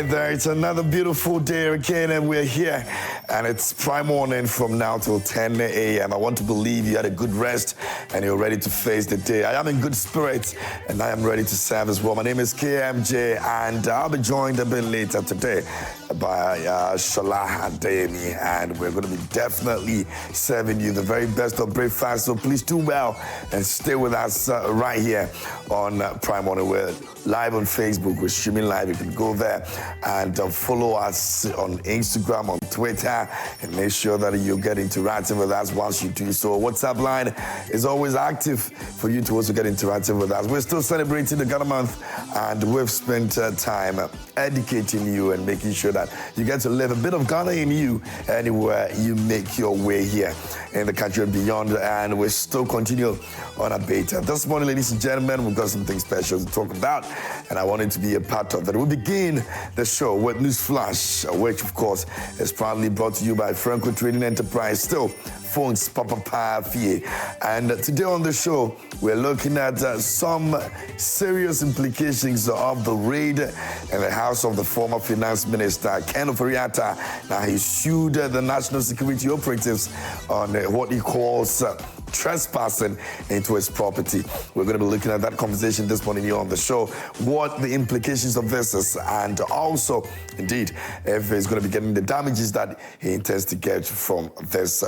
right there, it's another beautiful day again, and we're here, and it's Prime Morning from now till 10 a.m. I want to believe you had a good rest and you're ready to face the day. I am in good spirits and I am ready to serve as well. My name is KMJ, and I'll be joined a bit later today by Shola Ademi, and we're going to be definitely serving you the very best of breakfast. So please do well and stay with us right here on Prime Morning. We're live on Facebook. We're streaming live. You can go there and follow us on Instagram, on Twitter, and make sure that you get interactive with us once you do so. WhatsApp line is always active for you to also get interactive with us. We're still celebrating the Ghana month, and we've spent time educating you and making sure that you get to live a bit of Ghana in you anywhere you make your way here in the country and beyond. And we're still continuing on a beta. This morning, ladies and gentlemen, we've got something special to talk about, and I wanted to be a part of it. We'll begin the show with News Flash, which, of course, is proudly brought to you by Franco Trading Enterprise. Still, phones Papa Fie. And today on the show, we're looking at some serious implications of the raid in the house of the former finance minister, Ofori Atta. Now, he sued the national security operatives on what he calls trespassing into his property. We're going to be looking at that conversation this morning here on the show, what the implications of this is, and also, indeed, if he's going to be getting the damages that he intends to get from this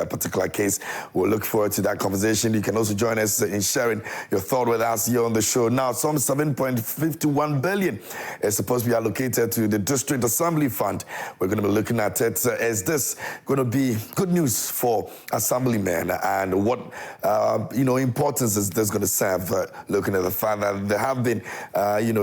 particular case. We'll look forward to that conversation. You can also join us in sharing your thought with us here on the show. Now, some 7.51 billion is supposed to be allocated to the District Assembly Fund. We're going to be looking at it. Is this going to be good news for assemblymen, and what importance is this going to serve, looking at the fact that there have been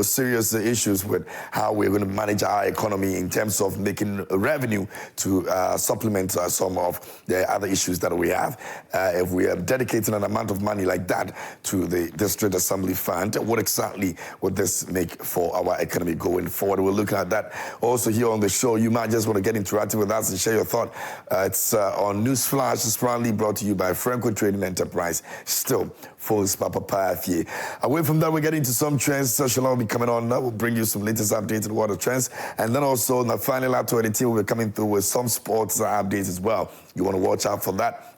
serious issues with how we're going to manage our economy in terms of making revenue to supplement some of the other issues that we have. If we are dedicating an amount of money like that to the District Assembly Fund, what exactly would this make for our economy going forward? We're looking at that also here on the show. You might just want to get interactive with us and share your thought. It's on News Flash. It's proudly brought to you by Franco Trading Enterprise. Still, Folks Papa Fie. Away from that, we're getting to some trends. Shola will be coming on. We'll bring you some latest updates on water trends. And then also, in the final hour, the team will be coming through with some sports updates as well. You want to watch out for that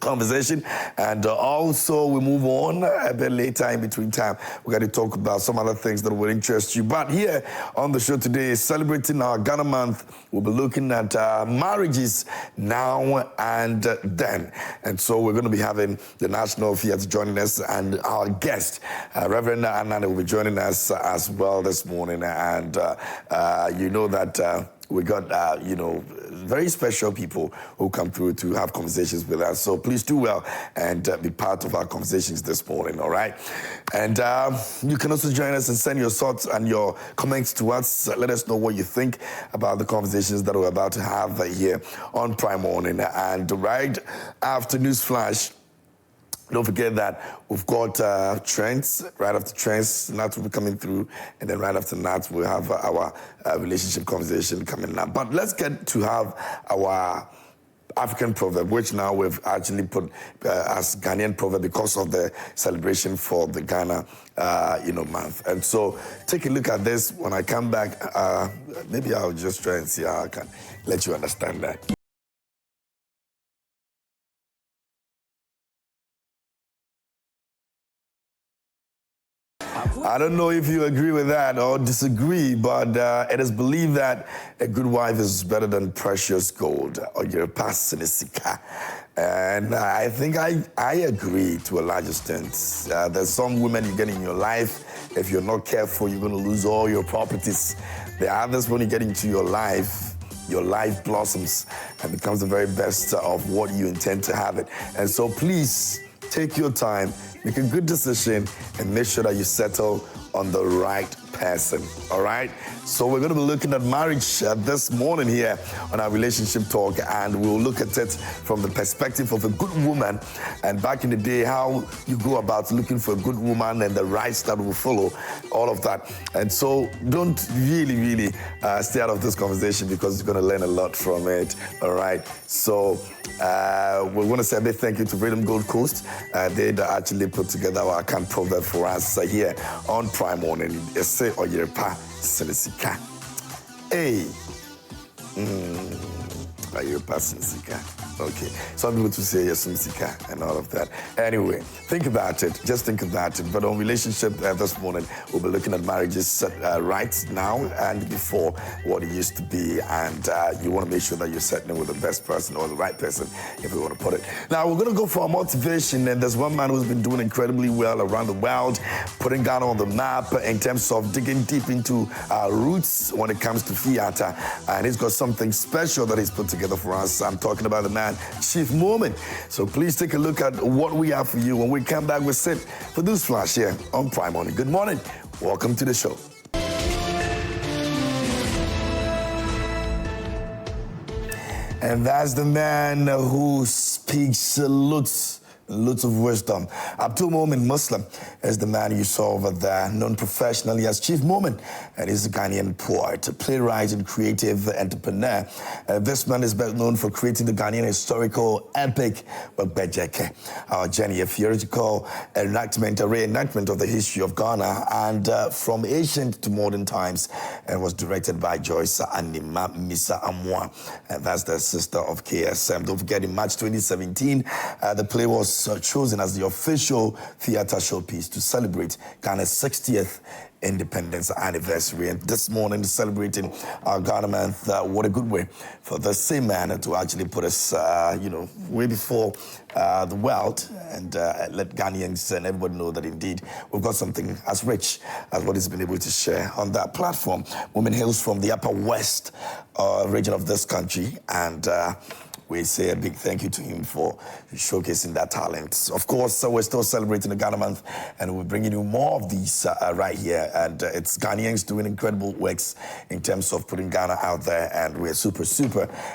conversation. And also, we move on a bit later in between time. We're going to talk about some other things that will interest you. But here on the show today, celebrating our Ghana month, we'll be looking at marriages now and then. And so we're going to be having the National Fiat joining us, and our guest, Reverend Ananda, will be joining us as well this morning. And you know that we got, very special people who come through to have conversations with us. So please do well and be part of our conversations this morning, all right? And you can also join us and send your thoughts and your comments to us. Let us know what you think about the conversations that we're about to have here on Prime Morning. And right after News Flash, don't forget that we've got trends. Right after trends, Nat will be coming through. And then right after Nat, we'll have our relationship conversation coming up. But let's get to have our African proverb, which now we've actually put as Ghanaian proverb because of the celebration for the Ghana, month. And so take a look at this. When I come back, maybe I'll just try and see how I can let you understand that. I don't know if you agree with that or disagree, but it is believed that a good wife is better than precious gold or your past sinisika. And I think I agree to a large extent. There's some women you get in your life, if you're not careful, you're going to lose all your properties. There are others when you get into your life blossoms and becomes the very best of what you intend to have it. And so please take your time, make a good decision, and make sure that you settle on the right person, all right? So we're going to be looking at marriage this morning here on our relationship talk, and we'll look at it from the perspective of a good woman, and back in the day, how you go about looking for a good woman and the rights that will follow, all of that. And so don't really stay out of this conversation because you're going to learn a lot from it, all right? So we want to say a big thank you to Freedom Gold Coast. They actually put together our account proverb for us here on Prime Morning. Ese Oyerepa Senesika. Hey. Are you a person seeker? Okay. Some people to say yes, seeker and all of that. Anyway, think about it. Just think about it. But on relationship this morning, we'll be looking at marriages right now and before what it used to be. And you want to make sure that you're settling with the best person or the right person, if we want to put it. Now, we're going to go for a motivation. And there's one man who's been doing incredibly well around the world, putting Ghana on the map in terms of digging deep into roots when it comes to Ofori Atta. And he's got something special that he's put together for us. I'm talking about the man, Chief Moment. So please take a look at what we have for you. When we come back, we'll sit for this flash here on Prime Morning. Good morning. Welcome to the show. And that's the man who speaks lots of wisdom. Abdul Momin Muslim is the man you saw over there, known professionally as Chief Moment, and he's a Ghanaian poet, playwright, and creative entrepreneur. This man is best known for creating the Ghanaian historical epic Bejeke, our journey, a theoretical reenactment of the history of Ghana, and from ancient to modern times, and was directed by Joyce Anima Misa Amwa, and that's the sister of KSM. Don't forget, in March 2017, the play was chosen as the official theatre showpiece to celebrate Ghana's 60th independence anniversary. And this morning, celebrating our Ghana Month, what a good way for the same man to actually put us, way before the world and let Ghanaians and everybody know that indeed we've got something as rich as what he's been able to share on that platform. Women hails from the Upper West region of this country, and we say a big thank you to him for showcasing that talent. Of course, we're still celebrating the Ghana Month, and we're bringing you more of these right here. And it's Ghanaians doing incredible works in terms of putting Ghana out there, and we're super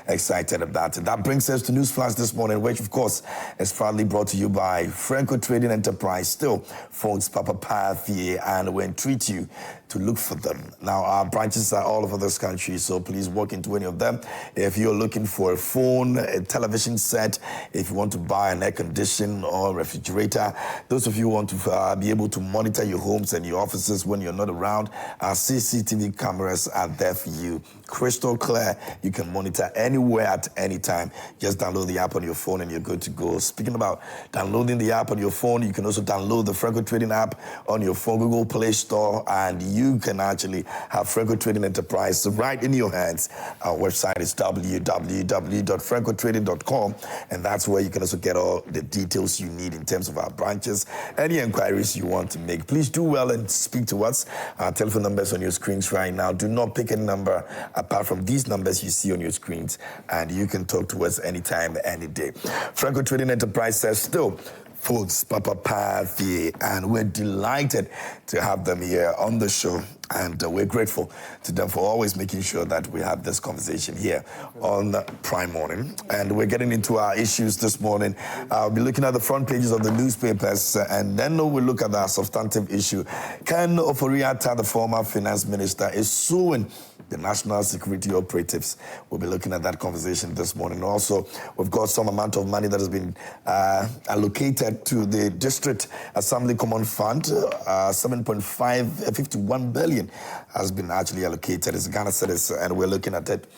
excited about it. That brings us to Newsflash this morning, which, of course, is proudly brought to you by Franco Trading Enterprise, still Folks Papa Pathie, and we entreat you to look for them. Now, our branches are all over this country, so please walk into any of them. If you're looking for a phone, a television set, if you want to buy an air conditioner or refrigerator, those of you who want to be able to monitor your homes and your offices when you're not around, our CCTV cameras are there for you. Crystal clear. You can monitor anywhere at any time. Just download the app on your phone and you're good to go. Speaking about downloading the app on your phone, you can also download the Franco Trading app on your phone, Google Play Store, and you can actually have Franco Trading Enterprise right in your hands. Our website is www.francotrading.com, and that's where you can also get all the details you need in terms of our branches. Any inquiries you want to make, please do well and speak to us. Our telephone numbers on your screens right now. Do not pick a number apart from these numbers you see on your screens, and you can talk to us anytime, any day. Franco Trading Enterprise says still Folks Papa Pathie, and we're delighted to have them here on the show, and we're grateful to them for always making sure that we have this conversation here on Prime Morning. And we're getting into our issues this morning. I'll be looking at the front pages of the newspapers, and then we'll look at our substantive issue. Ken Ofori Atta, the former finance minister, is suing the national security operatives. We'll be looking at that conversation this morning. Also, we've got some amount of money that has been allocated to the District Assembly Common Fund. 7.51 billion has been actually allocated as Ghana citizens, and we're looking at it.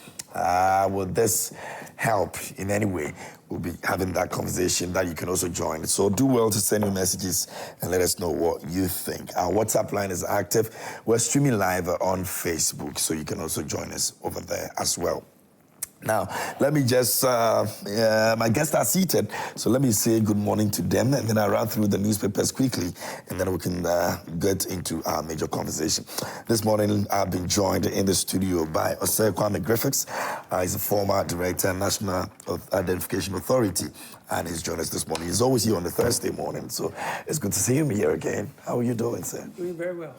Will this help in any way? We'll be having that conversation that you can also join. So do well to send your messages and let us know what you think. Our WhatsApp line is active. We're streaming live on Facebook, so you can also join us over there as well. Now, let me just, my guests are seated, so let me say good morning to them, and then I'll run through the newspapers quickly, and then we can get into our major conversation. This morning, I've been joined in the studio by Asuako Owiredu. He's a former director, National Identification Authority, and he's joined us this morning. He's always here on the Thursday morning, so it's good to see him here again. How are you doing, sir? Doing very well.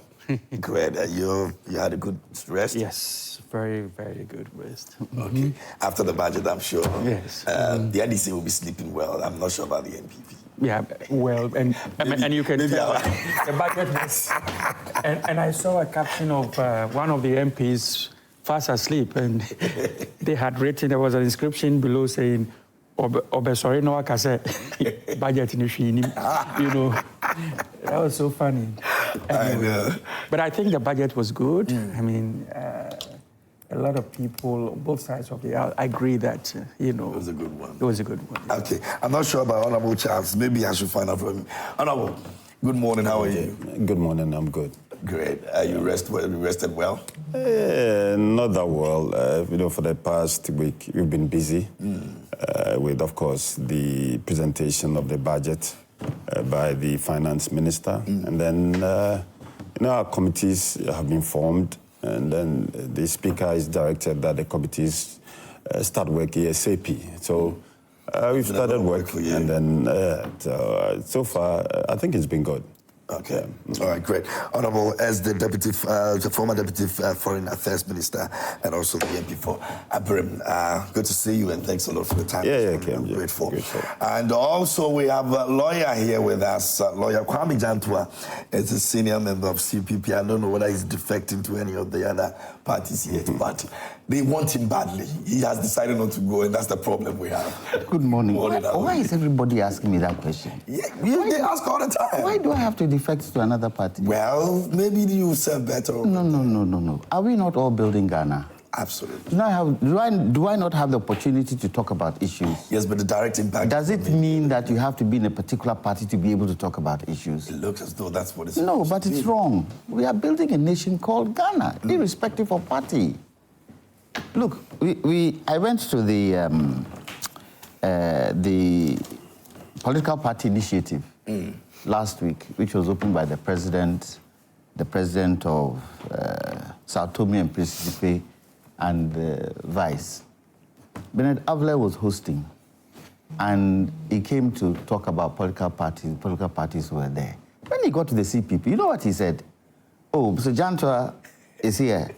Great. You had a good rest? Yes, very good rest. Okay. After the budget, I'm sure. Yes. The NDC will be sleeping well. I'm not sure about the NPP. Yeah, well, and you can tell the budget was... And I saw a caption of one of the MPs fast asleep, and they had written, there was an inscription below saying, Obesori no akase budget in you know. That was so funny. Anyway, but I think the budget was good. I mean, a lot of people, both sides of the aisle, agree that, It was a good one. It was a good one. Okay. I'm not sure about Honorable Charles. Maybe I should find out from him. Honorable, good morning. How are you? Good morning. I'm good. Great. You rested well? Not that well. For the past week, we've been busy with, of course, the presentation of the budget by the finance minister. And then, our committees have been formed. And then the speaker has directed that the committees start work ASAP. So we've started work. And then, so far, I think it's been good. Okay. All right, great. Honorable, as the former Deputy Foreign Affairs Minister and also the MP for Abirim, good to see you and thanks a lot for the time. Okay, I'm grateful. And also we have a lawyer here with us, Lawyer Kwame Jantua, is a senior member of CPP. I don't know whether he's defecting to any of the other parties yet, but they want him badly. He has decided not to go, and that's the problem we have. Good morning. Why is everybody asking me that question? Yeah, they ask all the time. Why do I have to defect to another party? Well, maybe you serve better. No. Are we not all building Ghana? Absolutely. Do I not have the opportunity to talk about issues? Yes, but the direct impact... Does it mean that you have to be in a particular party to be able to talk about issues? It looks as though that's what it's... No, but it's wrong. We are building a nation called Ghana, irrespective of party. Look, I went to the political party initiative last week, which was opened by the president of Sao Tome and Principe, and the vice. Bernard Avler was hosting, and he came to talk about political parties. Political parties were there. When he got to the CPP, you know what he said? Oh, Mr. Jantua is here.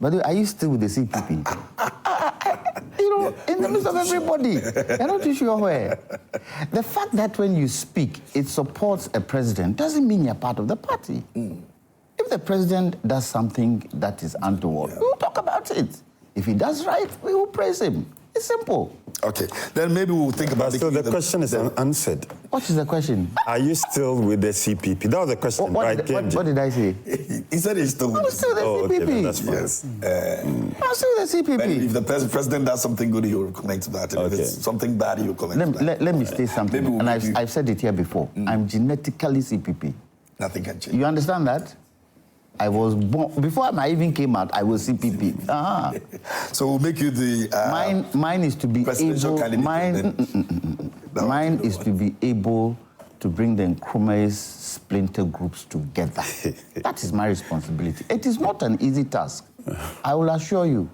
But are you still with the CPP? In the midst of everybody. You're not too sure where. The fact that when you speak, it supports a president doesn't mean you're part of the party. If the president does something that is untoward, we will talk about it. If he does right, we will praise him. It's simple. Okay, then maybe we'll think about it. So the question is unanswered. What is the question? Are you still with the CPP? That was the question. What did I say? He said he's still with I'm still the CPP. Okay, that's fine. Yes. I'm still the CPP. But if the president does something good, he will comment about it. If it's something bad, he will comment about it. Let me say something, and I've said it here before. I'm genetically CPP. Nothing can change. You understand that? I was born, before I even came out, I was CPP. So we'll make you the... mine is to be presidential able... Mine is to be able to bring the Nkrumah's splinter groups together. That is my responsibility. It is not an easy task. I will assure you,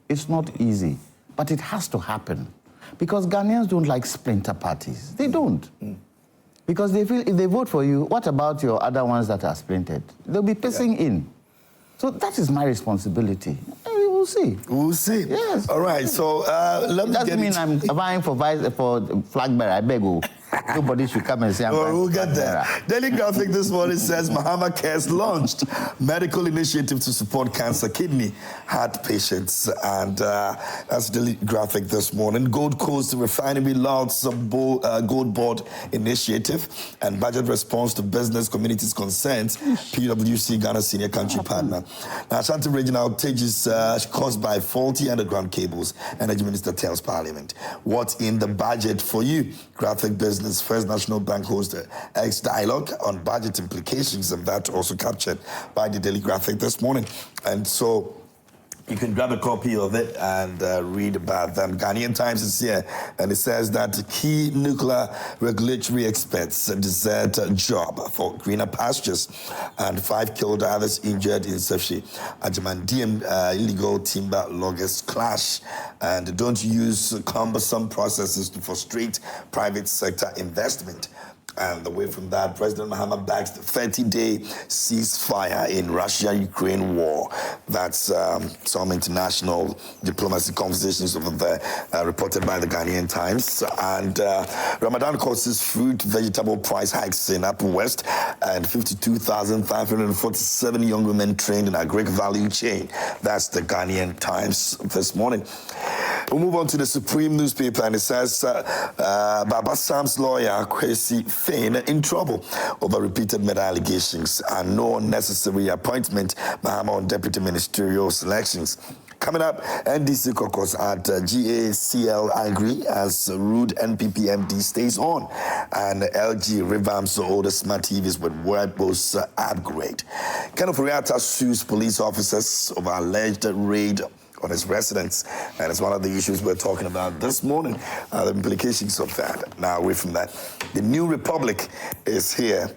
it's not easy. But it has to happen. Because Ghanaians don't like splinter parties. They don't. Because they feel if they vote for you, what about your other ones that are splintered? They'll be pissing in. So that is my responsibility. And we will see. We'll see. Yes. All right, so let me doesn't mean I'm vying for flag bearer. I beg you. Nobody should come and say I'm we'll get there. Daily Graphic this morning says Mahama Cares launched medical initiative to support cancer, kidney, heart patients. And that's Daily Graphic this morning. Gold Coast Refinery launched Gold Board initiative and budget response to business communities' concerns. PwC, Ghana senior country partner. Now, Ashanti regional outages caused by faulty underground cables. Energy Minister tells Parliament. What's in the budget for you? Graphic Business First National Bank hosted X dialogue on budget implications, and that also captured by the Daily Graphic this morning. And so you can grab a copy of it and read about them. Ghanaian Times is here, and it says that key nuclear regulatory experts desert job for greener pastures, and 5 killed, others injured in Sefshi. Ajamandian illegal timber loggers clash, and don't use cumbersome processes to frustrate private sector investment. And away from that, President Mahama backs the 30-day ceasefire in Russia-Ukraine war. That's some international diplomacy conversations over there, reported by the Ghanaian Times. And Ramadan causes fruit, vegetable price hikes in Upper West, and 52,547 young women trained in a Greek value chain. That's the Ghanaian Times this morning. We'll move on to the Supreme newspaper, and it says Baba Sam's lawyer, Kwesi Fain, in trouble over repeated murder allegations and no unnecessary appointment Mahama on deputy ministerial selections. Coming up, NDC caucus at GACL angry as rude NPP MD stays on, and LG revamps older smart TVs with wearables upgrade. Ofori Atta sues police officers over alleged raid on his residence, and it's one of the issues we're talking about this morning, the implications of that. Now, away from that, the New Republic is here.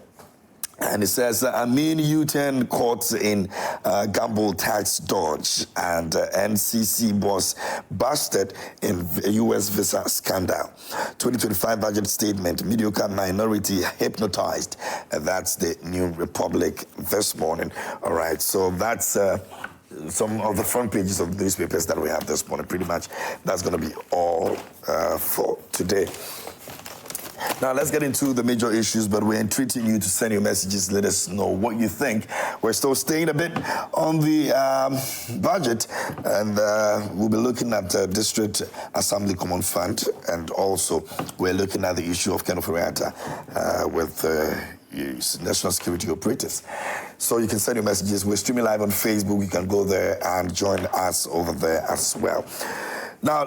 And it says, Amin U-turn caught in gamble tax dodge, and NCC boss busted in U.S. visa scandal. 2025 budget statement, mediocre minority hypnotized. And that's the New Republic this morning. All right, so that's some of the front pages of the newspapers that we have this morning. Pretty much that's going to be all for today. Now, let's get into the major issues, but we're entreating you to send your messages. Let us know what you think. We're still staying a bit on the budget, and we'll be looking at District Assembly Common Fund, and also we're looking at the issue of Ofori Atta with national security operatives. So you can send your messages. We're streaming live on Facebook. You can go there and join us over there as well. Now,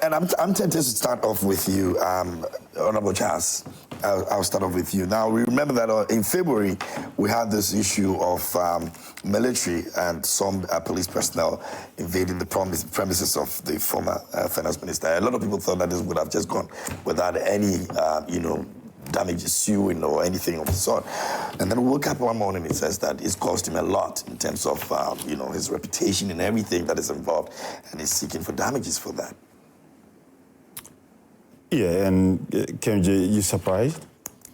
and I'm tempted to start off with you, Honorable Charles. I'll start off with you. Now, we remember that in February, we had this issue of military and some police personnel invading the premises of the former finance minister. A lot of people thought that this would have just gone without any, damages suing or anything of the sort. And then we woke up one morning, it says that it's cost him a lot in terms of, his reputation and everything that is involved, and he's seeking for damages for that. Yeah, and Kenji, you surprised?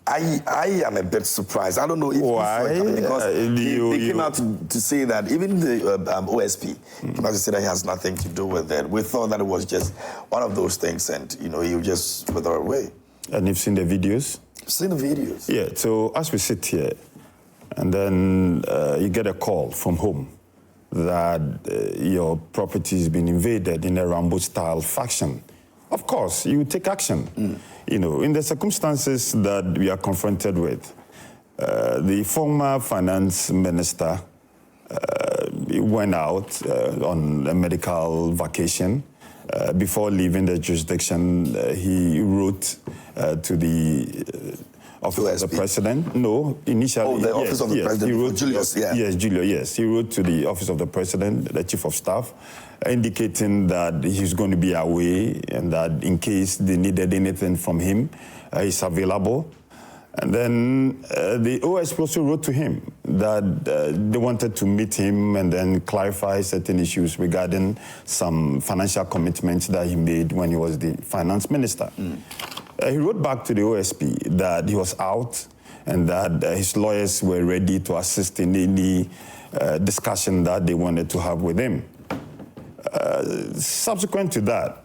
I am a bit surprised. I don't know if why, because they came out to say that even the OSP came out to say that he has nothing to do with it. We thought that it was just one of those things, and he just wither away. And you've seen the videos? I've seen the videos. Yeah, so as we sit here, and then you get a call from home that your property has been invaded in a Rambo-style fashion. Of course, you take action. In the circumstances that we are confronted with, the former finance minister went out on a medical vacation. Before leaving the jurisdiction, he wrote to the office of the president. No, initially. Oh, the office of the president. He wrote, Julius, yeah. Yes, Julio, yes. He wrote to the office of the president, the chief of staff, indicating that he's going to be away and that in case they needed anything from him, he's available. And then the OSP also wrote to him that they wanted to meet him and then clarify certain issues regarding some financial commitments that he made when he was the finance minister. He wrote back to the OSP that he was out and that his lawyers were ready to assist in any discussion that they wanted to have with him. Subsequent to that,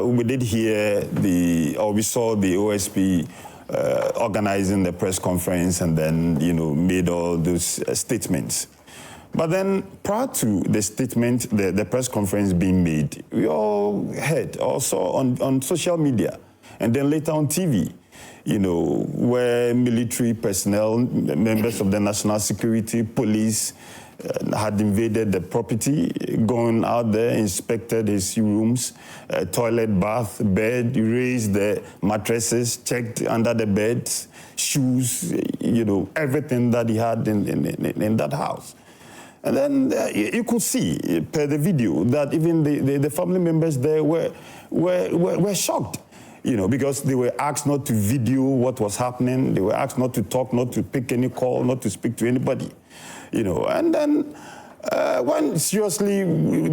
we did hear we saw the OSP organizing the press conference and then, made all those statements. But then prior to the statement, the press conference being made, we all heard also on social media and then later on TV, where military personnel, members of the national security, police, had invaded the property, gone out there, inspected his rooms, toilet, bath, bed, raised the mattresses, checked under the beds, shoes, everything that he had in that house. And then you could see per the video that even the family members there were shocked. Because they were asked not to video what was happening. They were asked not to talk, not to pick any call, not to speak to anybody. And then when seriously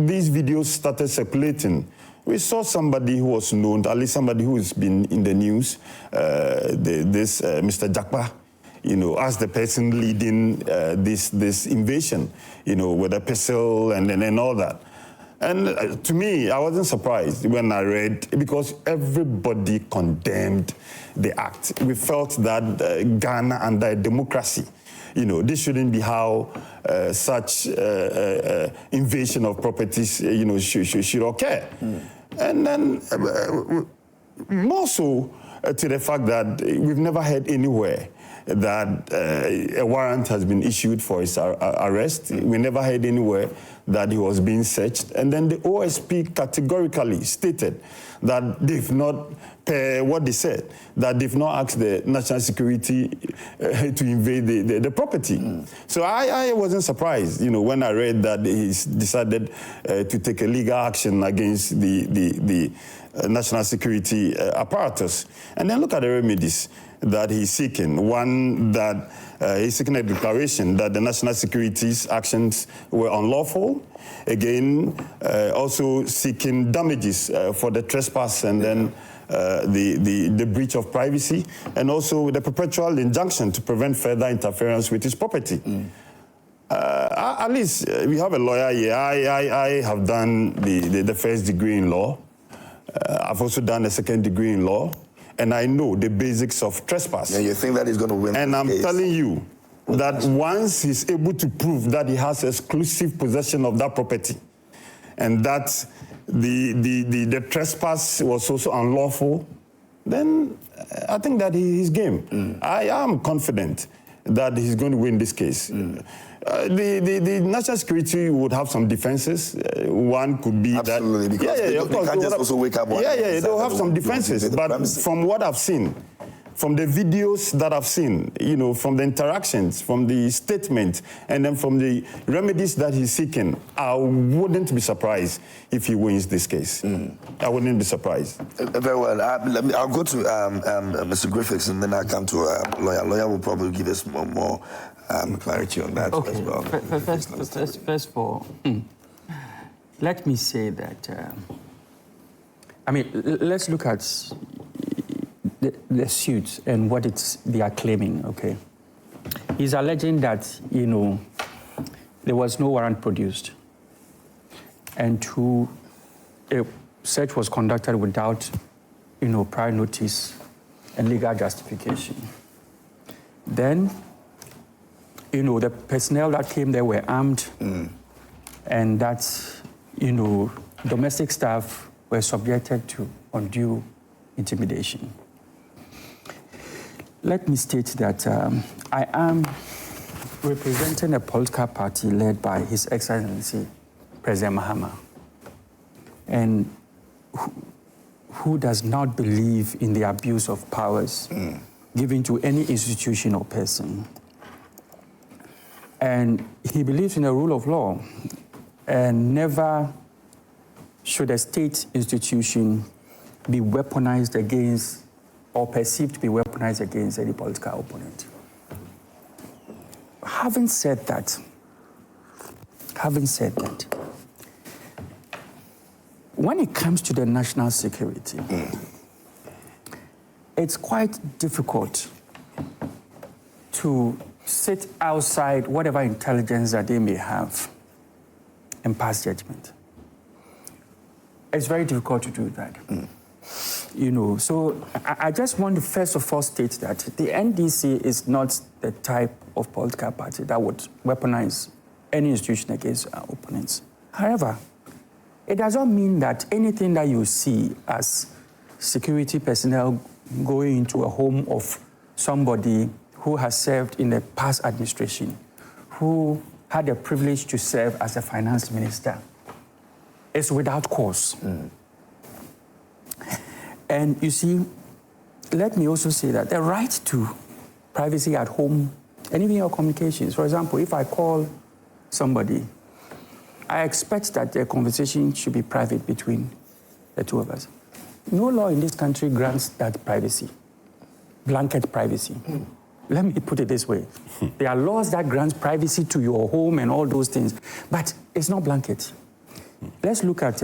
these videos started circulating, we saw somebody who was known, at least somebody who has been in the news, Mr. Jakpa, as the person leading this invasion, with a pistol and all that. And to me, I wasn't surprised when I read, because everybody condemned the act. We felt that Ghana under a democracy, this shouldn't be how such invasion of properties, should occur. And then more so to the fact that we've never heard anywhere that a warrant has been issued for his arrest. We never heard anywhere that he was being searched. And then the OSP categorically stated that they've not, per what they said, that they've not asked the national security to invade the property. So I wasn't surprised, when I read that he's decided to take a legal action against the national security apparatus. And then look at the remedies that he's seeking. One, that he's seeking a declaration that the national security's actions were unlawful. Again, also seeking damages for the trespass and then the breach of privacy, and also the perpetual injunction to prevent further interference with his property. At least we have a lawyer here. I have done the first degree in law. I've also done a second degree in law, and I know the basics of trespass. Yeah, you think that he's going to win? And I'm case? telling you that once he's able to prove that he has exclusive possession of that property, and that the trespass was also unlawful, then I think that he's game. I am confident that he's going to win this case. The national security would have some defenses. One could be Absolutely, that... because they can't just also wake up one day and they'll say have that some they defenses. the But premises. from what I've seen, from the videos that I've seen, from the interactions, from the statement, and then from the remedies that he's seeking, I wouldn't be surprised if he wins this case. I wouldn't be surprised. Very well. I'll go to Mr. Griffiths, and then I'll come to a lawyer. Lawyer will probably give us more clarity on that as well. First of all, let me say that, let's look at the suit and what they are claiming, okay? He's alleging that, there was no warrant produced, and a search was conducted without, prior notice and legal justification. Then, the personnel that came there were armed, and that, domestic staff were subjected to undue intimidation. Let me state that I am representing a political party led by His Excellency President Mahama, and who does not believe in the abuse of powers given to any institution or person. And he believes in the rule of law, and never should a state institution be weaponized against or perceived to be weaponized against any political opponent. Having said that, when it comes to the national security, it's quite difficult to sit outside whatever intelligence that they may have and pass judgment. It's very difficult to do that. So I just want to first of all state that the NDC is not the type of political party that would weaponize any institution against our opponents. However, it does not mean that anything that you see as security personnel going into a home of somebody who has served in the past administration, who had the privilege to serve as a finance minister, is without cause. And you see, let me also say that the right to privacy at home and even your communications. For example, if I call somebody, I expect that the conversation should be private between the two of us. No law in this country grants that privacy, blanket privacy. Let me put it this way. There are laws that grant privacy to your home and all those things, but it's not blanket. Let's look at...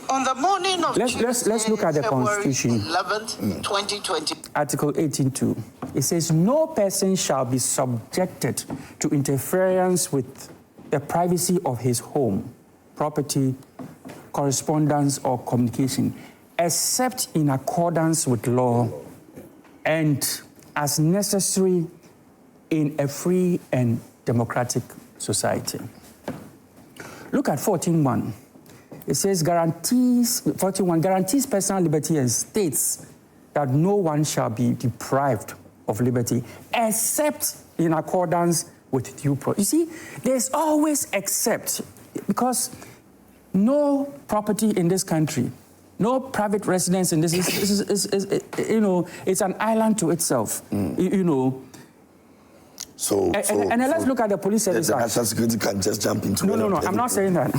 On the morning of let's look at the Constitution. 11th, 2020. Article 18.2. It says, no person shall be subjected to interference with the privacy of his home, property, correspondence, or communication, except in accordance with law and as necessary in a free and democratic society. Look at 14.1. It says, 14.1 guarantees personal liberty and states that no one shall be deprived of liberty, except in accordance with due process. You see, there's always except, because no property in this country, no private residence in this is you know, it's an island to itself. You know. So let's look at the police service. The national security can just jump into. No, I'm not saying that.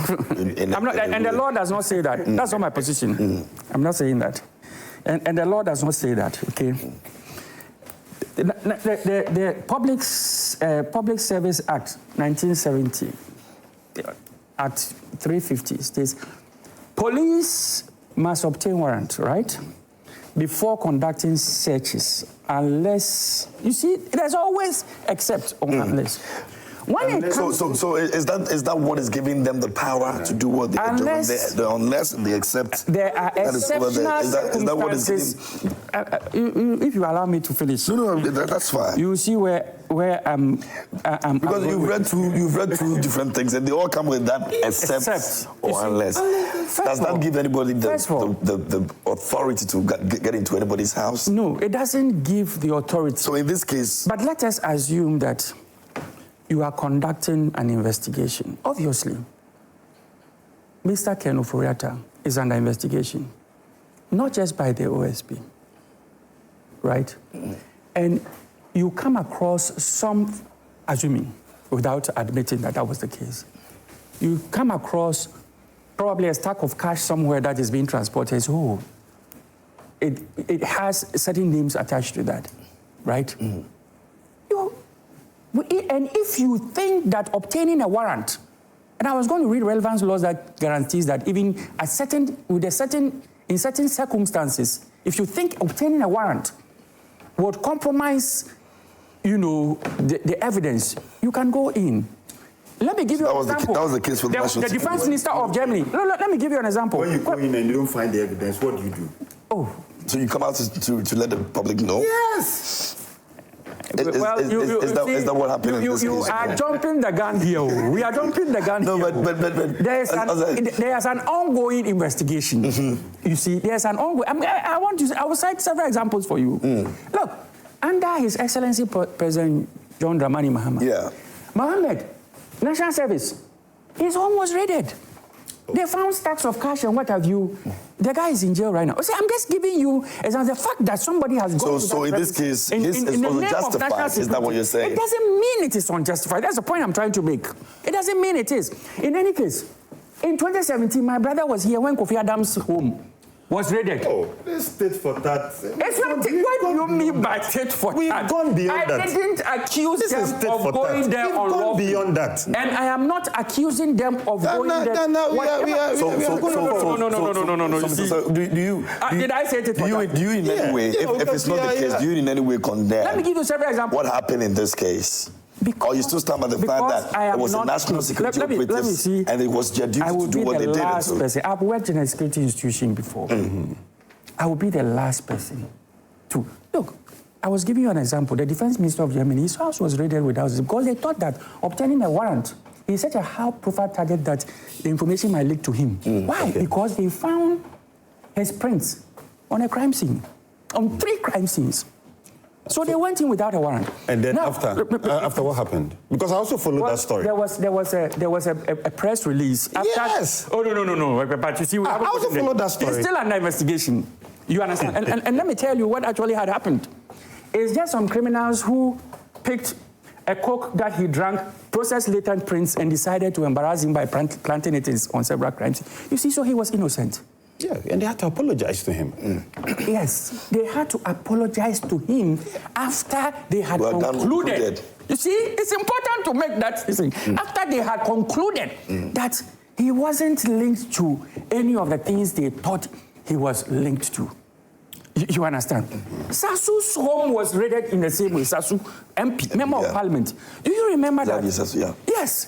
I'm not, and the law does not say that. That's not my position. I'm not saying that, and the law does not say that. Okay. The Public Service Act 1970 at 350 states police must obtain warrant, right, before conducting searches, unless, you see, there's always except or unless. When it comes so is that what is giving them the power to do what they are doing? Unless they accept. There are exceptional circumstances. If you allow me to finish. No, that's fine. You see where because you've read two different things and they all come with that except or unless. Does that give anybody the authority to get into anybody's house? No, it doesn't give the authority. So in this case, but let us assume that you are conducting an investigation. Obviously, Mr. Ofori Atta is under investigation, not just by the OSP, right? And you come across some, assuming, without admitting that that was the case, you come across probably a stack of cash somewhere that is being transported. So, it has certain names attached to that, right? And if you think that obtaining a warrant, and I was going to read relevance laws that guarantees that even in certain circumstances, if you think obtaining a warrant would compromise, you know, the evidence, you can go in. Let me give you an example. That was the case for the defense minister of Germany. Let me give you an example. When you go in and you don't find the evidence, what do you do? Oh. So you come out to let the public know? Yes. Is that what happened in this case? You are jumping the gun here. We are jumping the gun here. No, but there's an ongoing investigation. You see, there's an ongoing. I will cite several examples for you. Look, under His Excellency President John Dramani Mahama, Mohammed, National Service, his home was raided. They found stacks of cash and what have you. The guy is in jail right now. See, I'm just giving you as the fact that somebody has gone to So in this case, in this is unjustified. Is that what you're saying? It doesn't mean it is unjustified. That's the point I'm trying to make. It doesn't mean it is. In any case, in 2017, my brother was here when Kofi Adams' home was raided. Oh, this tit for tat. It's not. What do you mean by tit for tat? We've gone beyond that. I didn't accuse them of going there on gone beyond that. And I am not accusing them of going there. No. Did I say tit for tat? Do you in any way, if it's not the case, do you in any way condemn? Let me give you several examples. What happened in this case? Or you still stand by the fact that it was a national security operative and it was their duty to do what they did? I've worked in a security institution before. I will be the last person to... Look, I was giving you an example. The defense minister of Germany, his house was raided with houses because they thought that obtaining a warrant is such a high-profile target that the information might leak to him. Why? Because they found his prints on a crime scene, on 3 crime scenes. So they went in without a warrant. And then after what happened? Because I also followed that story. There was a press release. After, yes. Oh no. But you see, I also followed that story. It's still under investigation. You understand? and let me tell you what actually had happened. It's just some criminals who picked a coke that he drank, processed latent prints, and decided to embarrass him by planting it on several crimes. You see, so he was innocent. Yeah, and they had to apologize to him. Yes, they had to apologize to him after they had concluded. You see, it's important to make that thing. After they had concluded that he wasn't linked to any of the things they thought he was linked to. You understand? Sasu's home was raided in the same way. Sasu, MP, member of parliament. Do you remember that? Sasu, yes.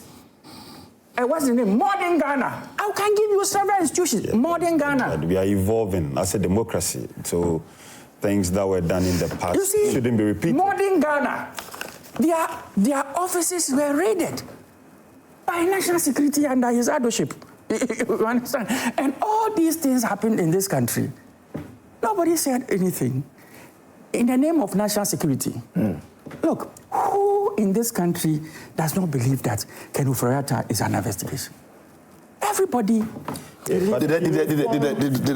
What's the name? Modern Ghana. I can give you several institutions. Modern Ghana. We are evolving as a democracy. So things that were done in the past shouldn't be repeated. Modern Ghana. Their offices were raided by national security under his leadership. You understand? And all these things happened in this country. Nobody said anything. in the name of national security, look, who in this country does not believe that Ken Ofori Atta is under investigation? Everybody. Did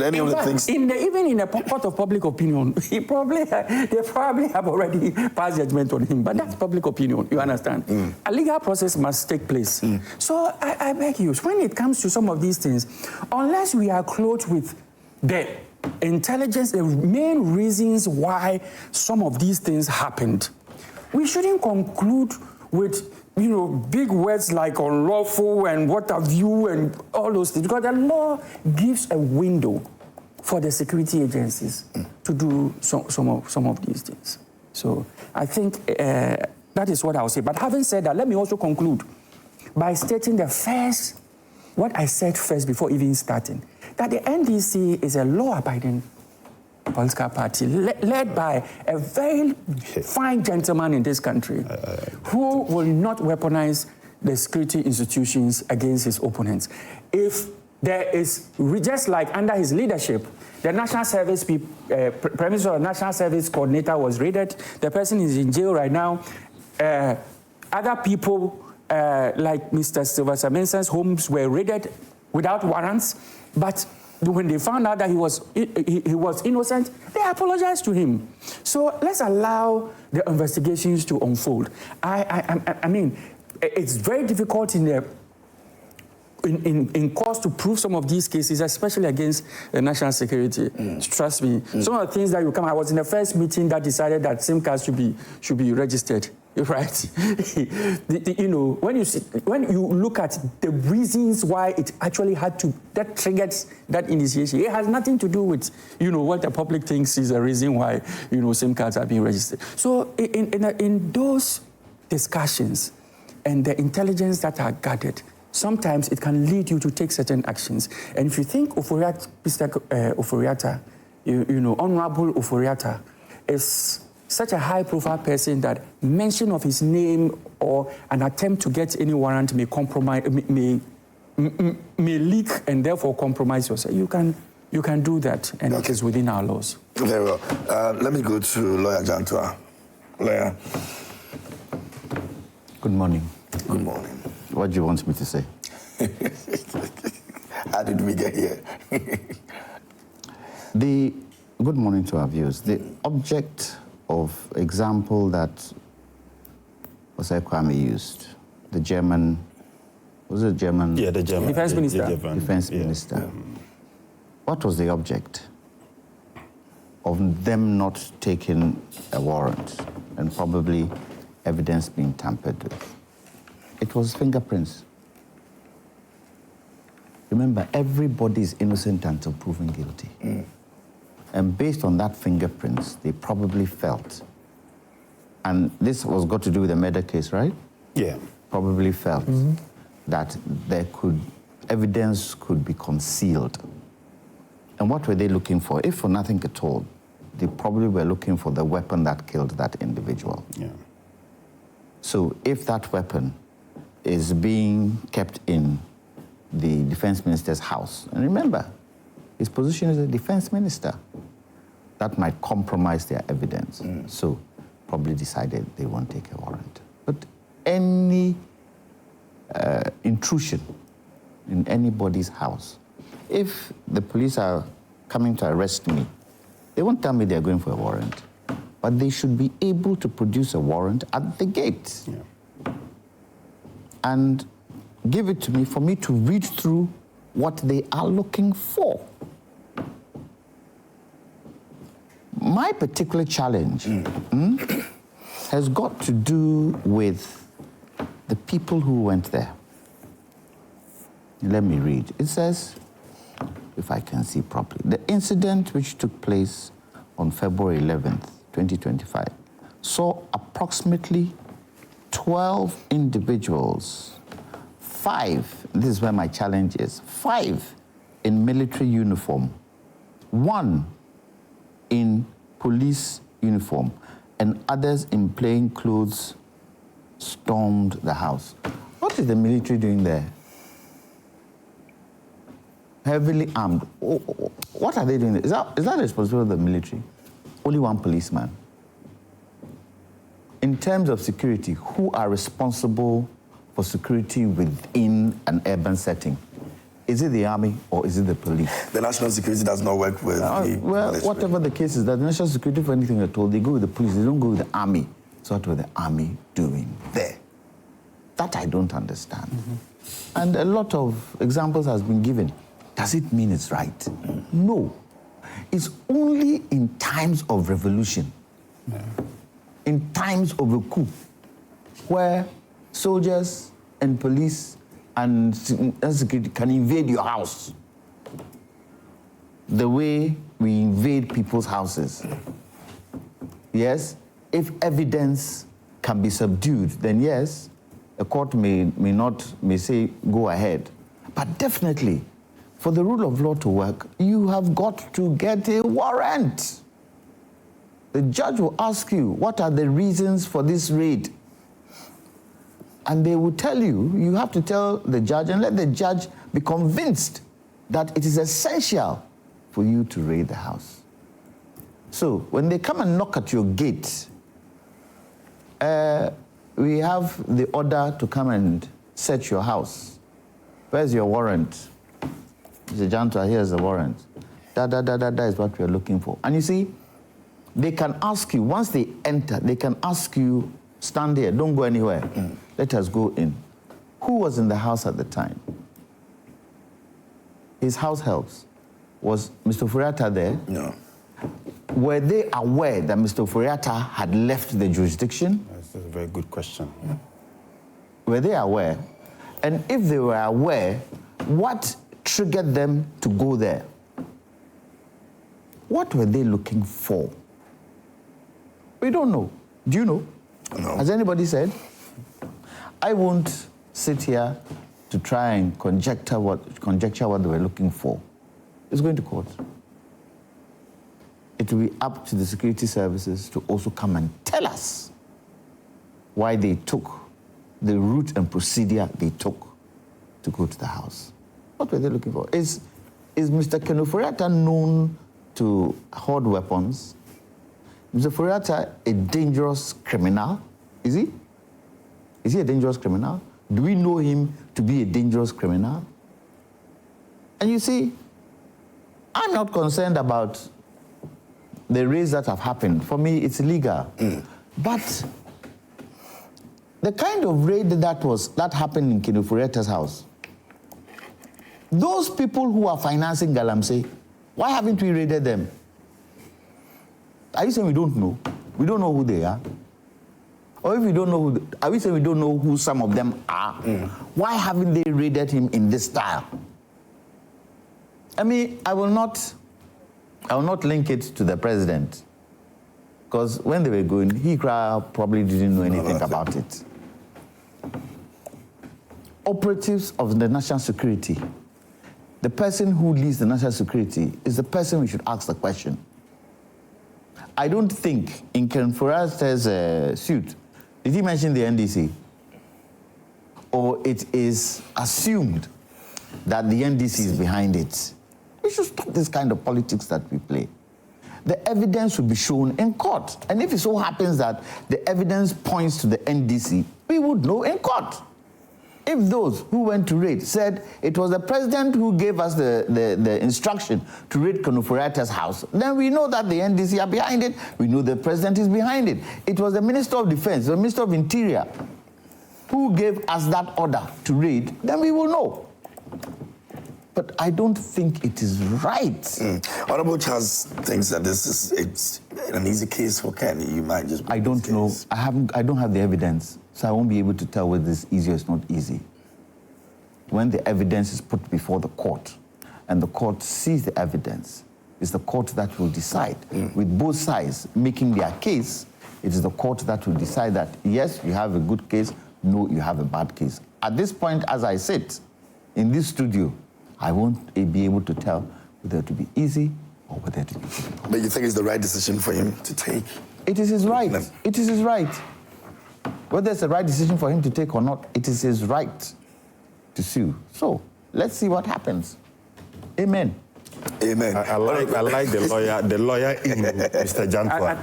any of the things? Even in a court of public opinion, they probably have already passed judgment on him. But that's public opinion, you understand? A legal process must take place. So I beg you, when it comes to some of these things, unless we are clothed with the intelligence, the main reasons why some of these things happened, we shouldn't conclude with big words like unlawful and what have you and all those things, because the law gives a window for the security agencies to do some of these things. So I think that is what I'll say. But having said that, let me also conclude by stating what I said first before even starting, that the NDC is a law-abiding political party led by a very fine gentleman in this country who will not weaponize the security institutions against his opponents. If there is, just like under his leadership, the National Service, Premise of the National Service Coordinator was raided, the person is in jail right now. Other people like Mr. Sylvester Mensah's homes were raided without warrants, but when they found out that he was innocent, they apologized to him. So let's allow the investigations to unfold. I mean, it's very difficult in courts to prove some of these cases, especially against national security. Trust me. Some of the things that you come, I was in the first meeting that decided that SIM cards should be registered. Right? When you look at the reasons why it actually that triggered that initiation, it has nothing to do with, what the public thinks is a reason why, SIM cards are being registered. So in those discussions and the intelligence that are gathered, sometimes it can lead you to take certain actions. And if you think Mr. Ofori Atta, Honorable Ofori Atta is such a high-profile person that mention of his name or an attempt to get any warrant may compromise, may leak and therefore compromise yourself. You can do that, and it is within our laws. Very well. Let me go to Lawyer Jantua. Lawyer. Good morning. Good morning. What do you want me to say? How did we get here? Good morning to our viewers. The object of example that Osei Kwame used, the German, was it German? Yeah, the German. Defense Minister. Defense Minister. What was the object of them not taking a warrant and probably evidence being tampered with? It was fingerprints. Remember, everybody is innocent until proven guilty. And based on that fingerprints, they probably felt, and this was got to do with the murder case, right? Yeah. Probably felt that evidence could be concealed. And what were they looking for? If for nothing at all, they probably were looking for the weapon that killed that individual. Yeah. So if that weapon is being kept in the defense minister's house, and remember, his position as a defense minister, that might compromise their evidence. So probably decided they won't take a warrant. But any intrusion in anybody's house, if the police are coming to arrest me, they won't tell me they're going for a warrant, but they should be able to produce a warrant at the gate. Yeah. And give it to me for me to read through what they are looking for. My particular challenge has got to do with the people who went there. Let me read. It says, if I can see properly, the incident which took place on February 11th, 2025, saw approximately 12 individuals, 5, this is where my challenge is, 5 in military uniform, 1 in police uniform, and others in plain clothes stormed the house. What is the military doing there? Heavily armed. What are they doing there? Is that the responsibility of the military? Only 1 policeman. in terms of security, who are responsible for security within an urban setting? Is it the army or is it the police? The national security does not work with the well, military. whatever the case is, that the national security, for anything at all, they go with the police, they don't go with the army. So what were the army doing there? That I don't understand. And a lot of examples has been given. Does it mean it's right? No. It's only in times of revolution, in times of a coup, where soldiers and police and security can invade your house the way we invade people's houses. Yes, if evidence can be subdued, then yes, a court may say go ahead. But definitely, for the rule of law to work, you have got to get a warrant. The judge will ask you, what are the reasons for this raid? And they will tell you, you have to tell the judge and let the judge be convinced that it is essential for you to raid the house. So when they come and knock at your gate, we have the order to come and search your house. Where's your warrant? Mr. Jantua, here's the warrant. That is what we are looking for. And you see, they can ask you, once they enter, they can ask you, stand here, don't go anywhere. Let us go in. Who was in the house at the time? His house helps. Was Mr. Ofori Atta there? No. Were they aware that Mr. Ofori Atta had left the jurisdiction? That's a very good question. Were they aware? And if they were aware, what triggered them to go there? What were they looking for? We don't know. Do you know? No. Has anybody said? I won't sit here to try and conjecture what they were looking for. It's going to court. It will be up to the security services to also come and tell us why they took the route and procedure they took to go to the house. What were they looking for? Is Mr. Ofori Atta known to hoard weapons? Mr. Ofori Atta a dangerous criminal? Is he? Is he a dangerous criminal? Do we know him to be a dangerous criminal? And you see, I'm not concerned about the raids that have happened. For me, it's illegal. But the kind of raid that happened in Ofori Atta's house, those people who are financing Galamsey, why haven't we raided them? Are you saying we don't know? We don't know who they are? Or if we don't know are we saying we don't know who some of them are? Why haven't they raided him in this style? I mean, I will not link it to the president. Because when they were going, he probably didn't know anything about it. Operatives of the national security, the person who leads the national security is the person we should ask the question. I don't think in Ken Foraster's suit, did he mention the NDC? Or it is assumed that the NDC is behind it? We should stop this kind of politics that we play. The evidence will be shown in court. And if it so happens that the evidence points to the NDC, we would know in court. If those who went to raid said it was the president who gave us the instruction to raid Ofori Atta's house, then we know that the NDC are behind it. We know the president is behind it. It was the Minister of Defense, the Minister of Interior, who gave us that order to raid, then we will know. But I don't think it is right. Honorable Charles thinks that it's an easy case for Kenny. You might just... I don't know. I don't have the evidence, so I won't be able to tell whether it's easy or it's not easy. When the evidence is put before the court, and the court sees the evidence, it's the court that will decide. With both sides making their case, it is the court that will decide that, yes, you have a good case, no, you have a bad case. At this point, as I sit in this studio, I won't be able to tell whether it will be easy or whether it will be difficult. But you think it's the right decision for him to take? It is his right. It is his right. Whether it's the right decision for him to take or not, it is his right to sue. So, let's see what happens. Amen. Amen. I like the lawyer in Mr. Jantua.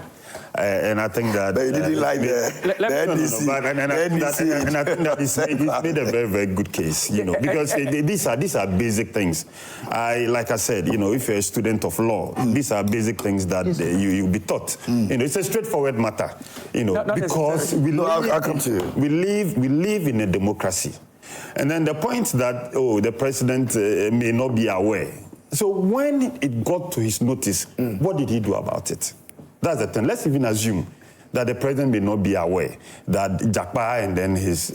And I think that... But you didn't like the NDC. And I think that he's made a very, very good case, you know, because these are basic things. Like I said, you know, if you're a student of law, these are basic things that you'll be taught. You know, it's a straightforward matter, you know, because I'll come to you. we live in a democracy. And then the point that, the president may not be aware. So when it got to his notice, what did he do about it? That's the thing. Let's even assume that the president may not be aware that Jakpa and then his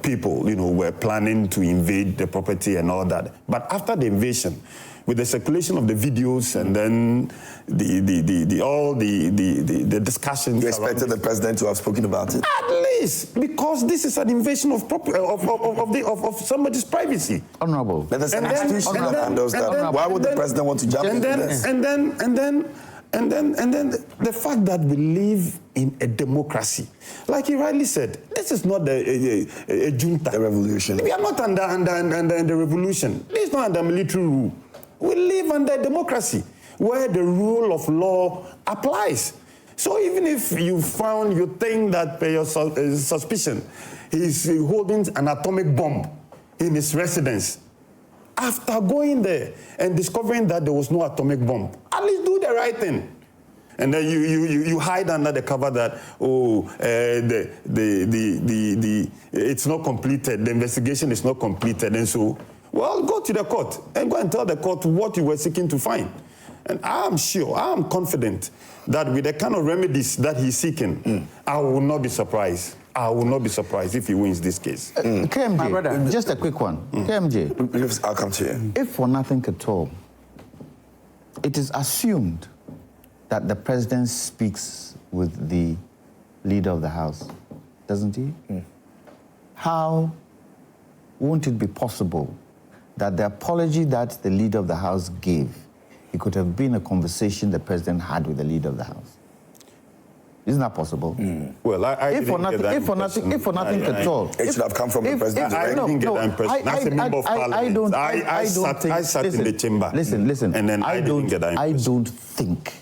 people, you know, were planning to invade the property and all that. But after the invasion, with the circulation of the videos and then the discussions, you expected the president to have spoken about it? At least, because this is an invasion of somebody's privacy. Honorable. But there's an institution that handles that. Why would the president want to jump into this? And then the fact that we live in a democracy, like he rightly said, this is not a junta. The revolution. We are not under the revolution. This is not under military rule. We live under democracy, where the rule of law applies. So even if you think that per your suspicion, he's holding an atomic bomb in his residence, after going there and discovering that there was no atomic bomb, at least do the right thing. And then you hide under the cover that, it's not completed, the investigation is not completed, and so, well, go to the court and go and tell the court what you were seeking to find. And I'm confident that with the kind of remedies that he's seeking, I will not be surprised. I will not be surprised if he wins this case. KMJ, just a quick one. KMJ. I'll come to you. If for nothing at all, it is assumed that the president speaks with the leader of the House, doesn't he? How won't it be possible that the apology that the leader of the House gave, it could have been a conversation the president had with the leader of the House? Isn't that possible? Well, if for nothing at all, it should have come from the president. I didn't get that impression. As a member of parliament, I sat in the chamber. Listen. And then I didn't get that impression. I don't think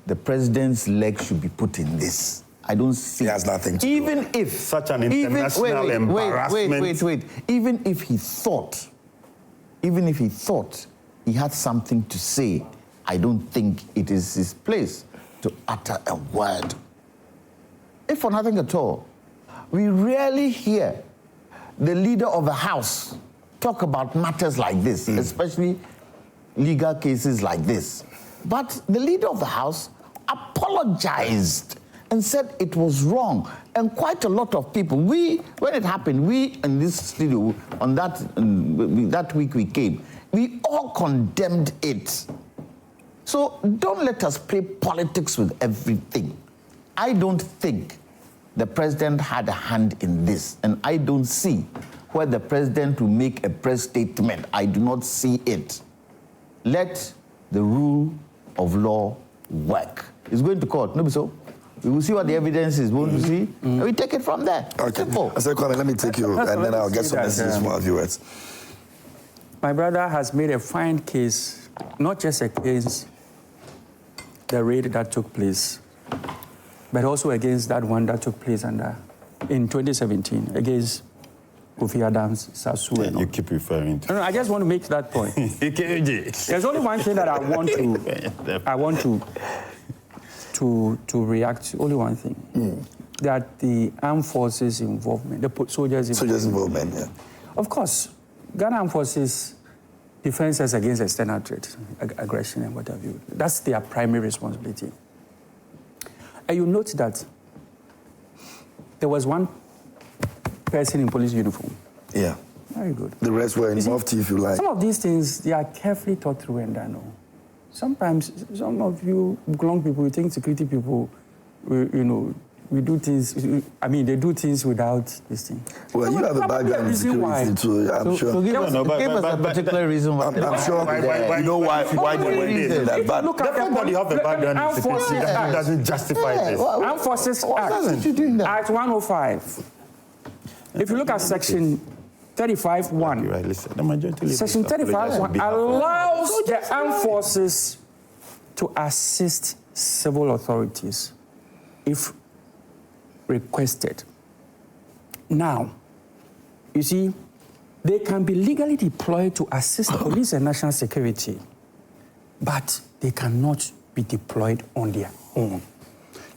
the president's leg should be put in this. I don't see. He has nothing to do. Even if such an international embarrassment. Wait. Even if he thought he had something to say, I don't think it is his place to utter a word. If for nothing at all, we rarely hear the leader of a house talk about matters like this, especially legal cases like this. But the leader of the house apologized and said it was wrong. And quite a lot of people, when it happened, we in this studio, on that week we came, we all condemned it. So don't let us play politics with everything. I don't think the president had a hand in this, and I don't see where the president will make a press statement. I do not see it. Let the rule of law work. It's going to court, no, so we will see what the evidence is, won't we see? And we take it from there. Okay. Simple. I said, Kwame, let me take you, and then I'll get some messages from our viewers. My brother has made a fine case, not just against the raid that took place, but also against that one that took place in 2017 against Ofori Atta's Sasu. Yeah, you keep referring to. No, I just want to make that point. There's only one thing that I want to react to. Only one thing. That the armed forces involvement, the soldiers involvement, yeah. Of course, Ghana Armed Forces defends us against external threat, aggression and what have you. That's their primary responsibility. And you note that there was one person in police uniform. Yeah. Very good. The rest were in mufti, if you like. Some of these things, they are carefully thought through and done. Sometimes, some of you young people, you think security people, we do things, they do things without this thing. Well, you have a background in security too, I'm sure. Give us a particular reason why. I'm sure you know why they went into that. But Look at that you have a background in security doesn't justify this. Armed Forces Act 105. If you look at Section 35(1), Section 35(1) allows the armed forces to assist civil authorities if requested. Now, you see, they can be legally deployed to assist police and national security, but they cannot be deployed on their own.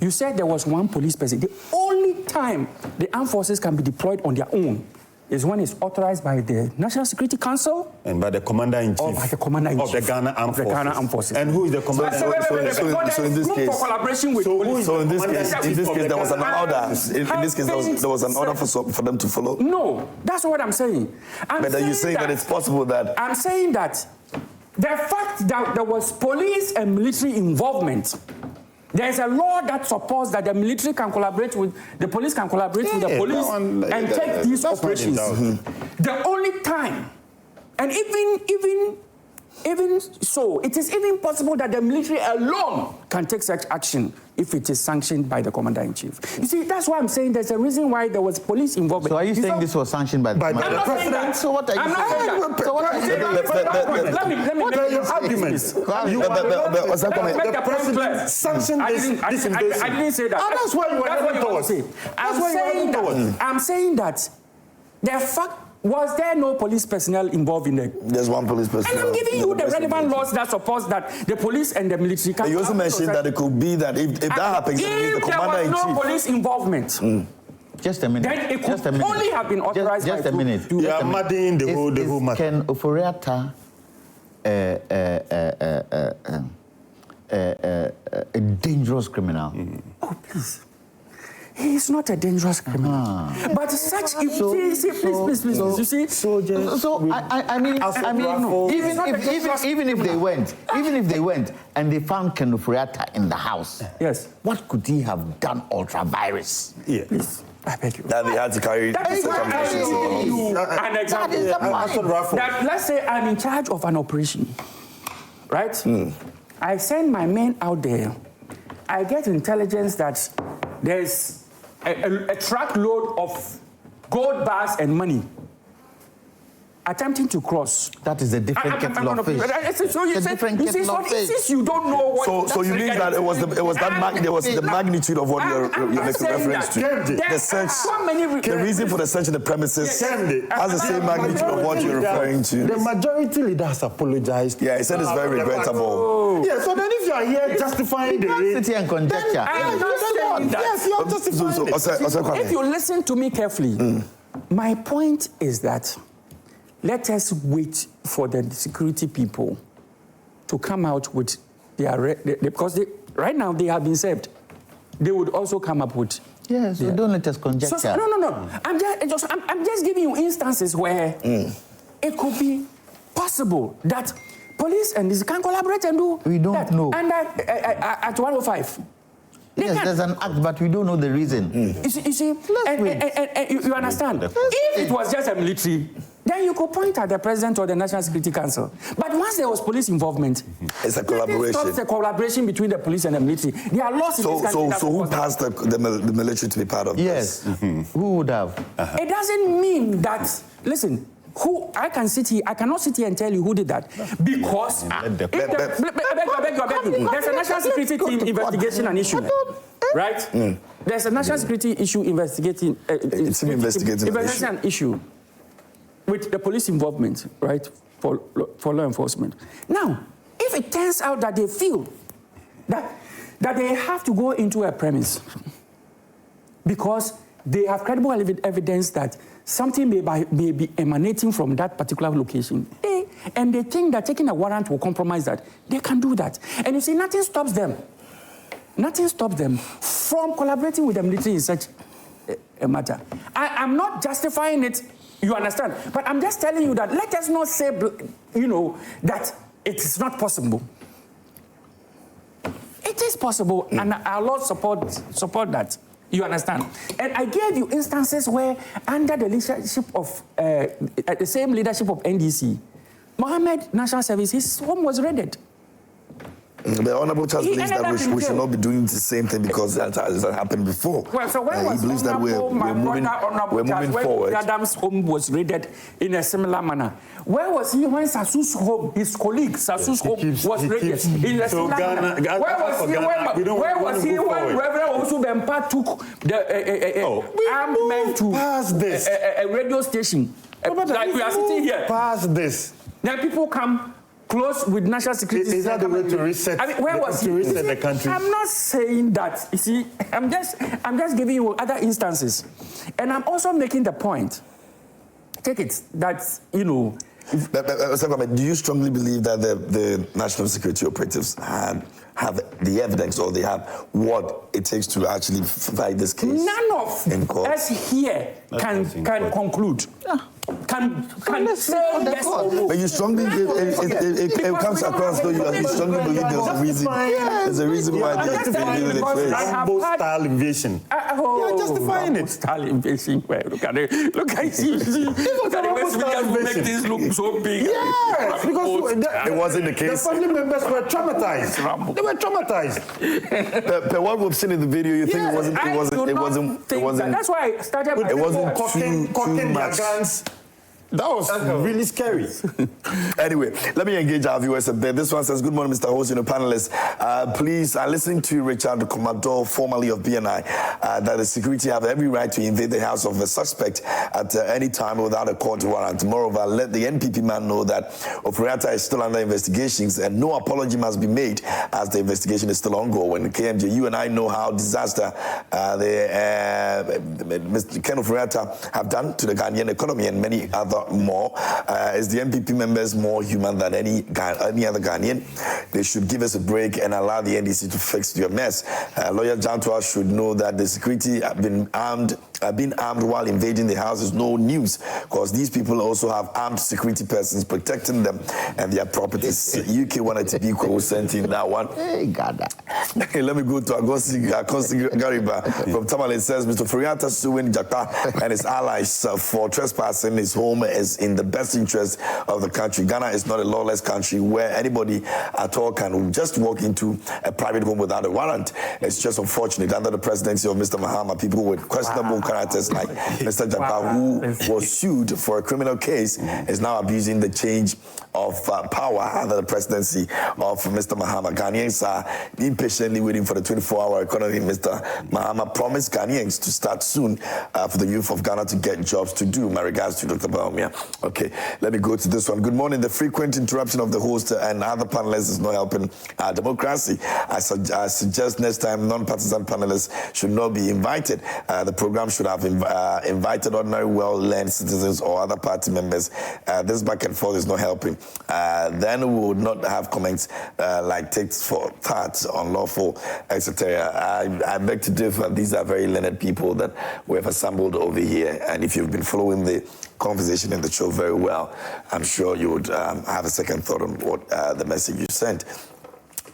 You said there was one police person. The only time the armed forces can be deployed on their own is when it's authorized by the National Security Council and by the Commander-in-Chief or by the Commander-in-Chief of the Ghana Armed Forces. And who is the Commander? So in this case, collaboration with police. So in this case, there was an order. In this case, there was an order for them to follow. No, that's what I'm saying. But then you're saying that it's possible that. I'm saying that the fact that there was police and military involvement. There's a law that supports that the military can collaborate with, the police can collaborate with the police and take these operations. The only time, and even so, it is even possible that the military alone can take such action if it is sanctioned by the Commander-in-Chief. You see, that's why I'm saying there's a reason why there was police involvement. So are you saying this was sanctioned by the President? So what are you saying? So what are you saying? Let me what are your arguments? The president sanctioned this invasion. I didn't say that. That's why you were heading towards. I'm saying that the fact, was there no police personnel involved in the... There's one police personnel. And I'm giving you the relevant laws that supports that the police and the military can... You also mentioned that it could be that if that happens, it means the Commander-in-Chief... If there was no police involvement... Just a minute. Then it could only have been authorized just a minute. You are muddying the whole matter. Can Ofori Atta a dangerous criminal? Oh, please. He is not a dangerous criminal. But such... Please. You see? I mean, even if they went and they found Ken Ofori Atta in the house, yes, what could he have done ultra-virus? Yeah. Please. I beg you. That they had to carry An example. That, let's say I'm in charge of an operation, right? I send my men out there. I get intelligence that there's a truckload of gold bars and money attempting to cross. That is a different kettle of fish. So you since you don't know what... So you mean that it was the magnitude of what you're making reference to? The search, the reason for the search in the premises has the same magnitude of what you're referring to. The majority leader has apologized. Yeah, he said it's very regrettable. Yeah, so then if you are here justifying the raid... Sit here and conjecture. Yes, you are justifying it. If you listen to me carefully, my point is that let us wait for the security people to come out with their... because right now they have been served. They would also come up with... Yes, so don't let us conjecture. No. I'm just giving you instances where it could be possible that police and this can collaborate and do... We don't know. And at 105... Yes, there's an act, but we don't know the reason. You see, and you understand? If it was just a military, then you could point at the president or the National Security Council. But once there was police involvement, it's a collaboration. Stops the collaboration between the police and the military. There are laws in this country. So who passed the military to be part of this? Yes. Who would have? It doesn't mean that. Listen. I cannot sit here and tell you who did that. Because I beg you. There's a national security team investigating an issue. Right? There's a national security issue investigating an issue with the police involvement, right? For law enforcement. Now, if it turns out that they feel that they have to go into a premise because they have credible evidence that something may be emanating from that particular location. And they think that taking a warrant will compromise that. They can do that. And you see, nothing stops them. Nothing stops them from collaborating with the military in such a matter. I'm not justifying it, you understand? But I'm just telling you that let us not say, that it is not possible. It is possible, and our laws support that. You understand? And I gave you instances where, under the leadership of, the same leadership of NDC, Mohammed National Service, his home was raided. The Honorable Charles believes that we should not be doing the same thing because that has happened before. Well, so when was he believes that we're moving forward. Adam's home was raided in a similar manner. Where was he when Sasu's home, his colleague Sasu's home was raided in a similar manner? Where was he when Reverend Osu Bempa took the armed men to a radio station? Like we are sitting here. Past this. Then people come close with national security. Is that the way to reset? I mean, where was he? Reset the country? I'm not saying that. You see, I'm just giving you other instances, and I'm also making the point. Take it that Do you strongly believe that the national security operatives have the evidence, or they have what it takes to actually fight this case? None of us here can conclude. Can say yes or no. But you strongly, it comes across though you strongly believe there's a reason. There's a reason why they're in the place. Rambo-style invasion. You're justifying it. Style invasion. Look at it. Look at the West Indians make things look so big. Yes, because it wasn't the case. The family members were traumatized. They were traumatized. But what we've seen in the video, you think it wasn't. That's why I started with it wasn't too much. That was really scary. Anyway, let me engage our viewers a bit. This one says, good morning, Mr. Host, panelists. Please, listening to Richard Commodore, formerly of BNI, that the security have every right to invade the house of a suspect at any time without a court warrant. Moreover, let the NPP man know that Ofori Atta is still under investigations and no apology must be made as the investigation is still ongoing. KMJ, you and I know how disaster Mr. Ken Ofori Atta have done to the Ghanaian economy and many other more. Is the NPP members more human than any other Ghanaian? They should give us a break and allow the NDC to fix their mess. Lawyer Jantua should know that the security have been armed while invading the house is no news, because these people also have armed security persons protecting them and their properties. UK wanted to be co-sent that one. Hey, God. Let me go to Agosti Gariba from Tamale. It says, Mr. Ofori Atta suing Jata and his allies for trespassing his home is in the best interest of the country. Ghana is not a lawless country where anybody at all can just walk into a private home without a warrant. It's just unfortunate. Under the presidency of Mr. Mahama, people with questionable characters like Mr. Japa, who was sued for a criminal case, is now abusing the change of power under the presidency of Mr. Mahama. Ghanaians are impatiently waiting for the 24-hour economy. Mr. Mahama promised Ghanaians to start soon for the youth of Ghana to get jobs to do. My regards to Dr. Baumia. Okay, let me go to this one. Good morning. The frequent interruption of the host and other panelists is not helping our democracy. I suggest next time non-partisan panelists should not be invited. The program should have invited ordinary, well-learned citizens or other party members. This back and forth is not helping. Then we would not have comments like takes for thoughts, unlawful, etc. I beg to differ. These are very learned people that we have assembled over here. And if you've been following the conversation in the show very well, I'm sure you would have a second thought on what the message you sent.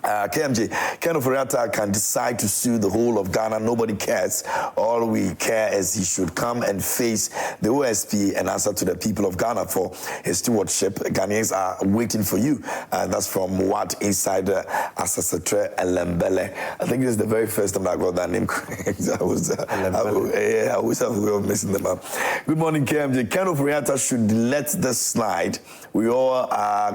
KMJ, Ken Ofori Atta can decide to sue the whole of Ghana. Nobody cares. All we care is he should come and face the OSP and answer to the people of Ghana for his stewardship. Ghanaians are waiting for you. That's from What Insider Asasatre Elembele. I think this is the very first time I got that name correct. I wish I was missing them up. Good morning, KMJ. Ken Ofori Atta should let this slide. We all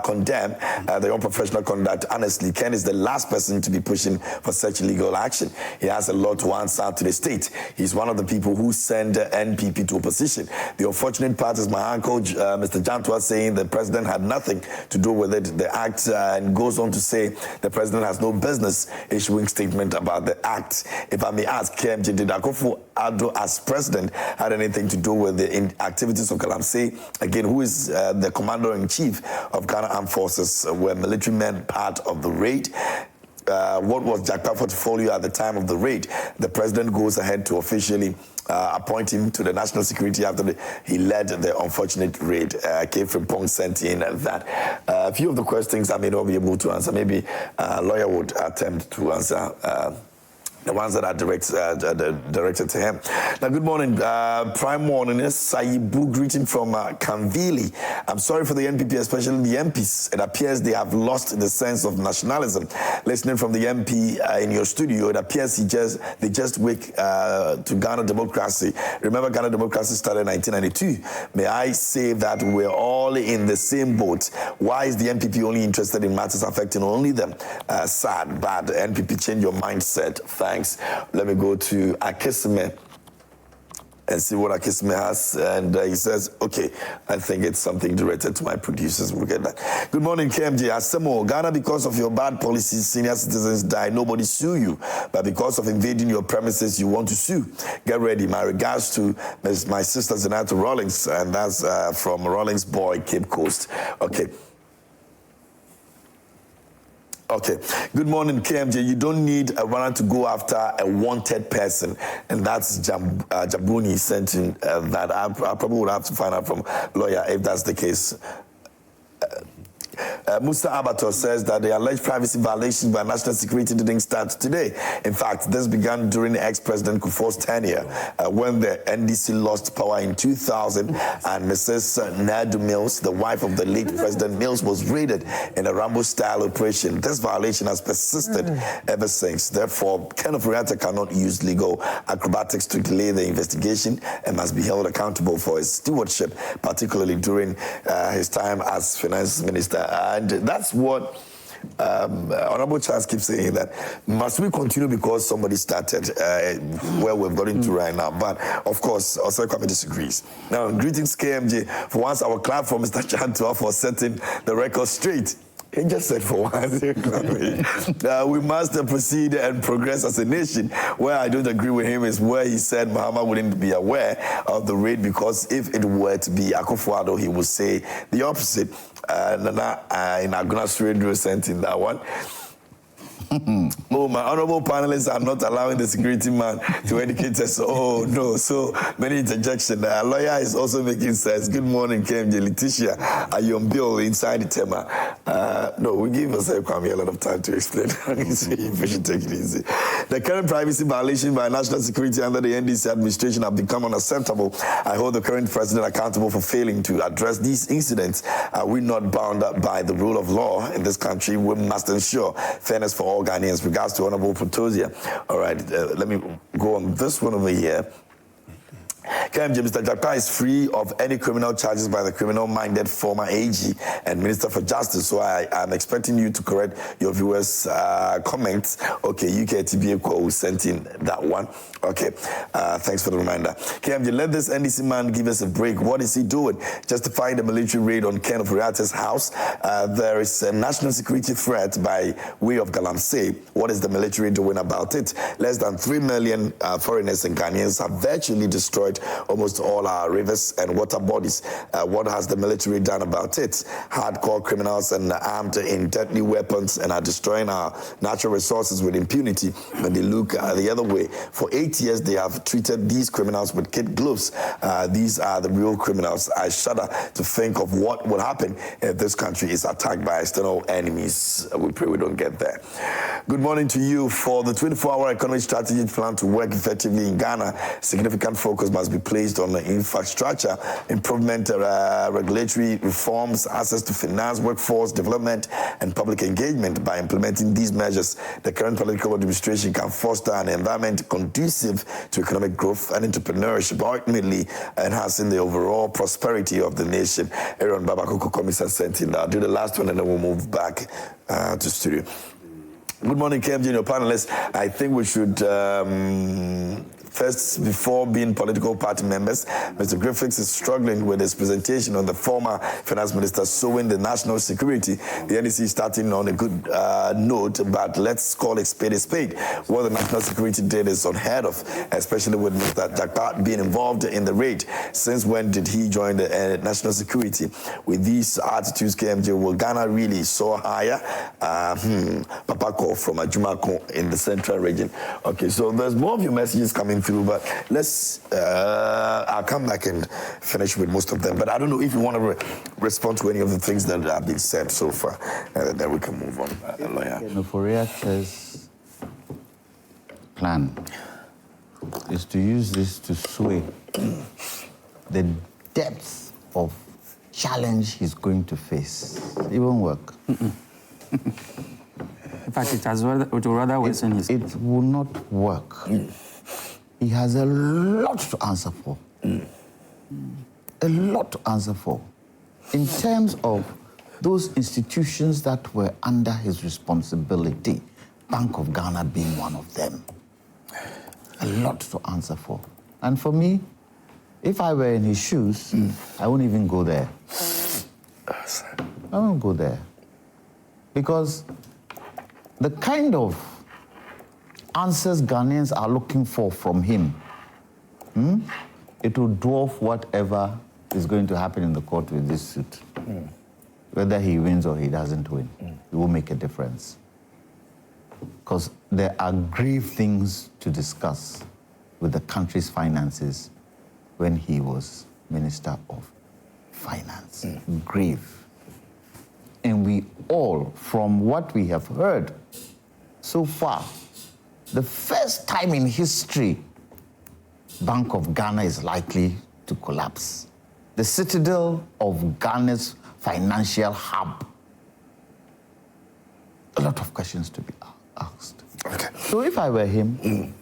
condemn their unprofessional conduct. Honestly, Ken is the last person to be pushing for such illegal action. He has a lot to answer to the state. He's one of the people who send NPP to opposition. The unfortunate part is my uncle, Mr. Jantua, saying the president had nothing to do with it. The act and goes on to say the president has no business issuing statement about the act. If I may ask, KMJ, did Akufo-Addo as president had anything to do with the activities of Galamsey? Again, who is the commander-in-chief of Ghana Armed Forces? Were military men part of the raid? What was Jack's portfolio at the time of the raid? The president goes ahead to officially appoint him to the national security after he led the unfortunate raid. Came from Pong sent in that. A few of the questions I may not be able to answer. Maybe a lawyer would attempt to answer the ones that are directed to him. Now, good morning, Prime Morning. Saibu greeting from Kanvili. I'm sorry for the NPP, especially the MPs. It appears they have lost the sense of nationalism. Listening from the MP in your studio, it appears they just wake to Ghana democracy. Remember, Ghana democracy started in 1992. May I say that we're all in the same boat? Why is the NPP only interested in matters affecting only them? Sad, bad. NPP, change your mindset. Thanks. Let me go to Akisime and see what Akisime has. And he says, okay, I think it's something directed to my producers. We'll get that. Good morning, KMJ. Asemo, Ghana, because of your bad policies, senior citizens die. Nobody sue you. But because of invading your premises, you want to sue. Get ready. My regards to my sister Zenata Rawlings. And that's from Rawlings Boy, Cape Coast. Okay. Okay. Good morning, KMJ. You don't need a runner to go after a wanted person. And that's Jabuni sent in that. I probably would have to find out from lawyer if that's the case. Musa Abator says that the alleged privacy violations by national security didn't start today. In fact, this began during ex-President Kufuor's tenure when the NDC lost power in 2000 and Mrs. Nadu Mills, the wife of the late President Mills, was raided in a Rambo-style operation. This violation has persisted ever since. Therefore, Ken Ofori Atta cannot use legal acrobatics to delay the investigation and must be held accountable for his stewardship, particularly during his time as finance minister. And that's what Honorable Charles keeps saying, that must we continue because somebody started where we've got into right now. But of course, Asuako Owiredu disagrees. Now, greetings KMJ. For once, our clap for Mr. Chantua for setting the record straight. He just said for once. We must proceed and progress as a nation. Where I don't agree with him is where he said Mahama wouldn't be aware of the raid, because if it were to be Akufo-Addo, he would say the opposite. Nana in Agunas Radio sent in that one. Oh, my honorable panelists are not allowing the security man to educate us. Oh, no. So many interjections. A lawyer is also making sense. Good morning, KMJ. Letitia, Ayom Bill inside the Tema. No, we give Asuako Owiredu a lot of time to explain. We should take it easy. The current privacy violation by national security under the NDC administration have become unacceptable. I hold the current president accountable for failing to address these incidents. Are we not bound up by the rule of law in this country? We must ensure fairness for all Ghanaians. Regards to Honorable Potosia. All right, let me go on this one over here. KMJ, Mr. Jakpa is free of any criminal charges by the criminal-minded former AG and Minister for Justice. So I am expecting you to correct your viewers' comments. Okay, UKTBA who sent in that one. Okay, thanks for the reminder. KMJ, let this NDC man give us a break. What is he doing? Justifying the military raid on Ken Ofori Atta's house. There is a national security threat by way of Galamsey. What is the military doing about it? Less than 3 million foreigners and Ghanaians have virtually destroyed almost all our rivers and water bodies. What has the military done about it? Hardcore criminals and armed in deadly weapons and are destroying our natural resources with impunity. When they look the other way, for 8 years they have treated these criminals with kid gloves. These are the real criminals. I shudder to think of what will happen if this country is attacked by external enemies. We pray we don't get there. Good morning to you. For the 24-hour economic strategy plan to work effectively in Ghana, significant focus must be placed on the infrastructure, improvement, regulatory reforms, access to finance, workforce development, and public engagement. By implementing these measures, the current political administration can foster an environment conducive to economic growth and entrepreneurship, ultimately enhancing the overall prosperity of the nation. Aaron Babakoko Commissioner sent in. I'll do the last one and then we'll move back to studio. Good morning, KMJ, your panelists. I think we should first, before being political party members, Mr. Griffiths is struggling with his presentation on the former finance minister sowing the national security. The NDC is starting on a good note, but let's call a spade a spade. What the national security did is unheard of, especially with Mr. Jakpa being involved in the raid. Since when did he join the national security? With these attitudes, KMJ, will Ghana really soar higher? Papako from Ajumako in the central region. Okay, so there's more of your messages coming through, but let's, I'll come back and finish with most of them. But I don't know if you want to respond to any of the things that have been said so far, and then we can move on. Lawyer. Ofori Atta's plan is to use this to sway the depth of challenge he's going to face. It won't work. In fact, it will rather worsen his... It will not work. He has a lot to answer for. A lot to answer for. In terms of those institutions that were under his responsibility, Bank of Ghana being one of them. A lot to answer for. And for me, if I were in his shoes, I wouldn't even go there. I won't go there. Because the kind of answers Ghanaians are looking for from him, it will dwarf whatever is going to happen in the court with this suit. Whether he wins or he doesn't win, it will make a difference. Because there are grave things to discuss with the country's finances when he was Minister of Finance. Grave. And we all, from what we have heard so far, the first time in history, Bank of Ghana is likely to collapse. The citadel of Ghana's financial hub. A lot of questions to be asked. Okay. So if I were him,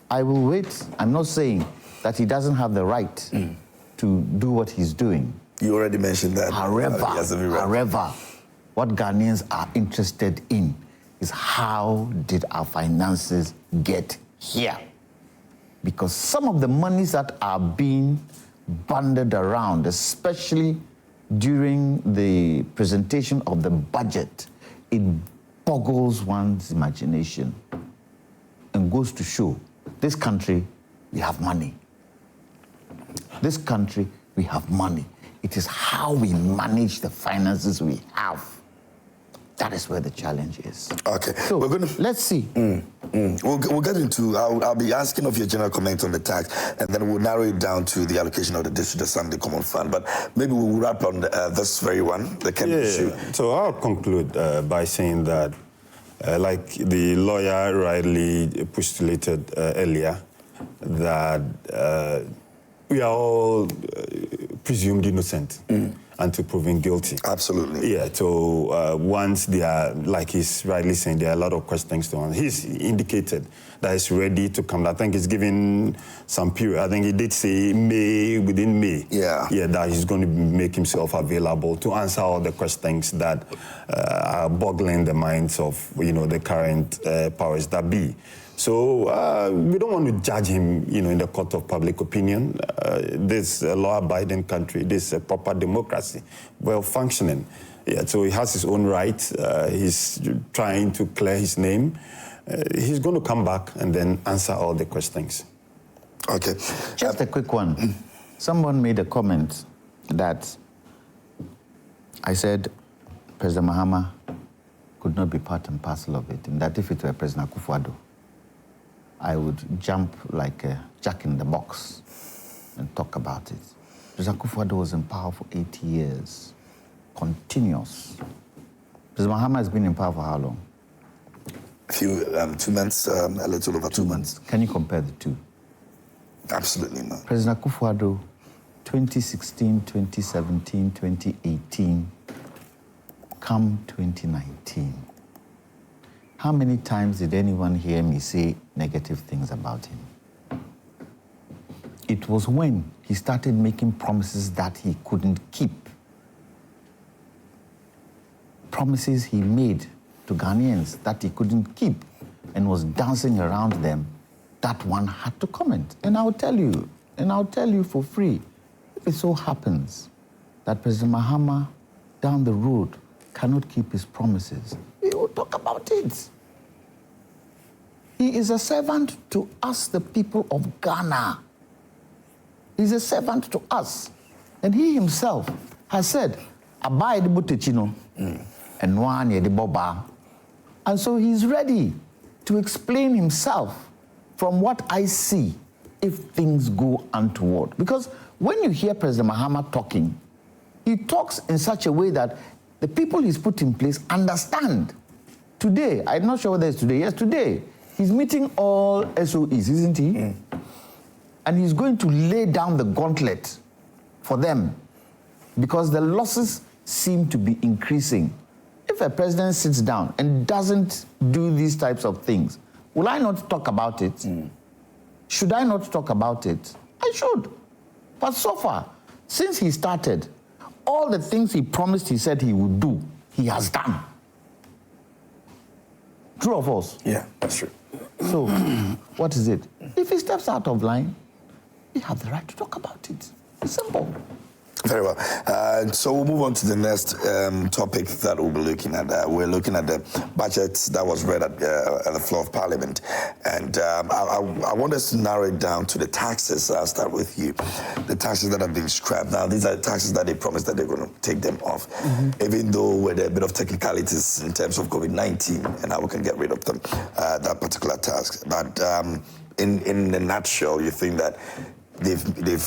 I will wait. I'm not saying that he doesn't have the right to do what he's doing. You already mentioned that. However, what Ghanaians are interested in is how did our finances get here? Because some of the monies that are being bandied around, especially during the presentation of the budget, it boggles one's imagination and goes to show this country, we have money. This country, we have money. It is how we manage the finances we have. That is where the challenge is. Okay. So we're going to... let's see. We'll get into... I'll be asking of your general comment on the tax, and then we'll narrow it down to the allocation of the district assembly common fund. But maybe we'll wrap on this very one, the Kent issue. So I'll conclude by saying that, like the lawyer rightly postulated earlier, that we are all presumed innocent until proven guilty. Absolutely. Yeah, so once they are, like he's rightly saying, there are a lot of questions to answer. He's indicated that he's ready to come. I think he's given some period. I think he did say within May. Yeah. Yeah, that he's going to make himself available to answer all the questions that are boggling the minds of, the current powers that be. So we don't want to judge him, in the court of public opinion. This is a law-abiding country. This is a proper democracy, well-functioning. Yeah, so he has his own rights. He's trying to clear his name. He's going to come back and then answer all the questions. Okay. Just a quick one. Someone made a comment that I said President Mahama could not be part and parcel of it, and that if it were President Akufo-Addo, I would jump like a jack in the box and talk about it. President Akufo-Addo was in power for 80 years, continuous. President Mahama has been in power for how long? A few, 2 months, a little over 2 months. Can you compare the two? Absolutely not. President Akufo-Addo, 2016, 2017, 2018, come 2019. How many times did anyone hear me say negative things about him? It was when he started making promises that he couldn't keep. Promises he made to Ghanaians that he couldn't keep and was dancing around them, that one had to comment. And I'll tell you for free, if it so happens that President Mahama down the road cannot keep his promises, we will talk about it. He is a servant to us, the people of Ghana. He's a servant to us. And he himself has said, Abide Butechino, and one ye the boba. And so he's ready to explain himself from what I see if things go untoward. Because when you hear President Mahama talking, he talks in such a way that the people he's put in place understand. Today, I'm not sure whether it's today, yes, today, He's meeting all SOEs, isn't he? And he's going to lay down the gauntlet for them because the losses seem to be increasing. If a president sits down and doesn't do these types of things, will I not talk about it? Should I not talk about it? I should. But so far, since he started, all the things he promised he said he would do, he has done. True or false? Yeah, that's true. So, what is it? If he steps out of line, we have the right to talk about it. It's simple. Very well. So we'll move on to the next topic that we'll be looking at. We're looking at the budget that was read at the floor of Parliament. And I want us to narrow it down to the taxes. I'll start with you. The taxes that have been scrapped. Now, these are taxes that they promised that they're going to take them off, even though there are a bit of technicalities in terms of COVID-19 and how we can get rid of them, that particular tax. But in a nutshell, you think that they've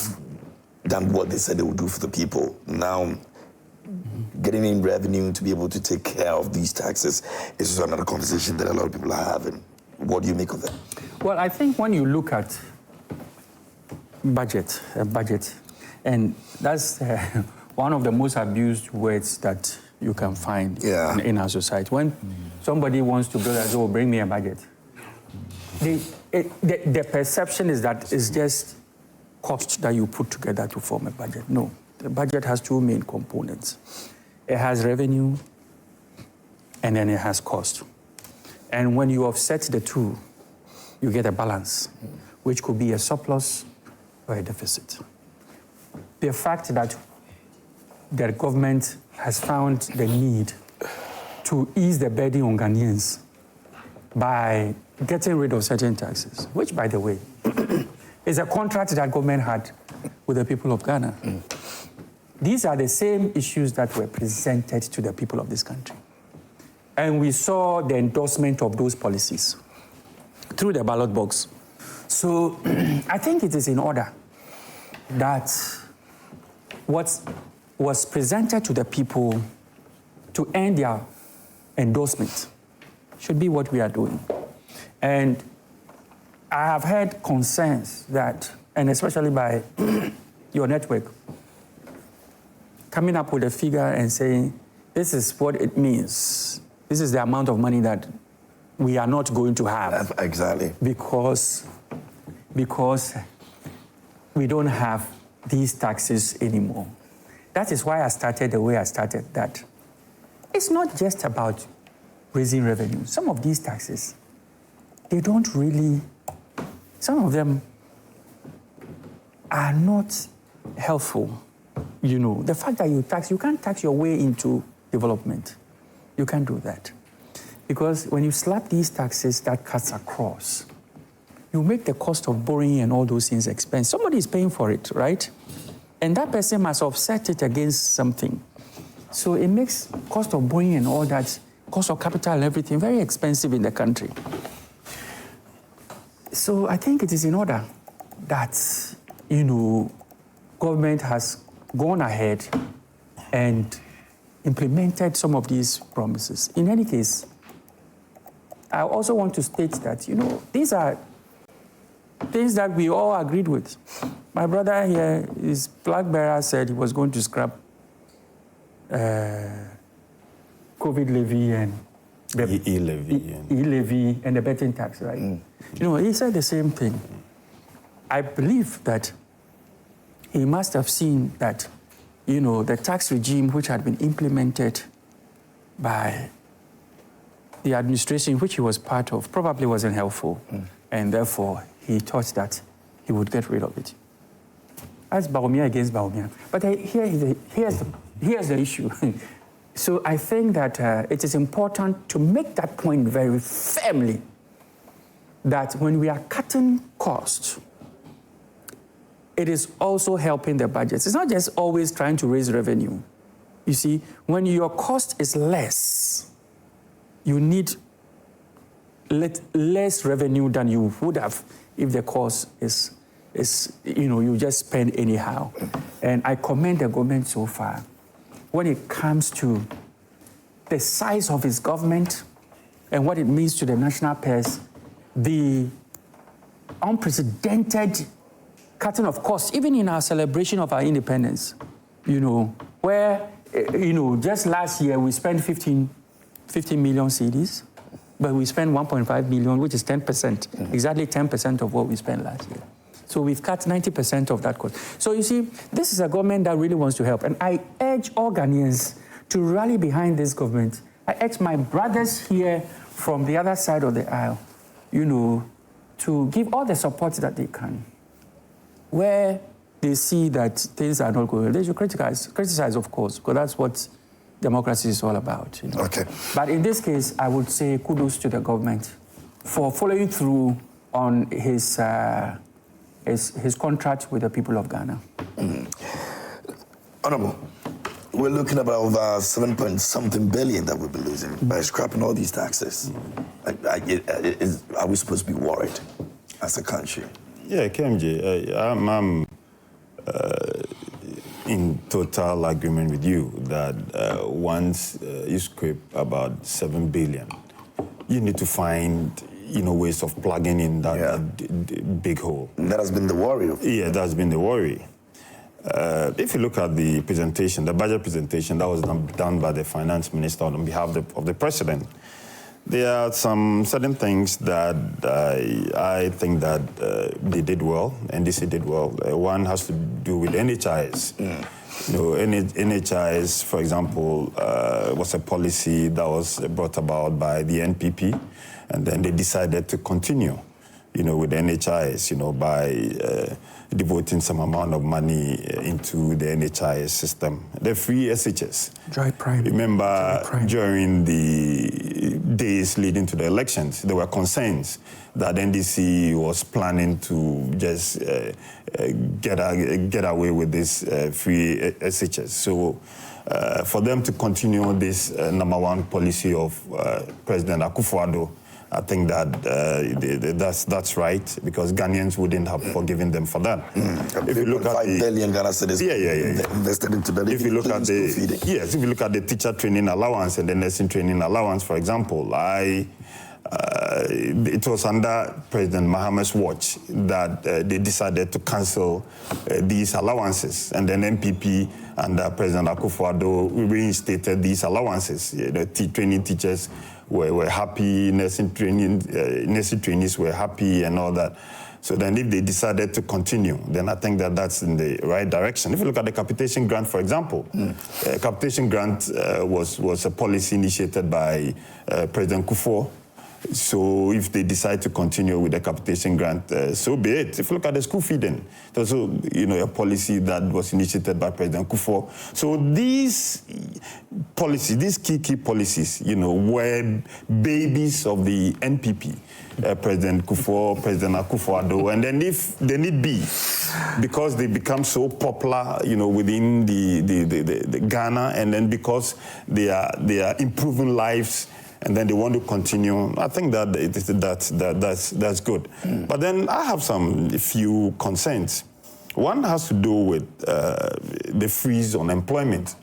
done what they said they would do for the people. Now, getting in revenue to be able to take care of these taxes is another conversation that a lot of people are having. What do you make of that? Well, I think when you look at budget, and that's one of the most abused words that you can find in our society. When somebody wants to build a bring me a budget, the perception is that it's just cost that you put together to form a budget. No, the budget has two main components. It has revenue, and then it has cost. And when you offset the two, you get a balance, which could be a surplus or a deficit. The fact that the government has found the need to ease the burden on Ghanaians by getting rid of certain taxes, which, by the way, is a contract that government had with the people of Ghana. These are the same issues that were presented to the people of this country. And we saw the endorsement of those policies through the ballot box. So I think it is in order that what was presented to the people to earn their endorsement should be what we are doing. And I have heard concerns that, and especially by your network, coming up with a figure and saying, this is what it means. This is the amount of money that we are not going to have. Exactly. Because we don't have these taxes anymore. That is why I started the way I started, that it's not just about raising revenue. Some of these taxes, they don't really, some of them are not helpful. You know, the fact that you can't tax your way into development. You can't do that. Because when you slap these taxes, that cuts across. You make the cost of borrowing and all those things expensive. Somebody is paying for it, right? And that person must offset it against something. So it makes cost of borrowing and all that, cost of capital and everything, very expensive in the country. So I think it is in order that, you know, government has gone ahead and implemented some of these promises. In any case, I also want to state that, you know, these are things that we all agreed with. My brother here, his flag bearer, said he was going to scrap COVID levy and the e-levy and the betting tax, right? You know, he said the same thing. I believe that he must have seen that, you know, the tax regime which had been implemented by the administration which he was part of probably wasn't helpful. And therefore, he thought that he would get rid of it. That's Bawumia against Bawumia. But here's the issue. So I think that it is important to make that point very firmly, that when we are cutting costs, it is also helping the budgets. It's not just always trying to raise revenue. You see, when your cost is less, you need less revenue than you would have if the cost is you know, you just spend anyhow. And I commend the government so far when it comes to the size of its government and what it means to the national purse. the unprecedented cutting of costs, even in our celebration of our independence, where, just last year we spent 15 million cedis, but we spent 1.5 million, which is 10%, exactly 10% of what we spent last year. So we've cut 90% of that cost. So you see, this is a government that really wants to help. And I urge all Ghanaians to rally behind this government. I urge my brothers here from the other side of the aisle, to give all the support that they can. Where they see that things are not going, they should criticize, of course, because that's what democracy is all about. Okay. But in this case, I would say kudos to the government for following through on his contract with the people of Ghana. Honorable, we're looking at about 7-point-something billion that we'll be losing by scrapping all these taxes. Are we supposed to be worried as a country? Yeah, KMJ, I'm in total agreement with you that once you scrape about 7 billion, you need to find ways of plugging in that big hole. And that has been the worry. Yeah, that's been the worry. If you look at the presentation, the budget presentation that was done by the finance minister on behalf of the president, there are some certain things that I think that they did well, NDC did well. One has to do with NHIS. NHIS, for example, was a policy that was brought about by the NPP, and then they decided to continue, with NHIS, by devoting some amount of money into the NHIS system. The free SHS. Dry prime. Remember, during the days leading to the elections, there were concerns that NDC was planning to just get away with this free SHS. So for them to continue this number one policy of President Akufo-Addo, I think that that's right, because Ghanaians wouldn't have forgiven them for that. If you look at $5 billion Ghana cedis invested into the if you look at if you look at the teacher training allowance and the nursing training allowance, for example, it was under President Mahamad's watch that they decided to cancel these allowances, and then NPP under President Akufo-Addo reinstated these allowances. Training teachers were happy, nursing trainees were happy, and all that. So then if they decided to continue, then I think that that's in the right direction. If you look at the capitation grant, for example, capitation grant was a policy initiated by President Kufuor. So if they decide to continue with the capitation grant, so be it. If you look at the school feeding, there's also, a policy that was initiated by President Kufuor. So these policies, these key policies, were babies of the NPP, President Kufuor, President Akufo-Addo, and then if they need be, because they become so popular, within the Ghana, and then because they are improving lives, and then they want to continue, I think that's good. But then I have a few concerns. One has to do with the freeze on employment.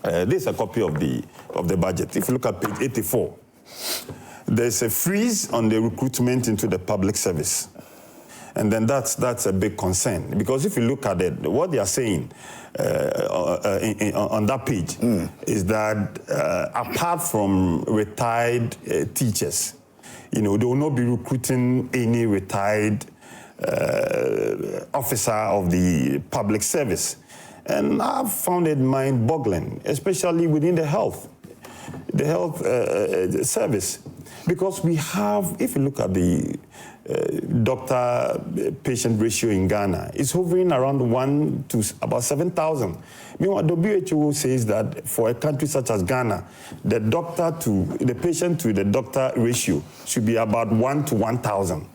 This is a copy of the budget. If you look at page 84, there's a freeze on the recruitment into the public service. And then that's a big concern, because if you look at it, what they are saying on that page is that apart from retired teachers, they will not be recruiting any retired officer of the public service. And I've found it mind-boggling, especially within the health service, because we have, if you look at the doctor-patient ratio in Ghana, it's hovering around 1 to about 7,000. Meanwhile, WHO says that for a country such as Ghana, the patient to the doctor ratio should be about 1 to 1,000.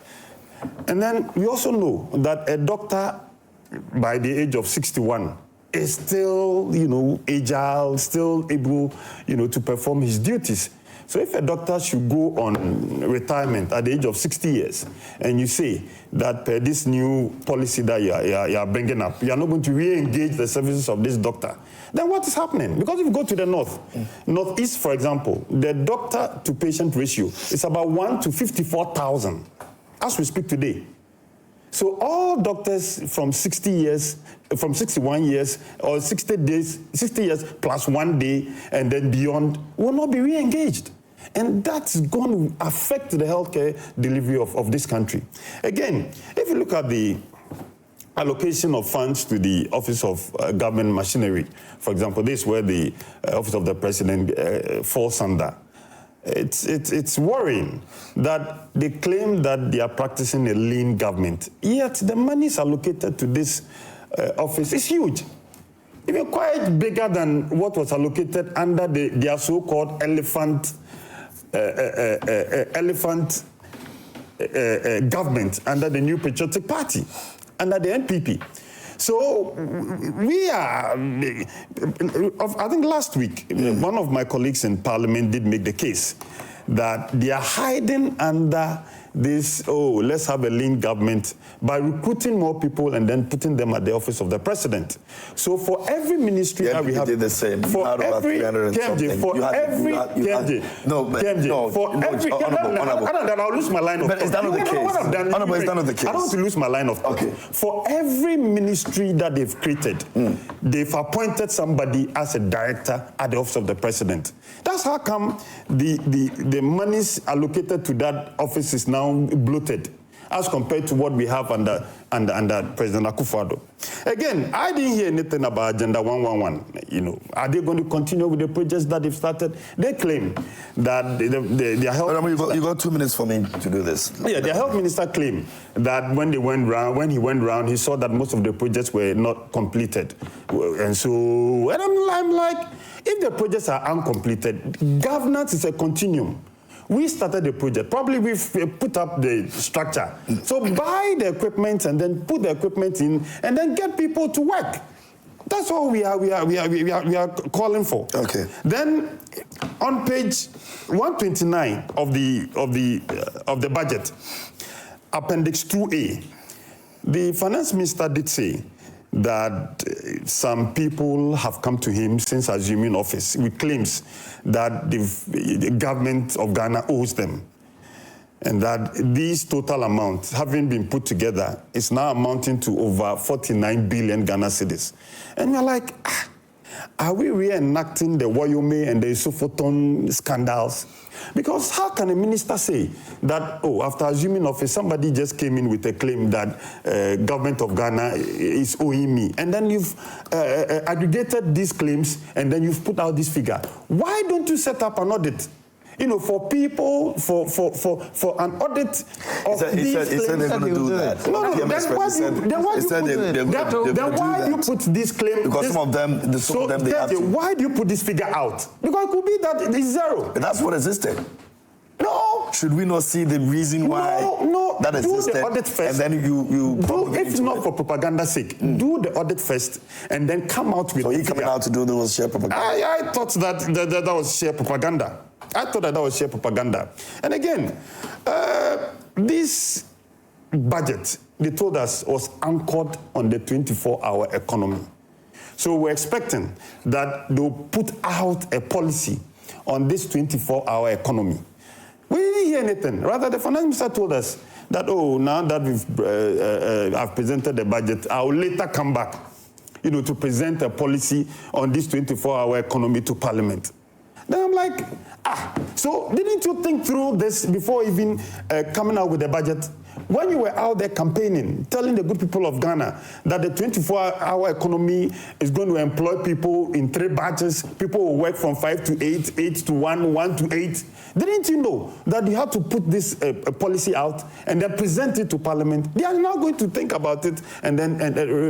And then we also know that a doctor by the age of 61 is still, agile, still able, to perform his duties. So if a doctor should go on retirement at the age of 60 years, and you say that per this new policy that you are bringing up, you are not going to re-engage the services of this doctor, then what is happening? Because if you go to the northeast, for example, the doctor-to-patient ratio is about 1 to 54,000 as we speak today. So all doctors from 61 years or 60 years plus 1 day and then beyond will not be re-engaged. And that's going to affect the healthcare delivery of this country. Again, if you look at the allocation of funds to the Office of Government Machinery, for example, this is where the Office of the President falls under. It's worrying that they claim that they are practicing a lean government, yet the monies allocated to this office is huge. Even quite bigger than what was allocated under their so-called elephant government under the New Patriotic Party, under the NPP. So we are, I think last week, one of my colleagues in Parliament did make the case that they are hiding under this, let's have a lean government by recruiting more people and then putting them at the office of the president. So for every ministry that we have, did the same. For every KMJ, I'll lose my line of thought. But is that not the case? Honorable, is that not the case? I don't want to lose my line of thought. Okay. For every ministry that they've created, they've appointed somebody as a director at the office of the president. That's how come the monies allocated to that office is now bloated as compared to what we have under President Akufo-Addo. Again, I didn't hear anything about Agenda 111. You know, are they going to continue with the projects that they've started? They claim that their health. You got 2 minutes for me to do this. Yeah, their health minister claimed that when he went round, he saw that most of the projects were not completed, and I'm like, if the projects are uncompleted, governance is a continuum. We started the project. Probably we've put up the structure. So buy the equipment and then put the equipment in and then get people to work. That's all we are calling for. Okay. Then on page 129 of the budget, Appendix 2A, the finance minister did say that some people have come to him since assuming office with claims that the government of Ghana owes them, and that these total amounts, having been put together, is now amounting to over 49 billion Ghana cedis. And we're like, are we reenacting the Wayome and the Sofoton scandals? Because how can a minister say that, after assuming office, somebody just came in with a claim that government of Ghana is owing me, and then you've aggregated these claims, and then you've put out this figure. Why don't you set up an audit? You know, for people, for an audit of these claims. He said they're going to do that. No, then why do you put this claim? Because some of them, they have to. Why do you put this figure out? Because it could be that it is zero. But that's what existed. No. Should we not see the reason why that existed? Do the audit first. And then you do, if not for propaganda's sake, do the audit first and then come out with. So he coming out to do those sheer propaganda? I thought that was sheer propaganda. And again, this budget, they told us, was anchored on the 24-hour economy. So we're expecting that they'll put out a policy on this 24-hour economy. We didn't hear anything. Rather, the finance minister told us that, now that I've presented the budget, I'll later come back, to present a policy on this 24-hour economy to Parliament. Then I'm like, so didn't you think through this before even coming out with the budget? When you were out there campaigning, telling the good people of Ghana that the 24-hour economy is going to employ people in 3 batches, people will work from 5 to 8, 8 to 1, 1 to 8. Didn't you know that you had to put this policy out and then present it to Parliament? They are now going to think about it and then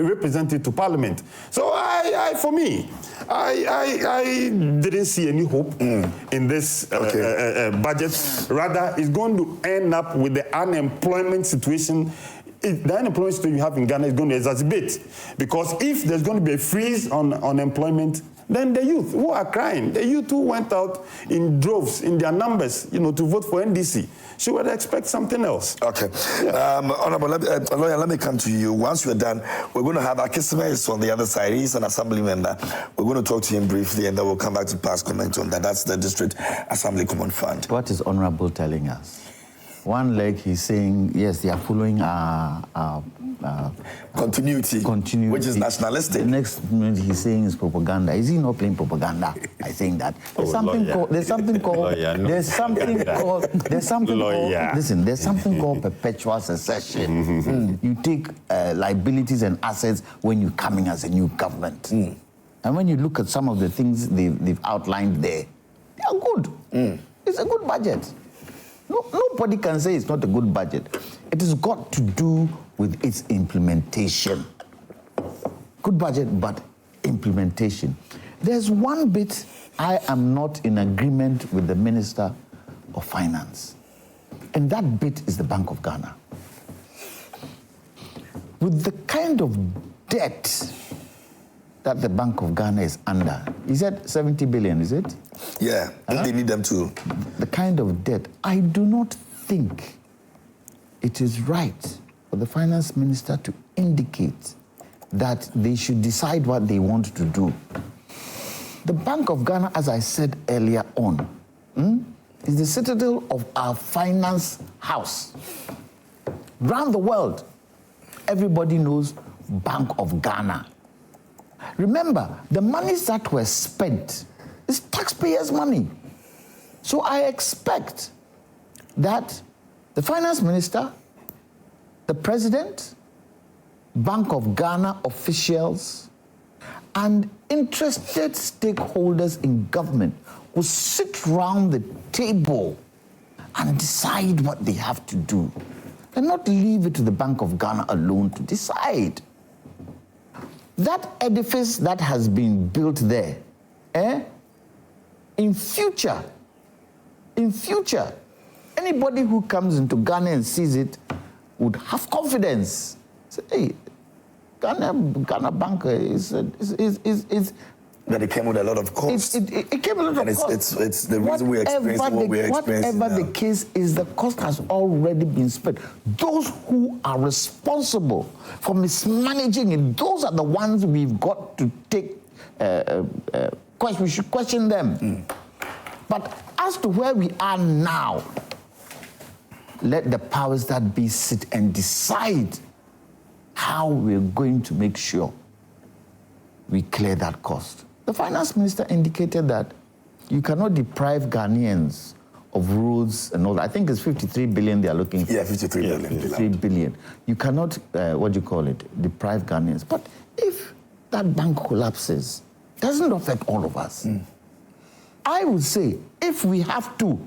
represent it to Parliament. So for me, I didn't see any hope in this budget. Rather, it's going to end up with the unemployment situation the unemployment situation you have in Ghana is going to exacerbate. Because if there's going to be a freeze on unemployment, then the youth who are crying, the youth who went out in droves, in their numbers, to vote for NDC, she would expect something else. Okay. Yeah. Honorable lawyer, let me come to you. Once we're done, we're going to have Akisima is on the other side. He's an assembly member. We're going to talk to him briefly, and then we'll come back to pass comment on that. That's the District Assembly Common Fund. What is Honorable telling us? One leg, he's saying, yes, they are following continuity, which is nationalistic. The next minute he's saying is propaganda. Is he not playing propaganda? I think that. There's something called perpetual secession. You take liabilities and assets when you're coming as a new government. And when you look at some of the things they've outlined there, they are good. It's a good budget. Nobody can say it's not a good budget. It has got to do with its implementation. Good budget, but implementation. There's one bit I am not in agreement with the Minister of Finance, and that bit is the Bank of Ghana. With the kind of debt that the Bank of Ghana is under, he said 70 billion, is it? Yeah, they need them to. The kind of debt, I do not think it is right for the finance minister to indicate that they should decide what they want to do. The Bank of Ghana, as I said earlier on, is the citadel of our finance house. Around the world, everybody knows Bank of Ghana. Remember, the monies that were spent is taxpayers' money. So I expect that the finance minister, the president, Bank of Ghana officials, and interested stakeholders in government will sit round the table and decide what they have to do, and not leave it to the Bank of Ghana alone to decide. That edifice that has been built there, in future, anybody who comes into Ghana and sees it would have confidence. Say, hey, Ghana Bank is But it came with a lot of cost. It came with a lot of cost. It's the reason we're experiencing what we're experiencing now. Whatever the case is, the cost has already been spent. Those who are responsible for mismanaging it, those are the ones we've got to take, we should question them. But as to where we are now, let the powers that be sit and decide how we're going to make sure we clear that cost. The finance minister indicated that you cannot deprive Ghanaians of roads and all that. I think it's 53 billion they are looking for. Yeah, 53 billion. 53 billion. You cannot, deprive Ghanaians. But if that bank collapses, it doesn't affect all of us. I would say, if we have to,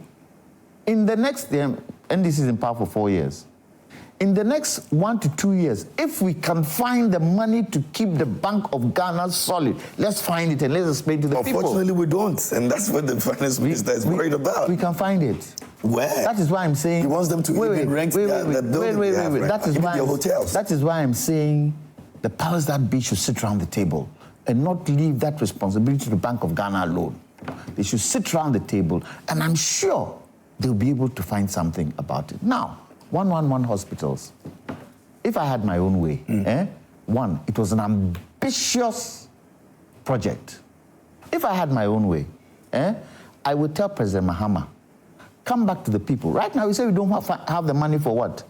in the next, NDC is in power for 4 years, in the next 1 to 2 years, if we can find the money to keep the Bank of Ghana solid, let's find it and let's explain to the people. Unfortunately, we don't, and that's what the finance minister is worried about. We can find it. Where? That is why I'm saying... He wants them to rent the building. Wait. That is why I'm saying the powers that be should sit around the table and not leave that responsibility to the Bank of Ghana alone. They should sit around the table, and I'm sure they'll be able to find something about it. Now, 111 hospitals. If I had my own way, one, it was an ambitious project. If I had my own way, I would tell President Mahama, come back to the people. Right now, we say we don't have the money for what?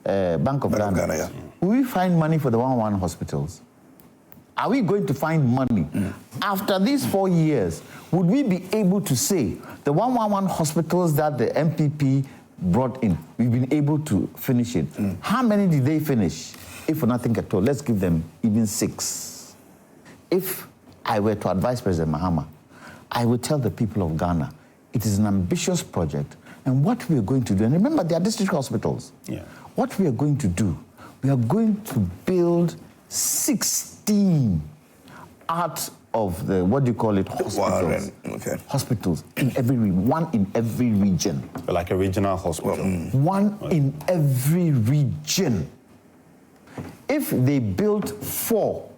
Bank of Ghana. Yeah. Will we find money for the 111 hospitals? Are we going to find money? After these 4 years, would we be able to say the 111 hospitals that the NPP brought in, we've been able to finish it? How many did they finish? If for nothing at all, let's give them even 6. If I were to advise President Mahama, I would tell the people of Ghana, it is an ambitious project, and what we are going to do, and remember, they are district hospitals. Yeah. What we are going to do, we are going to build 16 out of the, hospitals. Hospitals in every region, one in every region. Like a regional hospital. One in every region. if they built 4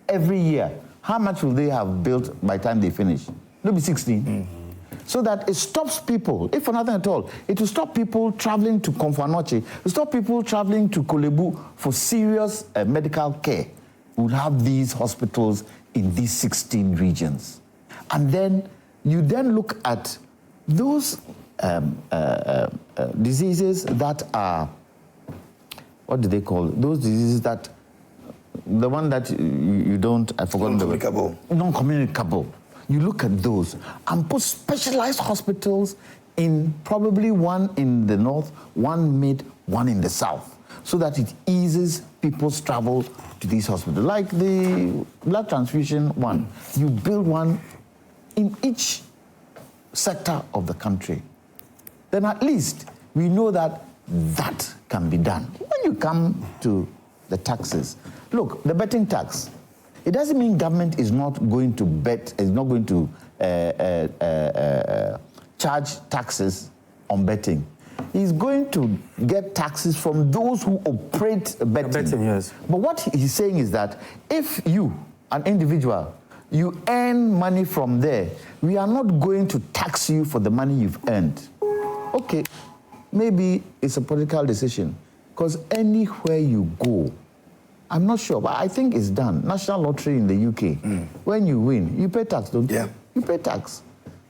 every year, how much will they have built by the time they finish? It'll be 16. So that it stops people, if for nothing at all, it will stop people traveling to Komfanoche, it will stop people traveling to Kolebu for serious medical care. We'll have these hospitals in these 16 regions. And then you then look at those diseases that are, what do they call it? Those diseases that, the one that you don't, I've forgotten the word. Non-communicable. You look at those and put specialized hospitals in probably one in the north, one mid, one in the south, so that it eases people's travel to these hospitals. Like the blood transfusion one, you build one in each sector of the country. Then at least we know that that can be done. When you come to the taxes, look, the betting tax, it doesn't mean government is not going to bet, is not going to charge taxes on betting. He's going to get taxes from those who operate betting. Betting, yes. But what he's saying is that if you, an individual, you earn money from there, we are not going to tax you for the money you've earned. Okay, maybe it's a political decision, because anywhere you go, I'm not sure, but I think it's done. National Lottery in the UK, when you win, you pay tax, don't you? Yeah. You pay tax.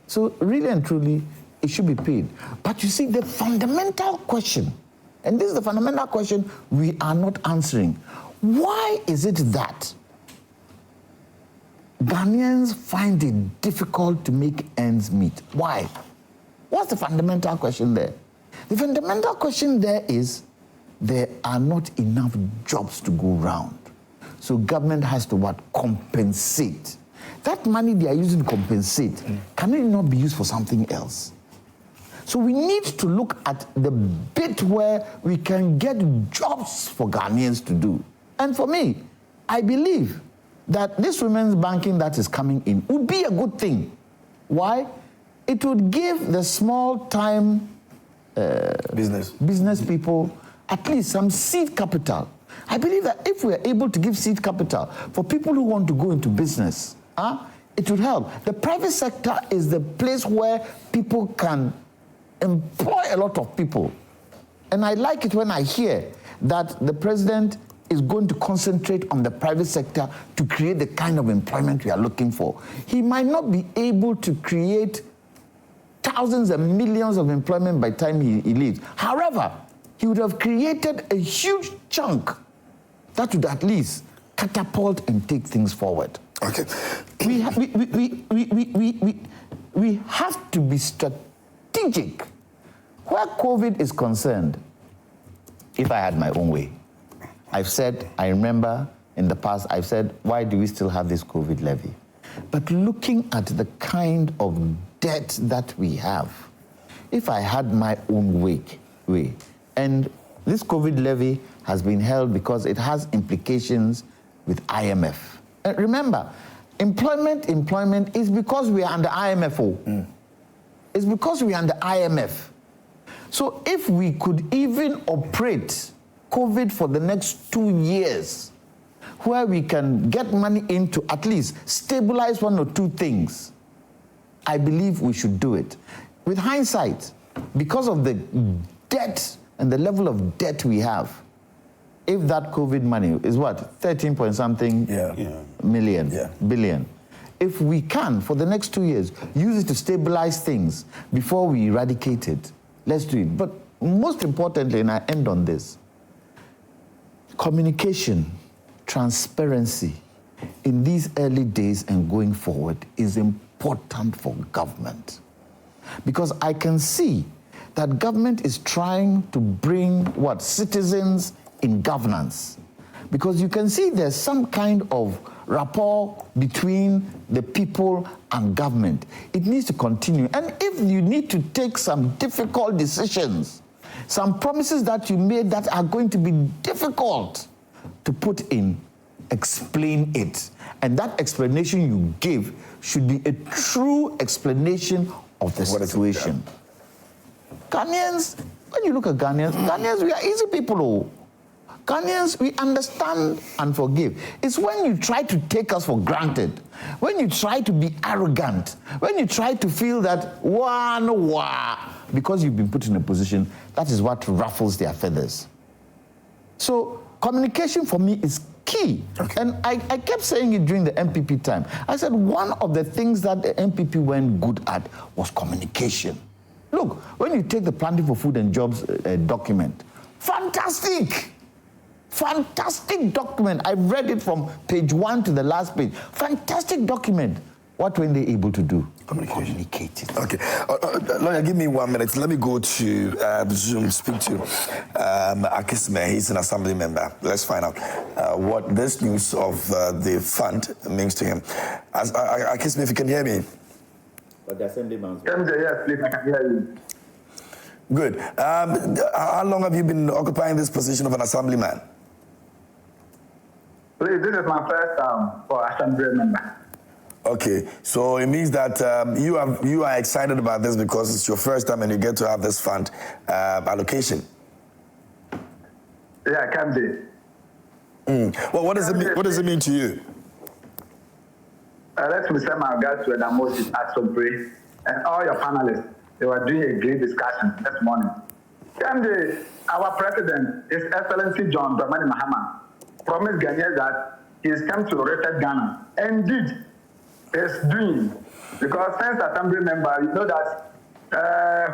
So really and truly, it should be paid. But you see, the fundamental question, and this is the fundamental question we are not answering. Why is it that Ghanaians find it difficult to make ends meet? Why? What's the fundamental question there? The fundamental question there is, there are not enough jobs to go round. So government has to what? Compensate. That money they are using to compensate, can it not be used for something else? So we need to look at the bit where we can get jobs for Ghanaians to do. And for me, I believe that this women's banking that is coming in would be a good thing. Why? It would give the small-time business people at least some seed capital. I believe that if we are able to give seed capital for people who want to go into business, it would help. The private sector is the place where people can employ a lot of people. And I like it when I hear that the president is going to concentrate on the private sector to create the kind of employment we are looking for. He might not be able to create thousands and millions of employment by the time he leaves. However, he would have created a huge chunk that would at least catapult and take things forward. Okay. We have to be strategic. Where COVID is concerned, if I had my own way, I remember in the past, I've said, why do we still have this COVID levy? But looking at the kind of debt that we have, if I had my own way, and this COVID levy has been held because it has implications with IMF. And remember, employment is because we are under IMF. It's because we are under IMF. So if we could even operate COVID for the next 2 years, where we can get money in to at least stabilize 1 or 2 things, I believe we should do it. With hindsight, because of the debt and the level of debt we have, if that COVID money is what, 13 point something billion, if we can, for the next 2 years, use it to stabilize things before we eradicate it, let's do it. But most importantly, and I end on this, communication, transparency in these early days and going forward is important for government. Because I can see that government is trying to bring citizens in governance. Because you can see there's some kind of rapport between the people and government. It needs to continue. And if you need to take some difficult decisions, some promises that you made that are going to be difficult to put in, explain it. And that explanation you give should be a true explanation of the situation. Ghanaians, when you look at Ghanaians, we are easy people. Ghanaians, we understand and forgive. It's when you try to take us for granted, when you try to be arrogant, when you try to feel that, because you've been put in a position, that is what ruffles their feathers. So communication for me is key. Okay. And I kept saying it during the NPP time. I said one of the things that the NPP went good at was communication. Look, when you take the Planting for Food and Jobs document, fantastic document. I read it from page 1 to the last page. Fantastic document. What were they able to do? Communicate it. Okay. Lawyer, give me 1 minute. Let me go to Zoom, speak to Akisme. He's an assembly member. Let's find out what this news of the fund means to him. Akisme, if you can hear me. But the assemblyman. Yes, please, I can hear you. Good. How long have you been occupying this position of an assemblyman? Please, this is my first time for assembly member. Okay, so it means that you are excited about this because it's your first time and you get to have this fund allocation. Yeah, I can be. Well, what does it mean to you? Let me send my regards to Edamosi Asopre and all your panelists. They were doing a great discussion this morning. Kende, our president, His Excellency John Dramani Mahama, promised Ghanaians that he is come to rotate Ghana. Indeed, is doing, because since assembly member, you know that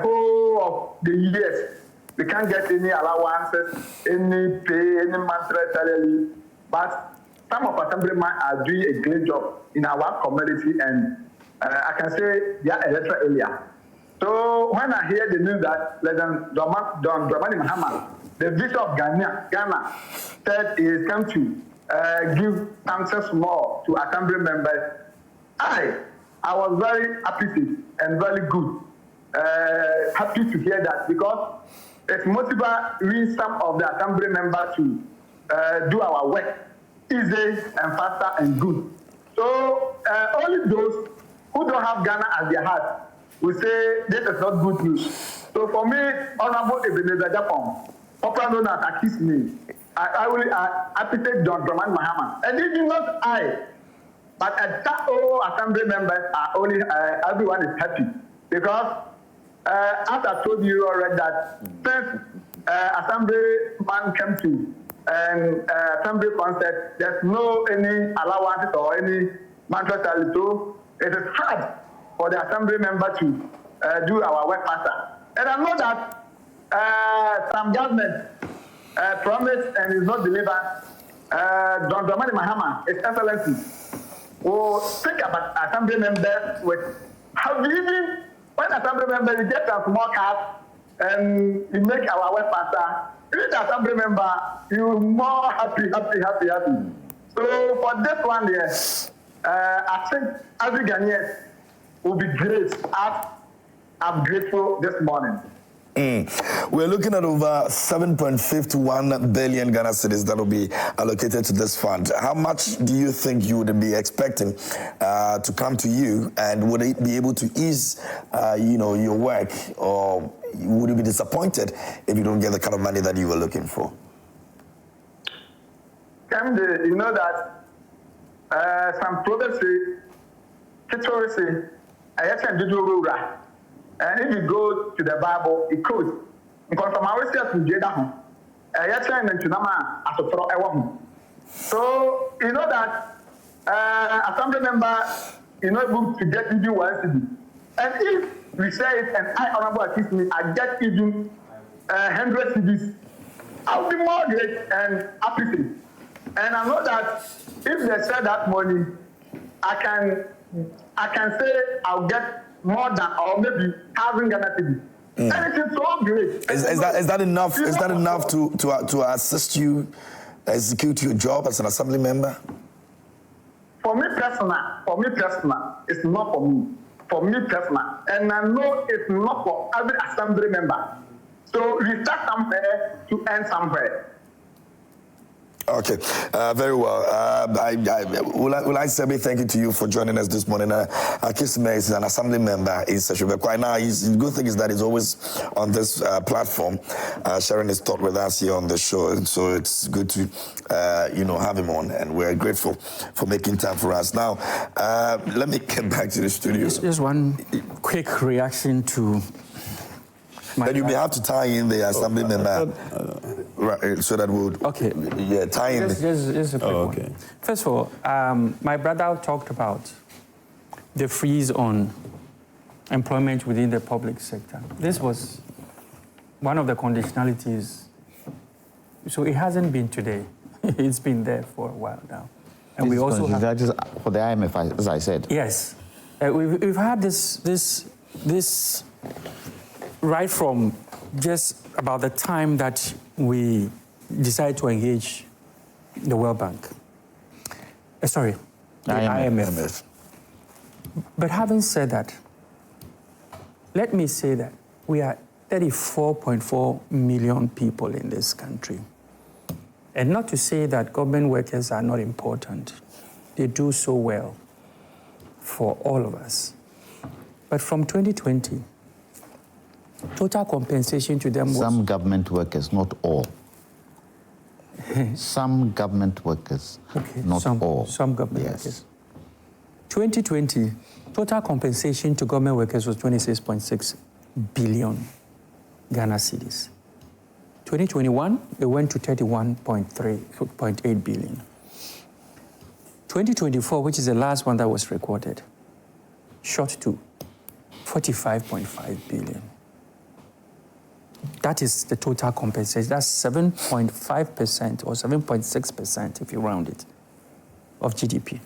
whole of the years we can't get any allowances, any pay, any monthly salary, but some of assemblymen are doing a great job in our community, and I can say they are electoral area. So when I hear the news that President John Dramani Mahama, the Bishop of Ghana, said he is come to give answers more to assembly members, I was very happy and very good. Happy to hear that, because it motivates some of the assembly members to do our work easy and faster and good. So only those who don't have Ghana as their heart will say this is not good news. So for me, Honorable Ebenezer Japan, popular known as Akisme, I will appreciate John Dramani Mahama. And even not I, but at all assembly members are only, everyone is happy. Because as I told you already that since assemblyman came to assembly concept, there's no any allowances or any monthly salary. So it is hard for the assembly member to do our work faster. And I know that some government promised and is not delivered. John Dramani Mahama, His Excellency, will think about assembly members with how even when assembly members you get a small card and you make our work faster, even the assembly member, you more happy. So for this one here, I think every Ghanaian will be great. I'm grateful this morning. We're looking at over 7.51 billion Ghana cedis that will be allocated to this fund. How much do you think you would be expecting to come to you, and would it be able to ease, your work, or would you be disappointed if you don't get the kind of money that you were looking for? Kende, you know that some prophets say, I actually did do. And if you go to the Bible, it goes. Because from our state to Jeddah, so you know that assembly member is not able to get even 1 cedi. And if we say it and I, Honorable Akisme, I get even 100 cedis, I'll be more great and appreciate. And I know that if they sell that money, I can say I'll get more than, or maybe 1,000 Ghana cedis. And it's so great. Is that enough? Is that enough to assist you execute your job as an assembly member? For me personal, it's not for me. For me personal, and I know it's not for every assembly member. So we start somewhere to end somewhere. Okay, very well. Will I say thank you to you for joining us this morning. Akisme is an assembly member in Seshube. Quite now, the good thing is that he's always on this platform, sharing his thought with us here on the show. And so it's good to, have him on, and we're grateful for making time for us. Now, let me get back to the studio. Just one quick reaction to. Then you may have to tie in the assembly member, right, so that we would. Okay. Yeah, tie in. Just a quick one. First of all, my brother talked about the freeze on employment within the public sector. This was one of the conditionalities. So it hasn't been today. It's been there for a while now. And we also have, that is for the IMF, as I said. Yes. We've had this right from just about the time that we decided to engage the World Bank. The IMF. But having said that, let me say that we are 34.4 million people in this country. And not to say that government workers are not important. They do so well for all of us. But from 2020, total compensation to them was... Some government workers, not all. Some government workers, not all. Some government workers. 2020, total compensation to government workers was 26.6 billion Ghana cedis. 2021, it went to 31.8 billion. 2024, which is the last one that was recorded, shot to 45.5 billion. That is the total compensation. That's 7.5% or 7.6%, if you round it, of GDP.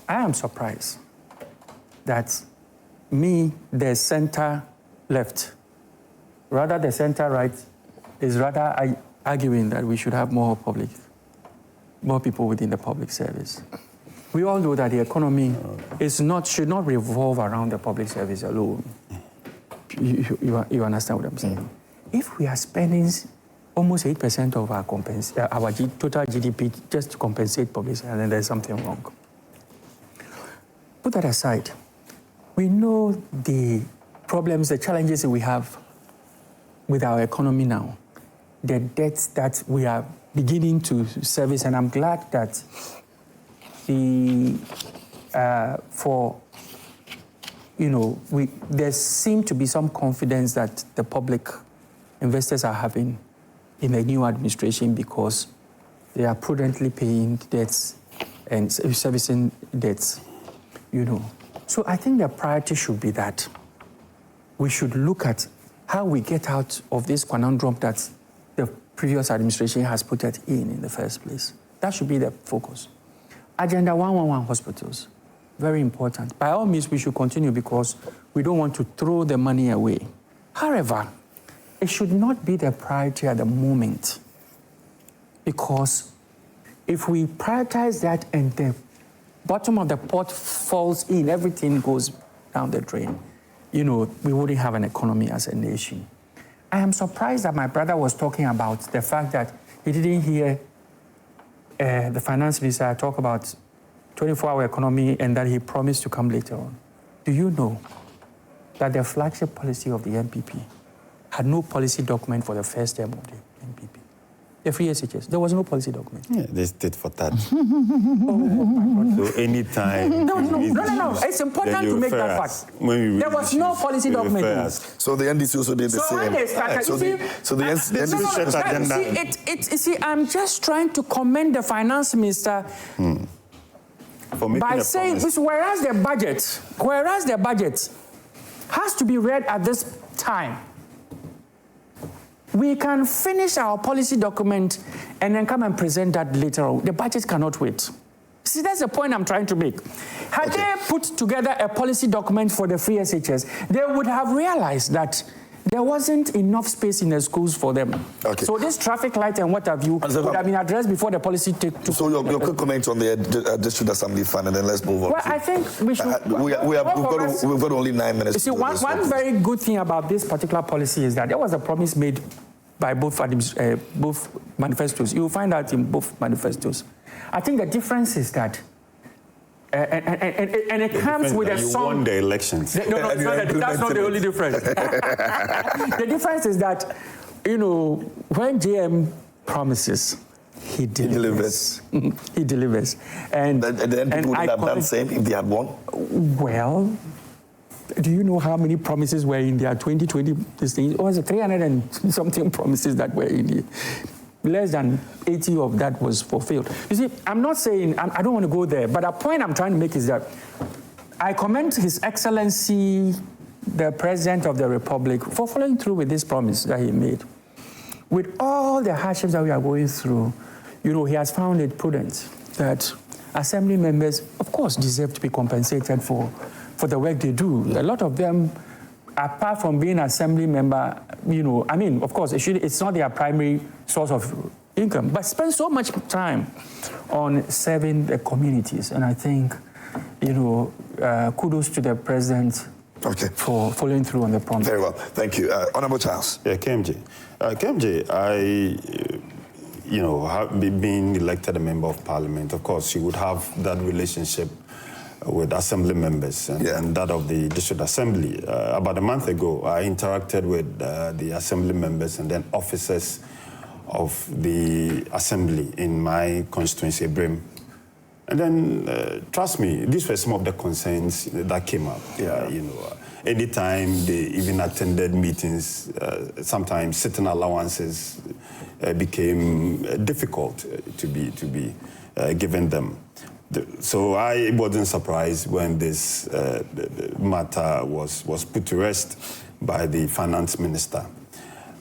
I am surprised that the center left, rather the center right, is rather arguing that we should have more people within the public service. We all know that the economy should not revolve around the public service alone. You understand what I'm saying? If we are spending almost 8% of our total GDP just to compensate public service, then there's something wrong. Put that aside. We know the problems, the challenges that we have with our economy now, the debts that we are beginning to service, and I'm glad that there seems to be some confidence that the public investors are having in the new administration because they are prudently paying debts and servicing debts, So I think the priority should be that we should look at how we get out of this conundrum that the previous administration has put it in the first place. That should be the focus. Agenda 111 hospitals. Very important. By all means, we should continue because we don't want to throw the money away. However, it should not be the priority at the moment because if we prioritize that and the bottom of the pot falls in, everything goes down the drain, we wouldn't have an economy as a nation. I am surprised that my brother was talking about the fact that he didn't hear the finance minister talk about 24-hour economy and that he promised to come later on. Do you know that the flagship policy of the NPP had no policy document for the first term of the NPP? The free SHS, there was no policy document. Yeah, they stayed for that. Oh my God. So anytime... No. It's important to make that fact. There was no policy document. So the NDC also did the same. When they started, the NDC... I'm just trying to commend the finance minister by saying this, whereas the budget has to be read at this time. We can finish our policy document and then come and present that later on. The budget cannot wait. See, that's the point I'm trying to make. Had they put together a policy document for the free SHS, they would have realized that there wasn't enough space in the schools for them. Okay. So this traffic light and what have you would have been addressed before the policy took... So your quick comment on the District Assembly Fund, and then let's move on. Well, I think we should... we've got only 9 minutes. You see, one very good thing about this particular policy is that there was a promise made by both manifestos. You will find out in both manifestos. I think the difference is that, and it comes with a song. You won the elections. No, it's not that's not the only difference. The difference is that, you know, when JM promises, he delivers. He delivers. And then people would have done the same if they had won. Well, do you know how many promises were in their 2020 this thing? It was 300 and something promises that were in it. Less than 80 of that was fulfilled. You see, I'm not saying, I don't want to go there, but the point I'm trying to make is that I commend His Excellency, the President of the Republic, for following through with this promise that he made. With all the hardships that we are going through, you know, he has found it prudent that assembly members, of course, deserve to be compensated for the work they do. A lot of them, apart from being assembly member, you know, I mean, of course, it's not their primary source of income, but spend so much time on serving the communities. And I think, you know, kudos to the president for following through on the promise. Very well. Thank you. Honorable Charles. Yeah, KMJ. KMJ, you know, being elected a member of parliament, of course, you would have that relationship with assembly members and that of the district assembly. About a month ago, I interacted with the assembly members and then officers of the assembly in my constituency, Brim. And then, trust me, these were some of the concerns that came up. You know, anytime they even attended meetings, sometimes sitting allowances became difficult to be given them. So I wasn't surprised when this matter was put to rest by the finance minister.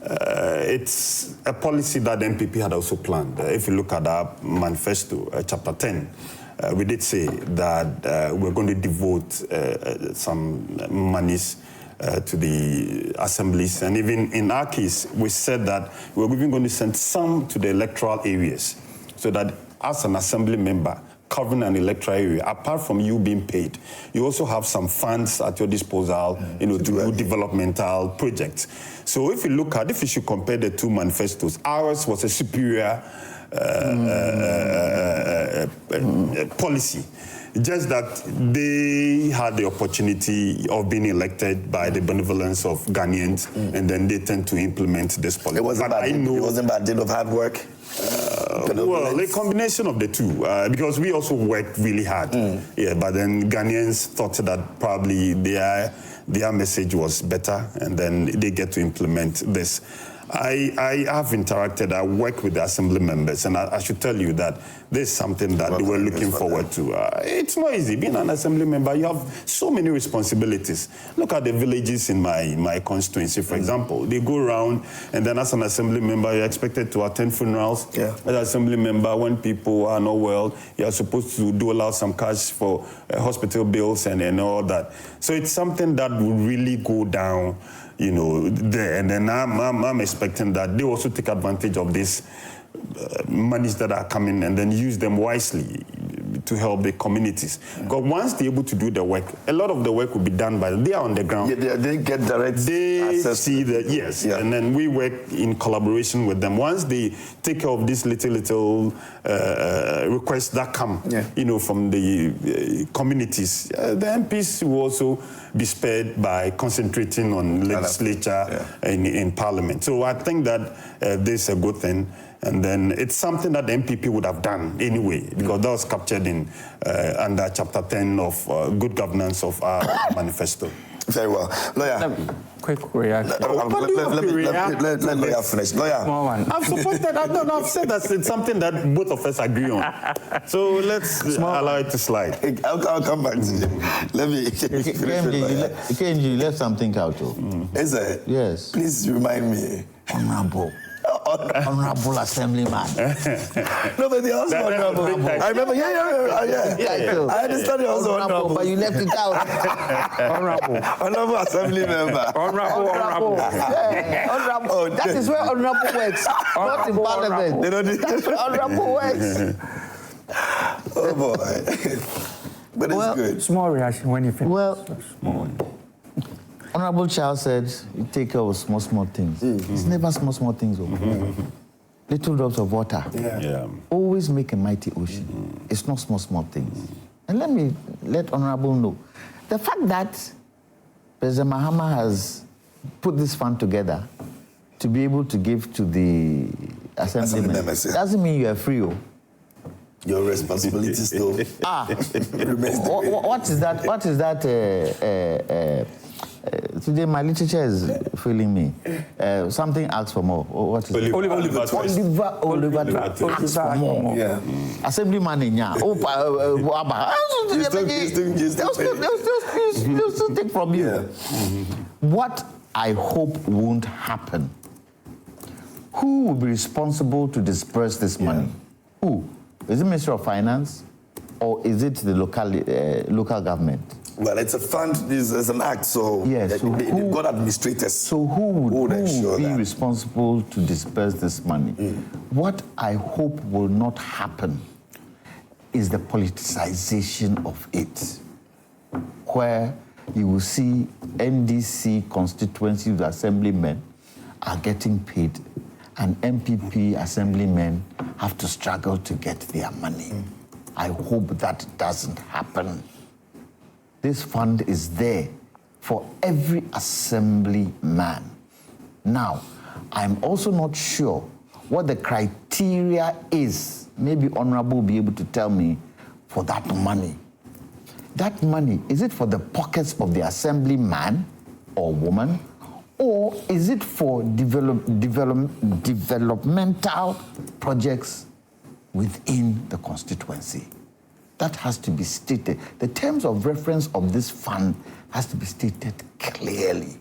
It's a policy that the NPP had also planned. If you look at our manifesto, chapter 10, we did say that we're going to devote some monies to the assemblies. And even in our case, we said that we're even going to send some to the electoral areas so that as an assembly member, covering an electoral area, apart from you being paid, you also have some funds at your disposal, you know, to do developmental projects. So if you should compare the two manifestos, ours was a superior policy. Just that they had the opportunity of being elected by the benevolence of Ghanaians, and then they tend to implement this policy. It wasn't bad deal of hard work. Well, a combination of the two, because we also worked really hard. Yeah, but then Ghanaians thought that probably their message was better, and then they get to implement this. I have interacted, I work with the assembly members, and I should tell you that there's something that they were looking forward to. It's not easy. Being an assembly member, you have so many responsibilities. Look at the villages in my constituency, for example. They go around, and then as an assembly member, you're expected to attend funerals. As an assembly member, when people are not well, you're supposed to dole out some cash for hospital bills and all that. So it's something that will really go down, you know, there. And then I'm expecting that they also take advantage of these monies that are coming and then use them wisely to help the communities. Because once they're able to do the work, a lot of the work will be done by them. They are on the ground. They get direct access. See that, and then we work in collaboration with them. Once they take care of these little requests that come, you know, from the communities, the MPs will also be spared by concentrating on legislature in Parliament. So I think that this is a good thing. And then it's something that the NPP would have done anyway, because that was captured in under Chapter 10 of Good Governance of our manifesto. Very well. Lawyer. Quick reaction. Let lawyer finish. Lawyer. Small one. I've supported, I've said that it's something that both of us agree on. So let's allow it to slide. I'll come back to you. Let me finish. KMJ, you left something out, too. Is it? Yes. Please remind me. Honorable Assemblyman. No, but they also honorable. I remember, I understand you also honorable. But you left it out. Honorable assembly member. Honorable. Honorable. That is where honorable works, not in parliament. That's where honorable works. Oh, boy. But it's good. Small reaction when you finish. Well, Honorable Charles said, you take care of small things. It's never small things. little drops of water always make a mighty ocean. It's not small things. And let me let Honorable know, the fact that President Mahama has put this fund together to be able to give to the assemblymen doesn't mean you are free. Your responsibility still remains. What is that? What is that? Today my literature is failing me. Something asks for more. What is it? Oliver asks for more. Yeah. Assemblyman in ya. They'll still take from you. What I hope won't happen. Who will be responsible to disperse this money? Who? Is it Ministry of Finance or is it the local government? Well, it's a fund, it's an act, so, yes, so they've got administrators. So who would be responsible to disperse this money? What I hope will not happen is the politicization of it, where you will see NDC constituency assemblymen are getting paid and NPP assemblymen have to struggle to get their money. I hope that doesn't happen. This fund is there for every assemblyman. Now, I'm also not sure what the criteria is. Maybe Honorable will be able to tell me for that money. That money, is it for the pockets of the assemblyman or woman, or is it for developmental projects within the constituency? That has to be stated. The terms of reference of this fund has to be stated clearly.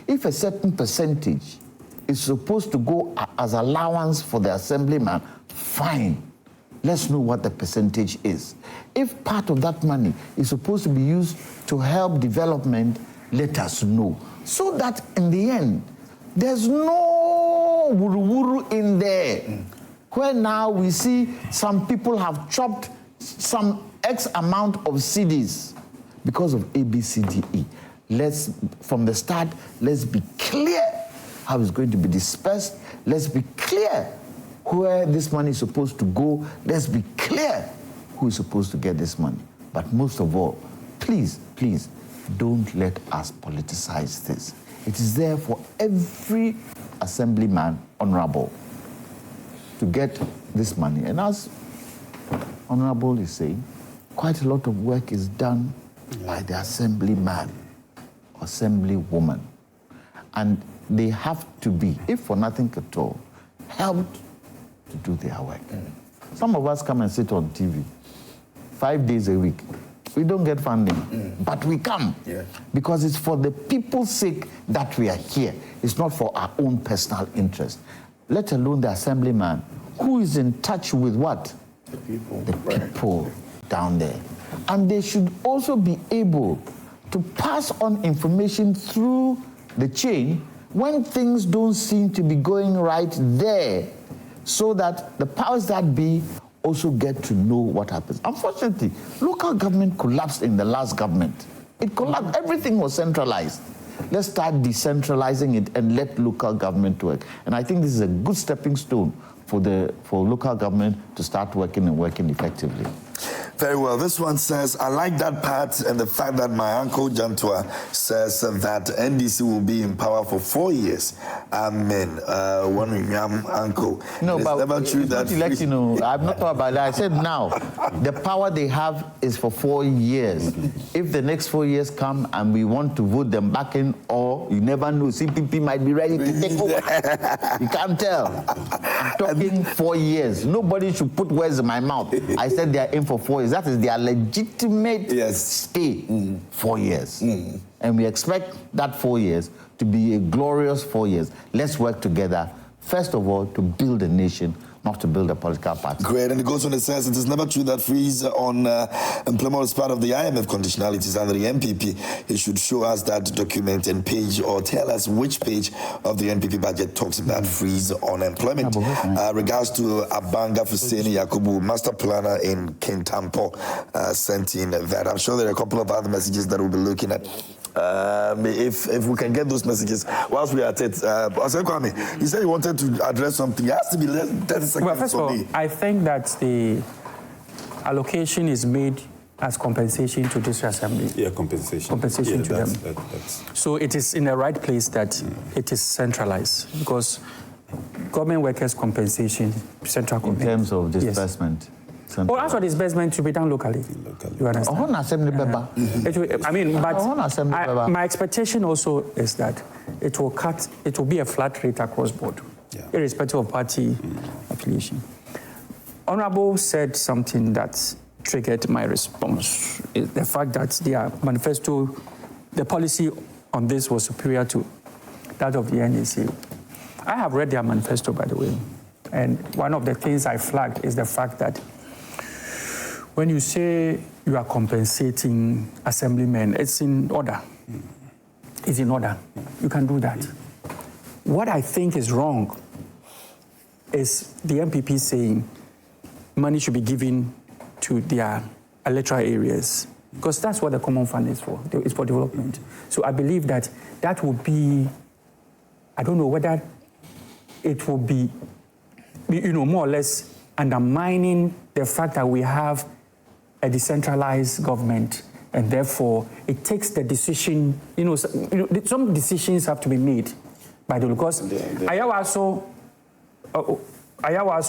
If a certain percentage is supposed to go as allowance for the assemblyman, fine. Let's know what the percentage is. If part of that money is supposed to be used to help development, let us know. So that in the end, there's no wuru-wuru in there. Where now we see some people have chopped some X amount of CDs because of ABCDE. From the start, let's be clear how it's going to be dispersed. Let's be clear where this money is supposed to go. Let's be clear who is supposed to get this money. But most of all, please, don't let us politicize this. It is there for every assemblyman, Honorable, to get this money. And as Honorable is saying, quite a lot of work is done by the assemblyman, assemblywoman. And they have to be, if for nothing at all, helped to do their work. Some of us come and sit on TV 5 days a week. We don't get funding, but we come because it's for the people's sake that we are here. It's not for our own personal interest. Let alone the assemblyman who is in touch with what? The people down there. And they should also be able to pass on information through the chain when things don't seem to be going right there, so that the powers that be also get to know what happens. Unfortunately, local government collapsed in the last government. It collapsed. Everything was centralized. Let's start decentralizing it and let local government work. And I think this is a good stepping stone for local government to start working and working effectively. Very well. This one says, I like that part and the fact that my uncle Jantua says that NDC will be in power for 4 years. Amen. One young uncle. No, it's but never true that. Let you know, I've not thought about that. I said now, the power they have is for 4 years. If the next 4 years come and we want to vote them back in, or you never know, CPP might be ready to take over. You can't tell. I'm talking 4 years. Nobody should put words in my mouth. I said they are in for 4 years. That is their legitimate stay, 4 years. And we expect that 4 years to be a glorious 4 years. Let's work together, first of all, to build a nation, not to build a political party. Great, and it goes on and says, it is never true that freeze on employment was part of the IMF conditionalities under the NPP. It should show us that document and page, or tell us which page of the NPP budget talks about freeze on employment. Regards to Abanga Fuseni Yakubu, master planner in Kintampo, sent in that. I'm sure there are a couple of other messages that we'll be looking at if we can get those messages whilst we are at it. Asuako Kwame, you said you wanted to address something. It has to be less than 30 seconds. Well, first of all, I think that the allocation is made as compensation to district assembly. Yeah, compensation. Compensation to them. That's... So it is in the right place that it is centralized, because government workers' compensation, central in terms of disbursement. Yes. Oh, that's what disbursement to be done locally. You understand? But my expectation also is that it will be a flat rate across board, irrespective of party affiliation. Honorable said something that triggered my response. The fact that their manifesto, the policy on this was superior to that of the NEC. I have read their manifesto, by the way, and one of the things I flagged is the fact that when you say you are compensating assemblymen, it's in order. It's in order. You can do that. What I think is wrong is the NPP saying money should be given to their electoral areas, because that's what the common fund is for. It's for development. So I believe that that will be, I don't know whether it will be, more or less undermining the fact that we have a decentralized government, and therefore it takes the decision, some decisions have to be made by the, because Ayawaso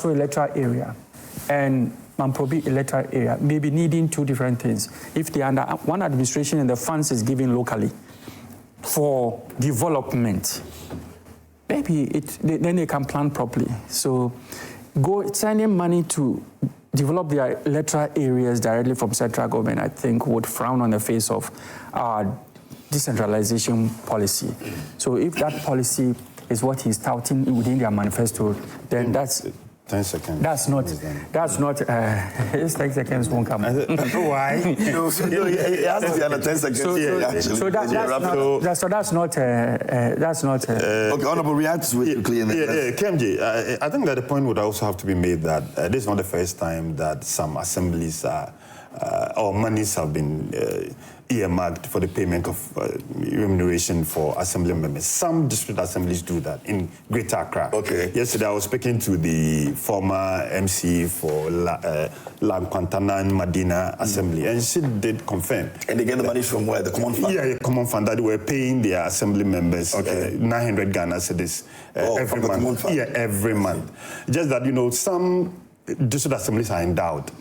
electoral area and Mamprobi electoral area may be needing two different things. If they are under one administration and the funds is given locally for development, maybe then they can plan properly. So sending money to develop their electoral areas directly from central government, I think, would frown on the face of our decentralization policy. So if that policy is what he's touting within their manifesto, then that's 10 seconds. That's not. This 10 seconds won't come. Why? It has to be under 10 seconds. So that's not. Okay, Honorable, react to it quickly. KMJ, I think that the point would also have to be made that this is not the first time that some assemblies or monies have been earmarked for the payment of remuneration for assembly members. Some district assemblies do that in Greater Accra. Okay. Yesterday I was speaking to the former MC for Lankwantana and Madina Assembly, and she did confirm. And they get the money from where? The common fund? Yeah, common fund, that they were paying their assembly members 900 Ghana cedis every month. Yeah, every month. Just that, some district assemblies are endowed.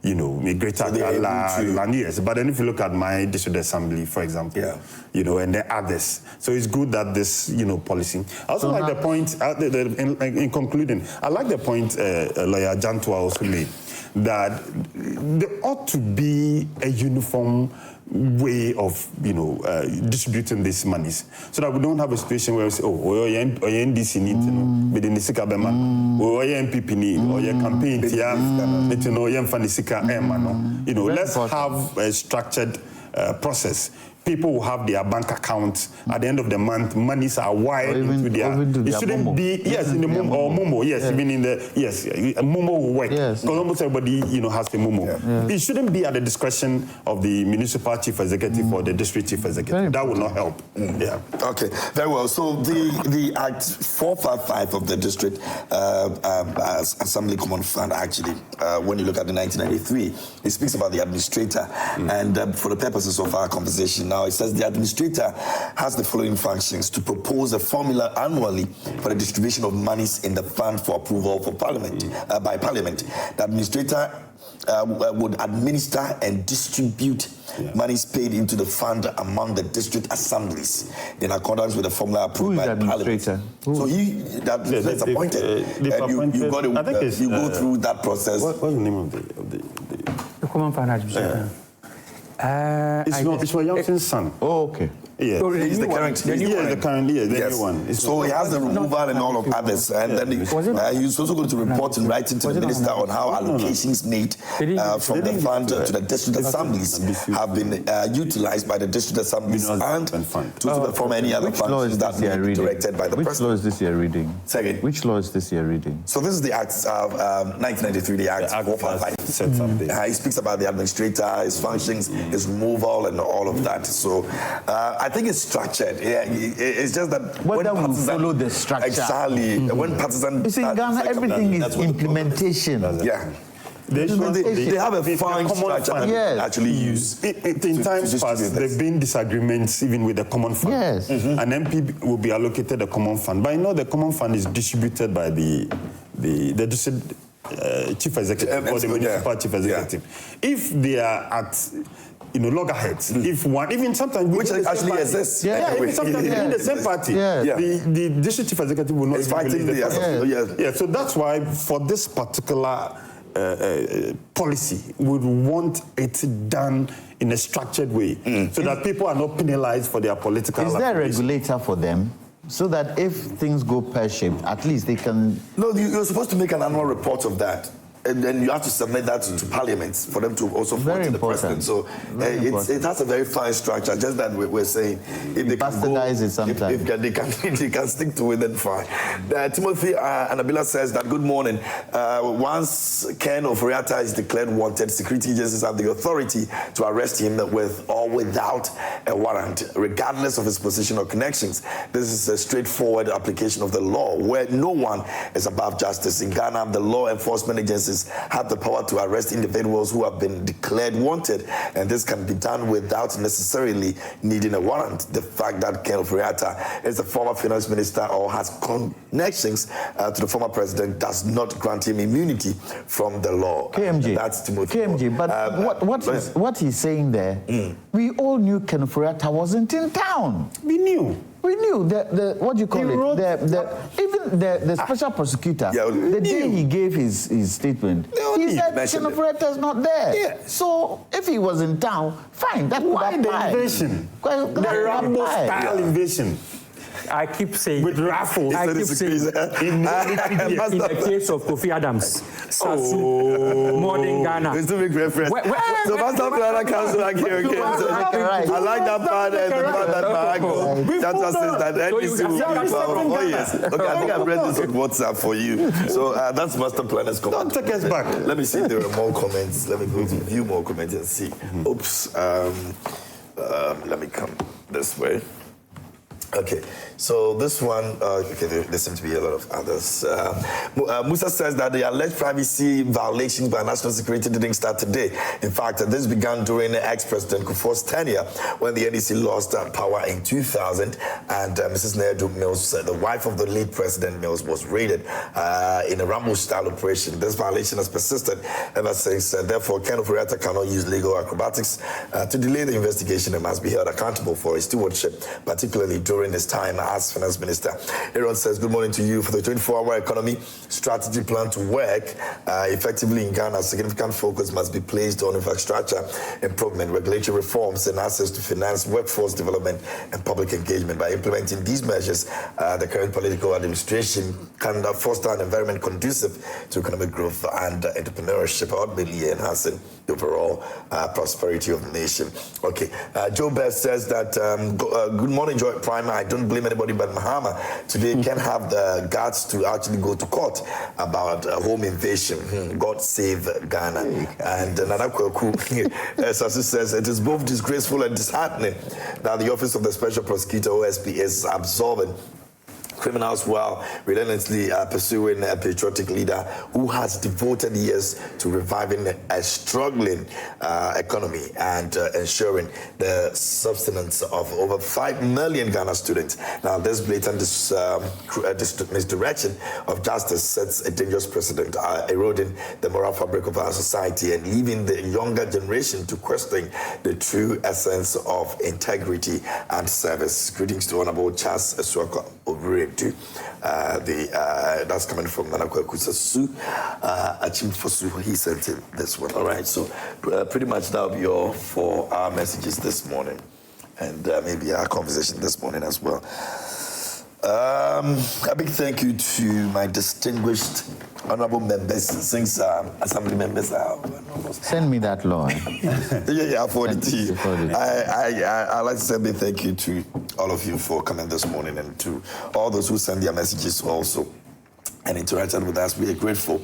Greater land, yes. But then if you look at my district assembly, for example, and the others. So it's good that this, policy. I also like the point, in concluding, I like the point Lawyer Jantua also made, that there ought to be a uniform way of, distributing these monies, so that we don't have a situation where we say, NDC need within the Sika Beman, or NPP need, or your campaign, let's have a structured process. People will have their bank accounts at the end of the month. Monies are wired into their. It shouldn't be in the Momo or Momo. Even in the Momo will work because almost everybody has the Momo. It shouldn't be at the discretion of the municipal chief executive or the district chief executive. That will not help. Okay, very well. So the Act 455 of the District Assembly Common Fund, actually, when you look at the 1993, it speaks about the administrator, and for the purposes of our conversation now, it says the administrator has the following functions: to propose a formula annually for the distribution of monies in the fund for approval for Parliament by Parliament. The administrator would administer and distribute monies paid into the fund among the district assemblies in accordance with the formula approved by Parliament. So that's appointed. You go through that process. What's the name of the Common Fund Administrator? It's for Yeltsin's son. Oh, okay. Yeah, So he's the current. The new one. So he has the removal and all of others, and then he's also going to report in writing to the minister on how allocations made from the fund to the district assemblies have been utilized by the district assemblies and to perform any other functions that may be directed by the president. Which law is this year reading? Second. Which law is this year reading? So this is the Act 1993, the Act 455. He speaks about the administrator, his functions, his removal, and all of that. So I think it's structured. Yeah, it's just that whether we follow the structure. Exactly. When partisan. You see, in Ghana, everything is implementation. Yeah. They have a fine structure that they actually use. In times past, there have been disagreements even with the common fund. Yes. An MP will be allocated a common fund. But I know the common fund is distributed by the chief executive or the municipal chief executive. Yeah. If they are at loggerheads, if one, even sometimes which actually exists. Even sometimes in the same party, the district chief executive will not be fighting the so that's why for this particular policy, we would want it done in a structured way so that people are not penalized for their political. Is there a regulator for them? So that if things go pear-shaped, at least they can... No, you're supposed to make an annual report of that. And then you have to submit that to Parliament for them to also vote to the president. So it has a very fine structure. Just that we're saying if they bastardize it sometimes. If they can stick to it, then fine. Timothy Anabila says that good morning. Once Ken Ofori Atta is declared wanted, security agencies have the authority to arrest him with or without a warrant, regardless of his position or connections. This is a straightforward application of the law, where no one is above justice. In Ghana, the law enforcement agencies have the power to arrest individuals who have been declared wanted, and this can be done without necessarily needing a warrant. The fact that Ken Ofori Atta is the former finance minister or has connections to the former president does not grant him immunity from the law. KMJ, that's Timothy. KMJ, but what he's saying there, we all knew Ken Ofori Atta wasn't in town. We knew. We knew the what do you call it? Even the special prosecutor, the day he gave his statement, he said Ken Ofori Atta is not there. Yeah. So if he was in town, fine, that would apply. Why the invasion? The Rambo-style invasion. I keep saying with raffles. I keep saying in the case of Kofi Adams, modern Ghana. It's to make reference. So Master Planner Council here again. I like that part and the part that Marco just says that NPC will be powerful. Oh yes. Okay, I think I've read this on WhatsApp for you. So that's Master Planner's comment. Don't take us back. Let me see if there are more comments. Let me go to view more comments and see. Oops. Let me come this way. Okay, so this one, okay, there seem to be a lot of others. Musa says that the alleged privacy violations by national security didn't start today. In fact, this began during ex-President Kufuor's tenure when the NDC lost power in 2000, and Mrs. Nedu Mills, the wife of the late President Mills, was raided in a Rambo-style operation. This violation has persisted ever since. Therefore, Ken Ofori Atta cannot use legal acrobatics to delay the investigation and must be held accountable for his stewardship, particularly during his time as finance minister. Aaron says, good morning to you. For the 24-hour economy strategy plan to work effectively in Ghana, significant focus must be placed on infrastructure improvement, regulatory reforms, and access to finance, workforce development, and public engagement. By implementing these measures, the current political administration can foster an environment conducive to economic growth and entrepreneurship, ultimately enhancing the overall prosperity of the nation. Okay, Joe Best says that, good morning, Joy Prime. I don't blame anybody but Mahama. Today can't have the guts to actually go to court about home invasion. God save Ghana. And Nana Kwaku Sasu says it is both disgraceful and disheartening that the Office of the Special Prosecutor, OSP, is absolving criminals while relentlessly pursuing a patriotic leader who has devoted years to reviving a struggling economy and ensuring the subsistence of over 5 million Ghana students. Now, this blatant misdirection of justice sets a dangerous precedent, eroding the moral fabric of our society and leaving the younger generation to question the true essence of integrity and service. Greetings to Honorable Charles Asuako Owiredu. That's coming from Nana Kwaku Sasu, Achimfosu. He sent in this one. All right, so pretty much that'll be all for our messages this morning, and maybe our conversation this morning as well. A big thank you to my distinguished honorable members, since assembly members are. Send me that law. Yeah, I'll forward it to you. I'd like to say a big thank you to all of you for coming this morning and to all those who send their messages also. and interacted with us. We are grateful.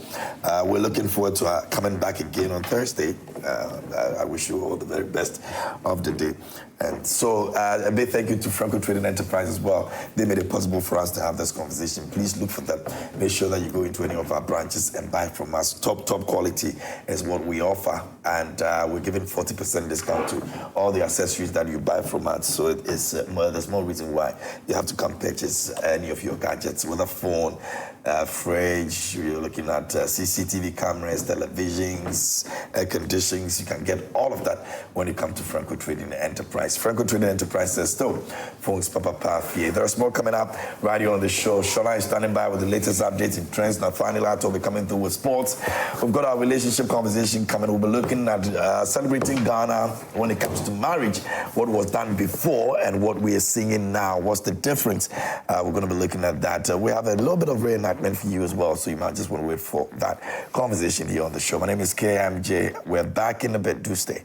We're looking forward to coming back again on Thursday. I wish you all the very best of the day. And so a big thank you to Franco Trading Enterprise as well. They made it possible for us to have this conversation. Please look for them. Make sure that you go into any of our branches and buy from us. Top quality is what we offer. And we're giving 40% discount to all the accessories that you buy from us. So there's more reason why you have to come purchase any of your gadgets, whether phone, fridge, you're looking at CCTV cameras, televisions, air conditionings. You can get all of that when you come to Franco Trading Enterprise. Franco Trading Enterprise says still phones Papa Fie. There's more coming up right here on the show. Shola is standing by with the latest updates in trends. Nathaniel Atta will be coming through with sports. We've got our relationship conversation coming. We'll be looking at celebrating Ghana when it comes to marriage, what was done before and what we are seeing now. What's the difference? We're going to be looking at that. We have a little bit of reenactment for you as well, so you might just want to wait for that conversation here on the show. My name is KMJ. We're back in a bit. Do stay.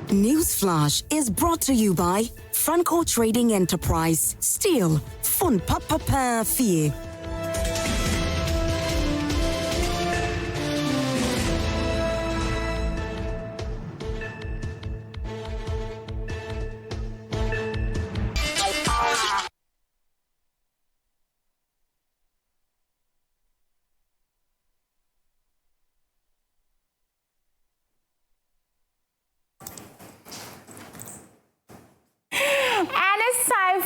Newsflash is brought to you by Franco Trading Enterprise. Still, fun papa fie.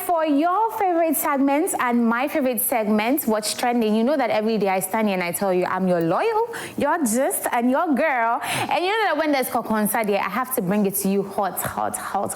For your favorite segments and my favorite segment, What's Trending. You know that every day I stand here and I tell you I'm your loyal, your just, and your girl. And you know that when there's Kokonsa there, I have to bring it to you hot, of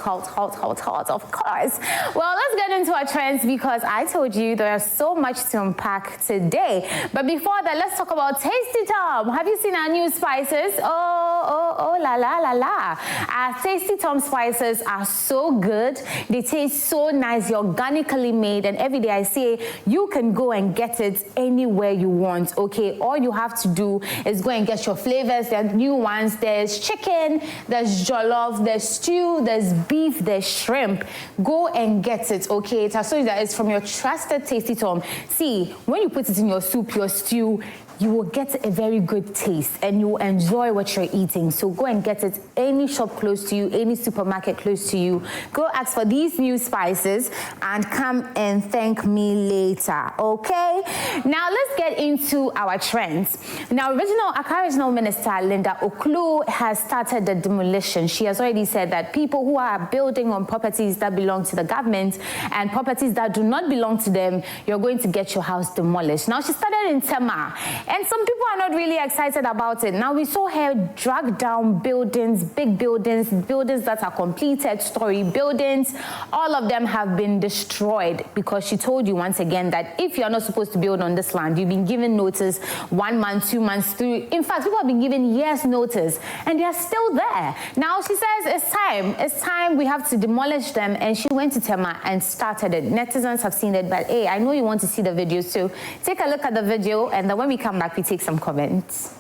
course. Well, let's get into our trends because I told you there's so much to unpack today. But before that, let's talk about Tasty Tom. Have you seen our new spices? Oh, la. Our Tasty Tom spices are so good. They taste so nice. You're organically made, and every day I say you can go and get it anywhere you want. Okay, all you have to do is go and get your flavors. There are new ones. There's chicken, there's jollof, there's stew, there's beef, there's shrimp. Go and get it. Okay, it's so that it's from your trusted Tasty Tom. See, when you put it in your soup, your stew, you will get a very good taste and you will enjoy what you're eating. So go and get it any shop close to you, any supermarket close to you. Go ask for these new spices and come and thank me later, okay? Now let's get into our trends. Now, Accra Regional Minister Linda Oklu has started the demolition. She has already said that people who are building on properties that belong to the government and properties that do not belong to them, you're going to get your house demolished. Now, she started in Tema. And some people are not really excited about it. Now, we saw her drag down buildings, big buildings, buildings that are completed, story buildings. All of them have been destroyed because she told you once again that if you're not supposed to build on this land, you've been given notice 1 month, 2 months, 3. In fact, people have been given years notice and they are still there. Now, she says it's time we have to demolish them. And she went to Tema and started it. Netizens have seen it, but hey, I know you want to see the video, so take a look at the video and then when we come back, we take some comments.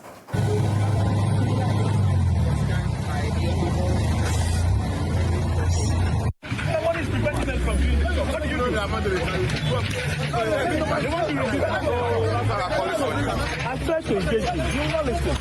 I try to engage you. You will not listen.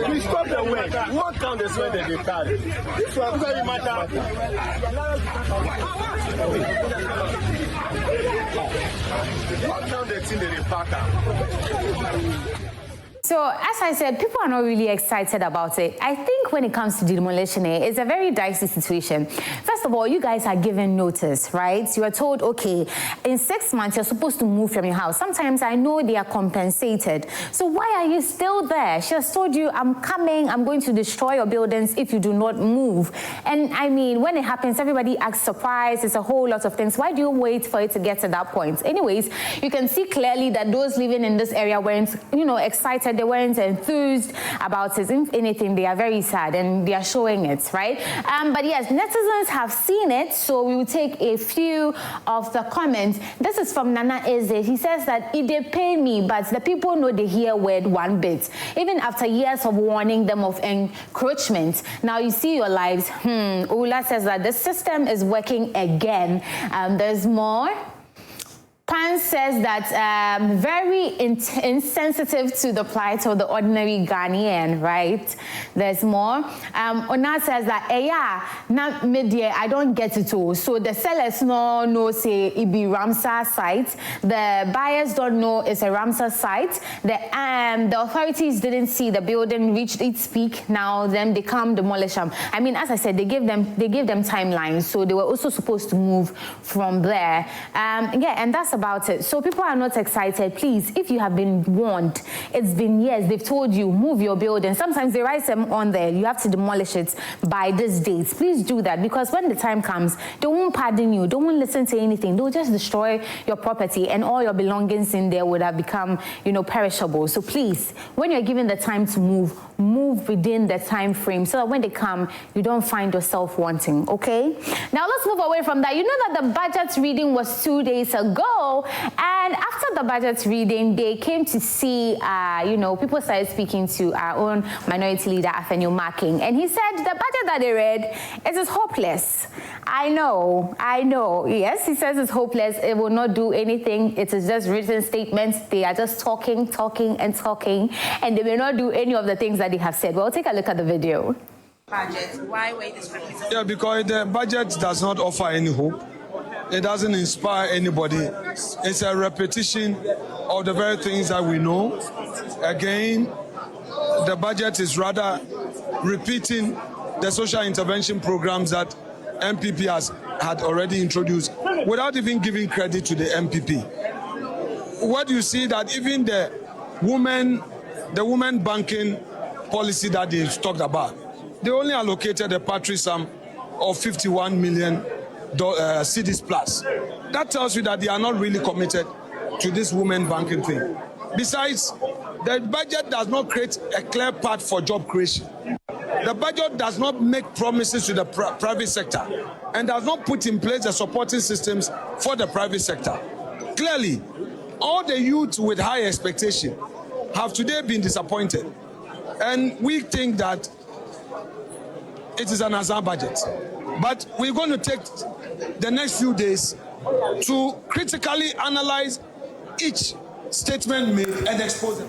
We stop the way. What count the sweat that they carry? This one very matter. What count the thing that they pack up? So, as I said, people are not really excited about it. I think when it comes to demolition, it's a very dicey situation. First of all, you guys are given notice, right? You are told, okay, in 6 months, you're supposed to move from your house. Sometimes I know they are compensated. So why are you still there? She has told you, I'm coming, I'm going to destroy your buildings if you do not move. And I mean, when it happens, everybody acts surprised. It's a whole lot of things. Why do you wait for it to get to that point? Anyways, you can see clearly that those living in this area weren't, excited. They weren't enthused about it. If anything, they are very sad and they are showing it, right? But yes, netizens have seen it, so we will take a few of the comments. This is from Nana Eze. He says that it they pay me, but the people know they hear word one bit. Even after years of warning them of encroachment, now you see your lives. Ula says that the system is working again. There's more. Pan says that very insensitive to the plight of the ordinary Ghanaian, right? There's more. Ona says that, not media, I don't get it all. So the sellers no say it be Ramsar site. The buyers don't know it's a Ramsar site. The authorities didn't see the building reach its peak. Now then they come demolish them. I mean, as I said, they give them timelines. So they were also supposed to move from there. And that's about it. So people are not excited. Please, if you have been warned, it's been years, they've told you, move your building. Sometimes they write them on there, you have to demolish it by this date. Please do that, because when the time comes, they won't pardon you, they won't listen to anything. They'll just destroy your property and all your belongings in there would have become, perishable. So please, when you're given the time to move within the time frame so that when they come, you don't find yourself wanting, okay? Now let's move away from that. You know that the budget reading was 2 days ago, and after the budget reading, they came to see, people started speaking to our own minority leader, Afenyo Marking, and he said the budget that they read, it is hopeless. I know. Yes, he says it's hopeless. It will not do anything. It is just written statements. They are just talking, and they may not do any of the things that they have said. Well, take a look at the video. Budget. Why were this represented? Yeah, because the budget does not offer any hope. It doesn't inspire anybody. It's a repetition of the very things that we know. Again, the budget is rather repeating the social intervention programs that NPP had already introduced without even giving credit to the NPP. What you see that even the women banking policy that they talked about, they only allocated a paltry sum of 51 million cedis plus. That tells you that they are not really committed to this women banking thing. Besides, the budget does not create a clear path for job creation. The budget does not make promises to the private sector and does not put in place the supporting systems for the private sector. Clearly, all the youth with high expectation have today been disappointed. And we think that it is an Azar budget. But we're going to take the next few days to critically analyze each statement made and expose them.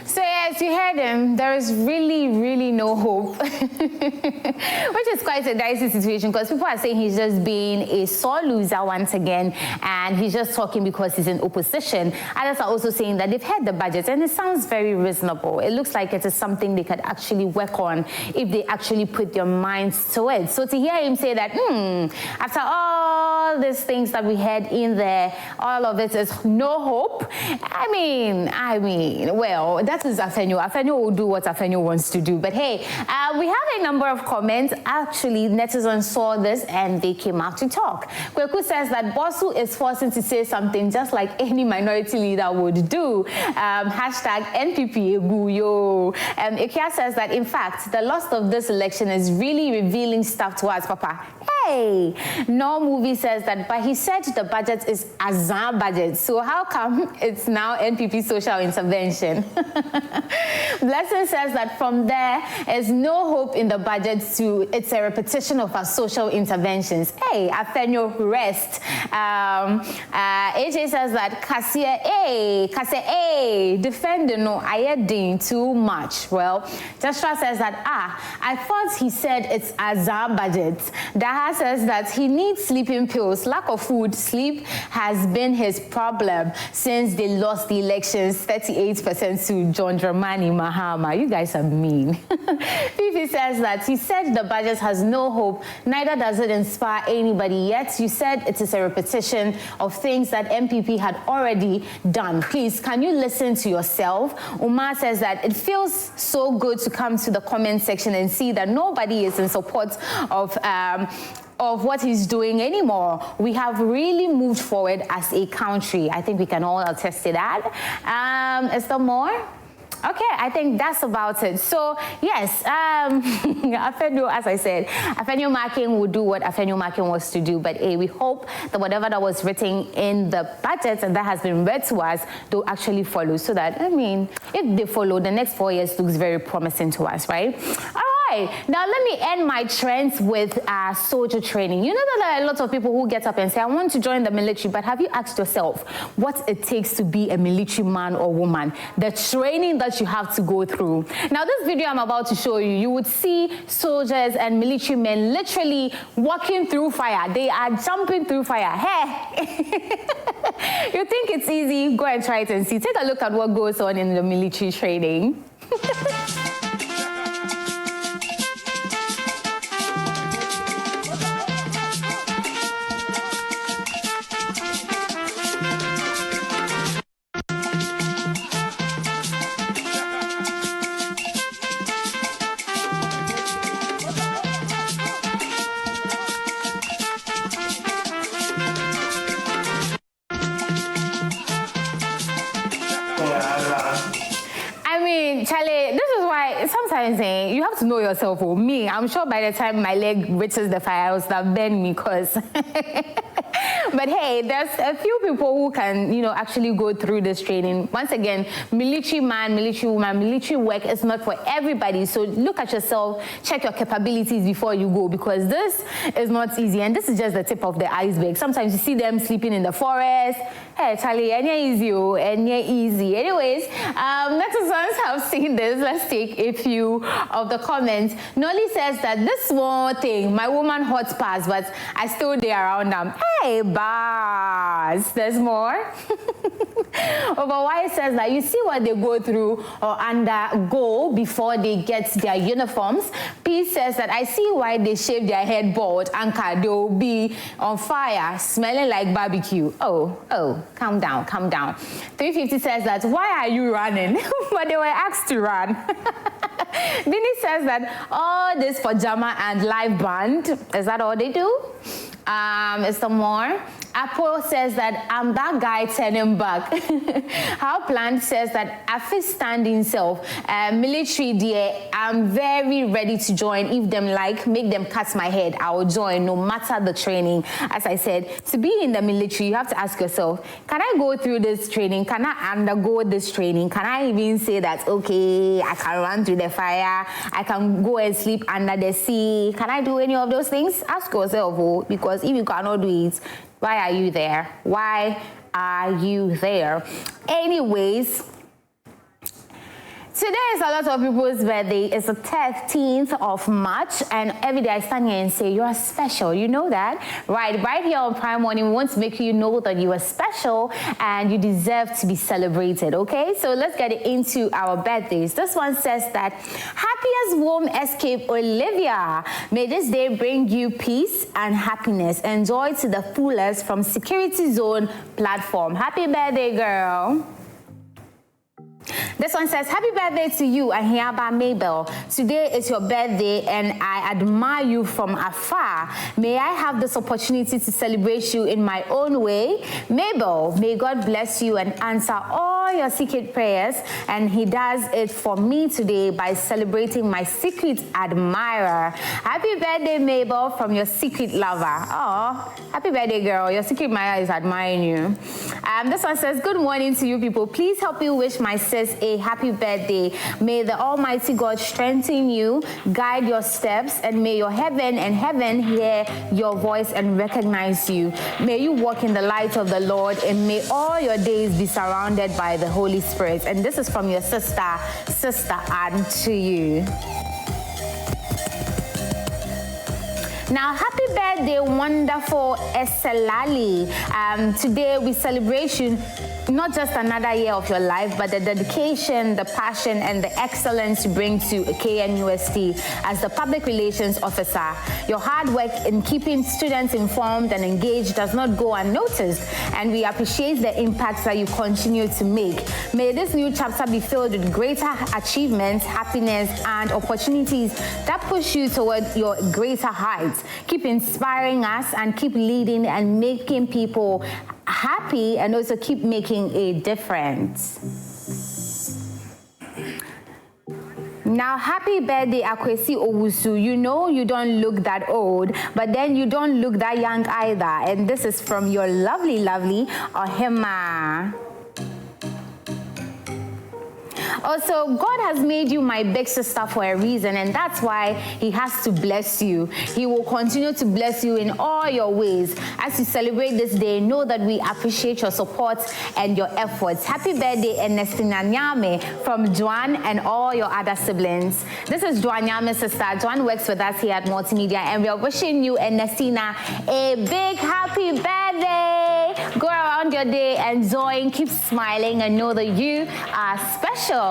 So as you heard him, there is really no hope, which is quite a dicey situation because people are saying he's just being a sore loser once again and he's just talking because he's in opposition. Others are also saying that they've heard the budget and it sounds very reasonable. It looks like it is something they could actually work on if they actually put their minds to it. So to hear him say that, after all these things that we had in there, all of it is no hope. I mean, well, that is Afenyo. Afenyo will do what Afenyo wants to do. But hey, we have a number of comments. Actually, netizens saw this and they came out to talk. Kweku says that Bosu is forcing to say something just like any minority leader would do. Hashtag NPP Eguyo. Ikia says that, in fact, the loss of this election is really revealing stuff to us, Papa. Hey! No Movie says that, but he said the budget is Azar budget. So how come it's now NPP social intervention? Blessing says that from there is no hope in the budget to it's a repetition of our social interventions. Hey, Afenyo, rest. AJ says that Kasia, defending no ayedin too much. Well, Joshua says that I thought he said it's Azar budget. That has says that he needs sleeping pills. Lack of food, sleep has been his problem since they lost the elections 38% to John Dramani Mahama. You guys are mean. Fifi says that he said the budget has no hope, neither does it inspire anybody yet. You said it is a repetition of things that NPP had already done. Please, can you listen to yourself? Umar says that it feels so good to come to the comment section and see that nobody is in support of what he's doing anymore. We have really moved forward as a country. I think we can all attest to that. Is there more? Okay, I think that's about it. So, yes, Afenyo, as I said, Afenyo Makin will do what Afenyo Makin wants to do, but we hope that whatever that was written in the budget and that has been read to us, they'll actually follow. So that, I mean, if they follow, the next 4 years looks very promising to us, right? All right, now let me end my trends with soldier training. You know that there are a lot of people who get up and say, I want to join the military, but have you asked yourself what it takes to be a military man or woman? The training that you have to go through. Now, this video I'm about to show you, you would see soldiers and military men literally walking through fire. They are jumping through fire. Hey! You think it's easy? Go and try it and see. Take a look at what goes on in the military training. Charlie, this is why sometimes you have to know yourself. For me, I'm sure by the time my leg reaches the fire, I'll start bend me because. But hey, there's a few people who can, you know, actually go through this training. Once again, military man, military woman, military work is not for everybody. So look at yourself, check your capabilities before you go, because this is not easy. And this is just the tip of the iceberg. Sometimes you see them sleeping in the forest. Hey, Charlie, easy. Anyways, netizens have seen this. Let's take a few of the comments. Nolly says that this small thing, my woman hot pass, but I still there around them. Hey, bars. There's more. Overwise says that you see what they go through or undergo before they get their uniforms. P says that I see why they shave their head bald. Anka, they'll be on fire, smelling like barbecue. Oh, calm down. 350 says that why are you running? But they were asked to run. Vinny says that all this pajama and live band, is that all they do? Is there more? Apple says that I'm that guy turning back. How Plant says that Afi standing self, military dear, I'm very ready to join. If them like, make them cut my head, I will join no matter the training. As I said, to be in the military, you have to ask yourself, can I go through this training? Can I undergo this training? Can I even say that, okay, I can run through the fire, I can go and sleep under the sea? Can I do any of those things? Ask yourself, because if you cannot do it, why are you there? Why are you there? Anyways, today is a lot of people's birthday. It's the 13th of March, and every day I stand here and say, you are special. You know that? Right here on Prime Morning, we want to make you know that you are special and you deserve to be celebrated, okay? So let's get into our birthdays. This one says that, happiest warm escape, Olivia. May this day bring you peace and happiness. Enjoy to the fullest from Security Zone platform. Happy birthday, girl. This one says, happy birthday to you, Ahiaba Mabel. Today is your birthday and I admire you from afar. May I have this opportunity to celebrate you in my own way? Mabel, may God bless you and answer all your secret prayers. And he does it for me today by celebrating my secret admirer. Happy birthday, Mabel, from your secret lover. Oh, happy birthday, girl. Your secret admirer is admiring you. This one says, good morning to you people. Please help me wish my sis a happy birthday. May the Almighty God strengthen you, guide your steps, and may your heaven and heaven hear your voice and recognize you. May you walk in the light of the Lord, and may all your days be surrounded by the Holy Spirit. And this is from your sister Ann to you. Now, happy birthday, wonderful Eselali. Today we celebrate you, not just another year of your life, but the dedication, the passion, and the excellence you bring to KNUST as the public relations officer. Your hard work in keeping students informed and engaged does not go unnoticed, and we appreciate the impacts that you continue to make. May this new chapter be filled with greater achievements, happiness, and opportunities that push you toward your greater heights. Keep inspiring us and keep leading and making people happy, and also keep making a difference. Now, happy birthday, Akwesi Owusu. You know you don't look that old, but then you don't look that young either. And this is from your lovely, lovely Ohema. Also, God has made you my big sister for a reason, and that's why he has to bless you. He will continue to bless you in all your ways. As you celebrate this day, know that we appreciate your support and your efforts. Happy birthday, Ernestina Nyame, from Joan and all your other siblings. This is Joan Nyame's sister. Joan works with us here at Multimedia, and we are wishing you, Ernestina, a big happy birthday. Go around your day enjoying, keep smiling, and know that you are special.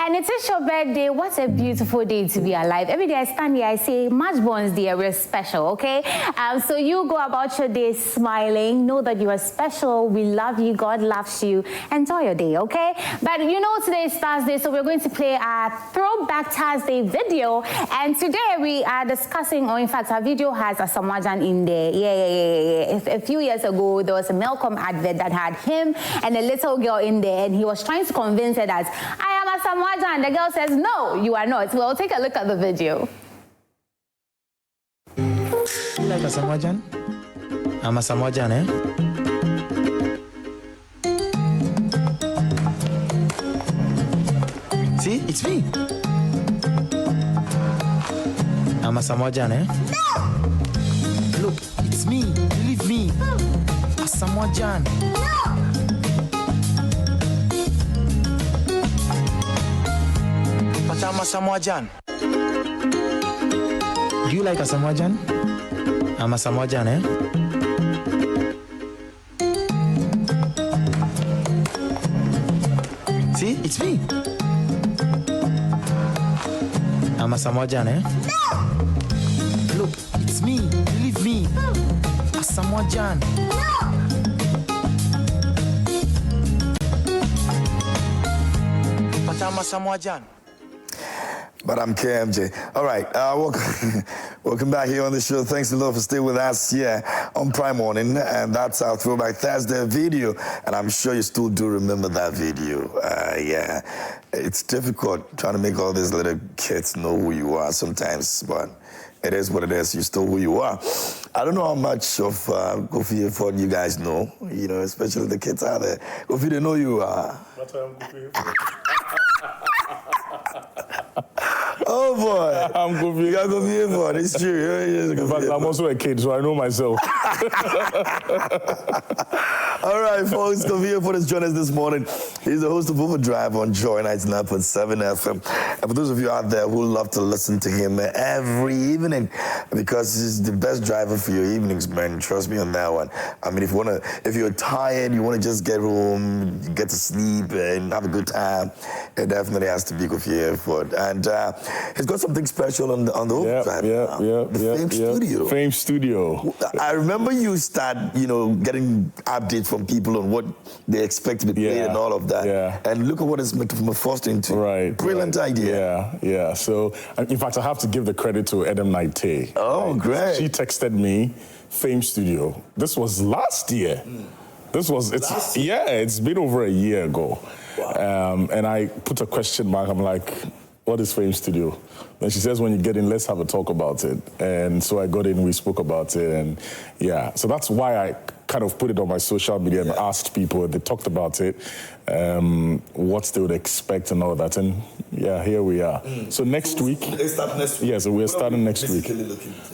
And it is your birthday. What a beautiful day to be alive. Every day I stand here, I say, March Bonds Day, we're special, okay? So you go about your day smiling. Know that you are special. We love you. God loves you. Enjoy your day, okay? But you know today is Thursday, so we're going to play our Throwback Thursday video. And today we are discussing, or in fact, our video has a Samajan in there. Yeah. A few years ago, there was a Melcom advert that had him and a little girl in there, and he was trying to convince her that I am a Samajan. And the girl says, no, you are not. Well, take a look at the video. You like a Samoajan? I'm a Samoajan, eh? See, it's me. I'm a Samoajan, eh? No! Look, it's me. Believe me. A Samoajan. No! But I'm a Samoajan. Do you like a Samoajan? I'm a Samoajan, eh? See, it's me. I'm a Samoajan, eh? No! Look, it's me. Believe me. A Samoajan. No! But I'm a Samoajan. But I'm KMJ. All right, welcome back here on the show. Thanks a lot for staying with us here on Prime Morning. And that's our Throwback Thursday video. And I'm sure you still do remember that video. Yeah, it's difficult trying to make all these little kids know who you are sometimes, but it is what it is. You're still who you are. I don't know how much of Kofi Effort you guys know, you know, especially the kids out there. Kofi, they know you are. Oh boy. I'm confused. You are confused for it. It's true. In fact, I'm also a kid, so I know myself. All right, folks, Kofi for join us this morning. He's the host of Overdrive on Joy 99.7 FM. And for those of you out there who love to listen to him every evening, because he's the best driver for your evenings, man. Trust me on that one. I mean, if you're tired, you want to just get home, get to sleep, and have a good time, it definitely has to be Kofi Effort. And he's got something special on the Overdrive. The Fame Studio. Fame Studio. I remember you start, getting updates from people on what they expect to be played and all of that. Yeah. And look at what it's metamorphosed into. Right. Brilliant idea. Yeah. So, in fact, I have to give the credit to Adam Naite. Oh, right? great. She texted me, Fame Studio. This was last year. It's been over a year ago. Wow. And I put a question mark. I'm like, what is Fame Studio? Then she says, when you get in, let's have a talk about it. And so I got in, we spoke about it, and so that's why I kind of put it on my social media and asked people, they talked about it, what they would expect and all that. And here we are. So next week. They start next week. Yeah, so we're starting next week.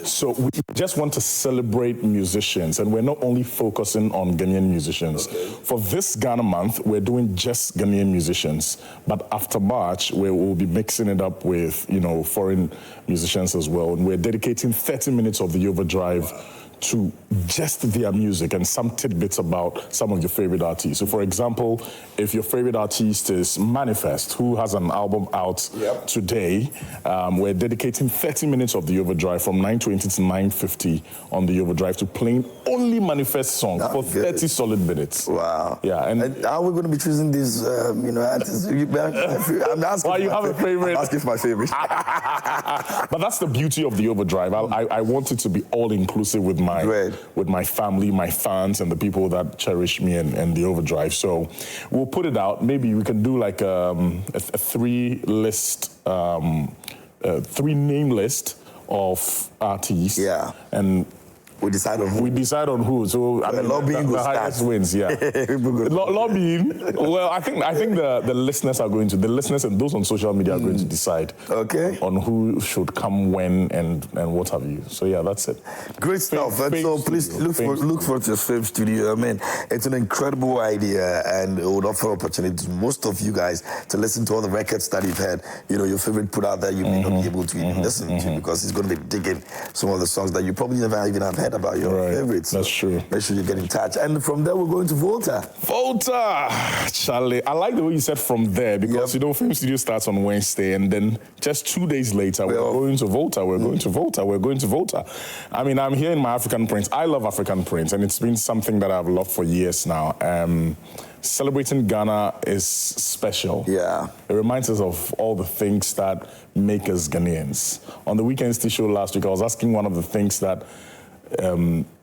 So we just want to celebrate musicians, and we're not only focusing on Ghanaian musicians. Okay. For this Ghana month, we're doing just Ghanaian musicians. But after March, we'll be mixing it up with, foreign musicians as well. And we're dedicating 30 minutes of the Overdrive to just their music and some tidbits about some of your favorite artists. So, for example, if your favorite artist is Manifest, who has an album out today, we're dedicating 30 minutes of the Overdrive from 9:20 to 9:50 on the Overdrive to playing only Manifest songs for 30 solid minutes. Wow. Yeah. And how are we going to be choosing these, artists? I'm asking. Well, you have a favorite. I'm asking for my favorite. But that's the beauty of the Overdrive. I want it to be all-inclusive with my family, my fans, and the people that cherish me and the Overdrive. So we'll put it out. Maybe we can do like a three-name list of artists. Yeah. And we decide on who. So lobbying the highest wins. Yeah. Lobbying. Well, I think the listeners are going to. The listeners and those on social media are going to decide. Okay. On who should come when and what have you. So that's it. Great stuff. And so please look for your Fame Studio. I mean, it's an incredible idea, and it would offer opportunity to most of you guys to listen to all the records that you've had. Your favorite put out there, you may not be able to even listen to, because he's going to be digging some of the songs that you probably never even have heard about your favorites. That's true. Make sure you get in touch. And from there, we're going to Volta. Charlie, I like the way you said from there, because Fame Studio starts on Wednesday, and then just 2 days later, we're going to Volta. We're going to Volta. I mean, I'm here in my African Prince. I love African Prince, and it's been something that I've loved for years now. Celebrating Ghana is special. Yeah. It reminds us of all the things that make us Ghanaians. On the Weekend Stay show last week, I was asking one of the things that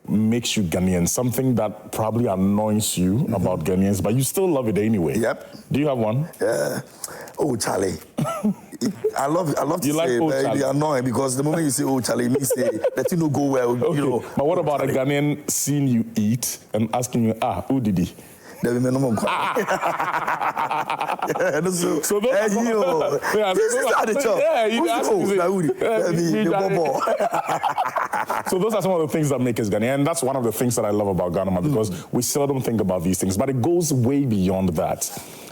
makes you Ghanaian, something that probably annoys you about Ghanaians, but you still love it anyway. Yep. Do you have one? Yeah. Oh, Charlie. I love to you say like it, they're annoying, because the moment you say, oh, Charlie, it means that you don't go well, Okay. But what about a Ghanaian seeing you eat and asking you, who did he? So those are some of the things that make us Ghanaian, and that's one of the things that I love about Ghana, because we seldom think about these things, but it goes way beyond that.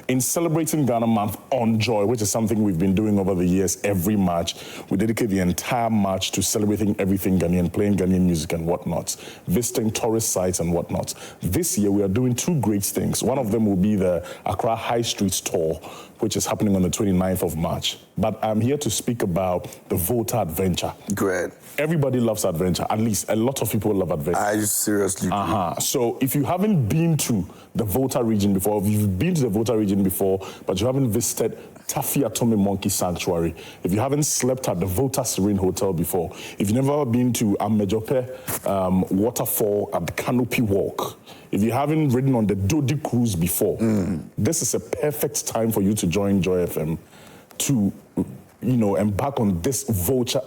In celebrating Ghana Month on Joy, which is something we've been doing over the years, every March, we dedicate the entire March to celebrating everything Ghanaian, playing Ghanaian music and whatnot, visiting tourist sites and whatnot. This year, we are doing two great things. One of them will be the Accra High Street Tour, which is happening on the 29th of March. But I'm here to speak about the Volta Adventure. Great. Everybody loves adventure. At least a lot of people love adventure. I seriously do. So if you haven't been to the Volta region before, if you've been to the Volta region before, but you haven't visited Tafi Atome Monkey Sanctuary, if you haven't slept at the Volta Serene Hotel before, if you've never been to Amejope waterfall at the Canopy Walk, if you haven't ridden on the Dodi Cruise before, this is a perfect time for you to join Joy FM to embark on this Volta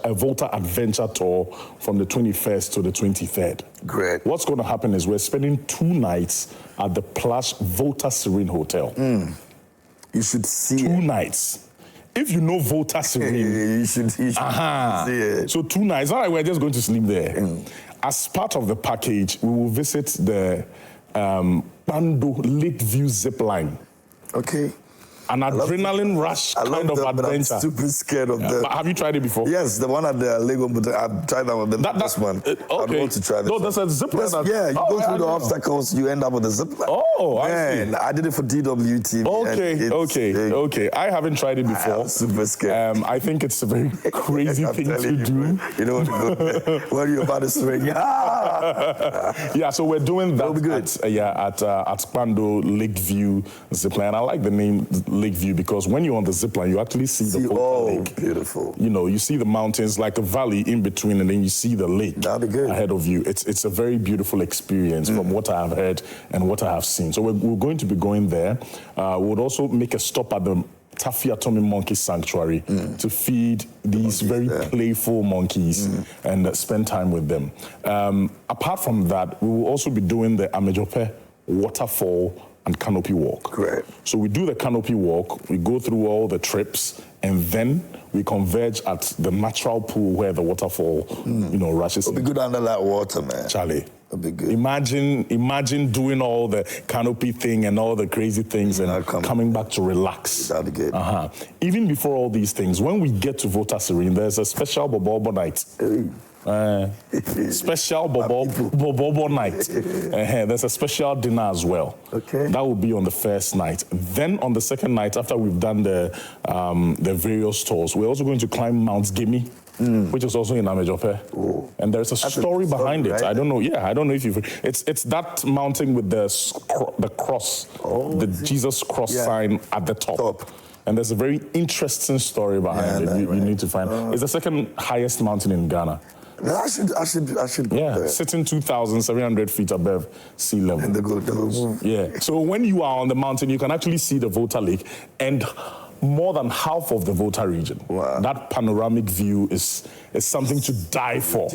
Adventure Tour from the 21st to the 23rd. Great. What's going to happen is we're spending 2 nights at the plush Volta Serene Hotel. You should see 2 nights. if you know Volta Serene, you should see it. So 2 nights, all right, we're just going to sleep there. As part of the package, we will visit the Bando Lakeview zip line. Okay. An adrenaline rush kind of them, but adventure. I'm super scared of them. Have you tried it before? Yes, the one at the Lego, but I've tried that one. This one. Okay. I want to try this. No, there's a zip line. Yeah, you go through the obstacles, you end up with a zip line. Oh, man, I did it for DWTV. Okay. I haven't tried it before. I'm super scared. I think it's a very crazy thing to do. You know what are you about to swing? Yeah, so we're doing that at Bando Lakeview zipline. I like the name Lakeview because when you're on the zipline, you actually see the lake. Beautiful. You know, you see the mountains like a valley in between, and then you see the lake ahead of you. It's a very beautiful experience from what I have heard and what I have seen. So we're going to be going there. We'll also make a stop at the Tafiatomi Monkey Sanctuary to feed these very playful monkeys and spend time with them. Apart from that, we will also be doing the Amejope waterfall and canopy walk. Correct. So we do the canopy walk, we go through all the trips, and then we converge at the natural pool where the waterfall, rushes. It'll be good under that water, man. Charlie. It'll be good. Imagine doing all the canopy thing and all the crazy things and coming back to relax. That'll be good. Even before all these things, when we get to Volta Serene, there's a special Bobo night. Special Bobo night. There's a special dinner as well. Okay. That will be on the first night. Then on the second night, after we've done the various tours, we're also going to climb Mount Gimi, which is also in Amejope. And there's a story behind it. Right? I don't know. Yeah, I don't know if you've. It's that mountain with the cross, the Jesus cross sign at the top. And there's a very interesting story behind it. You need to find. It's the second highest mountain in Ghana. I should go there. Sitting 2,700 feet above sea level. And yeah. So when you are on the mountain, you can actually see the Volta Lake and more than half of the Volta region. Wow. That panoramic view is something to die for.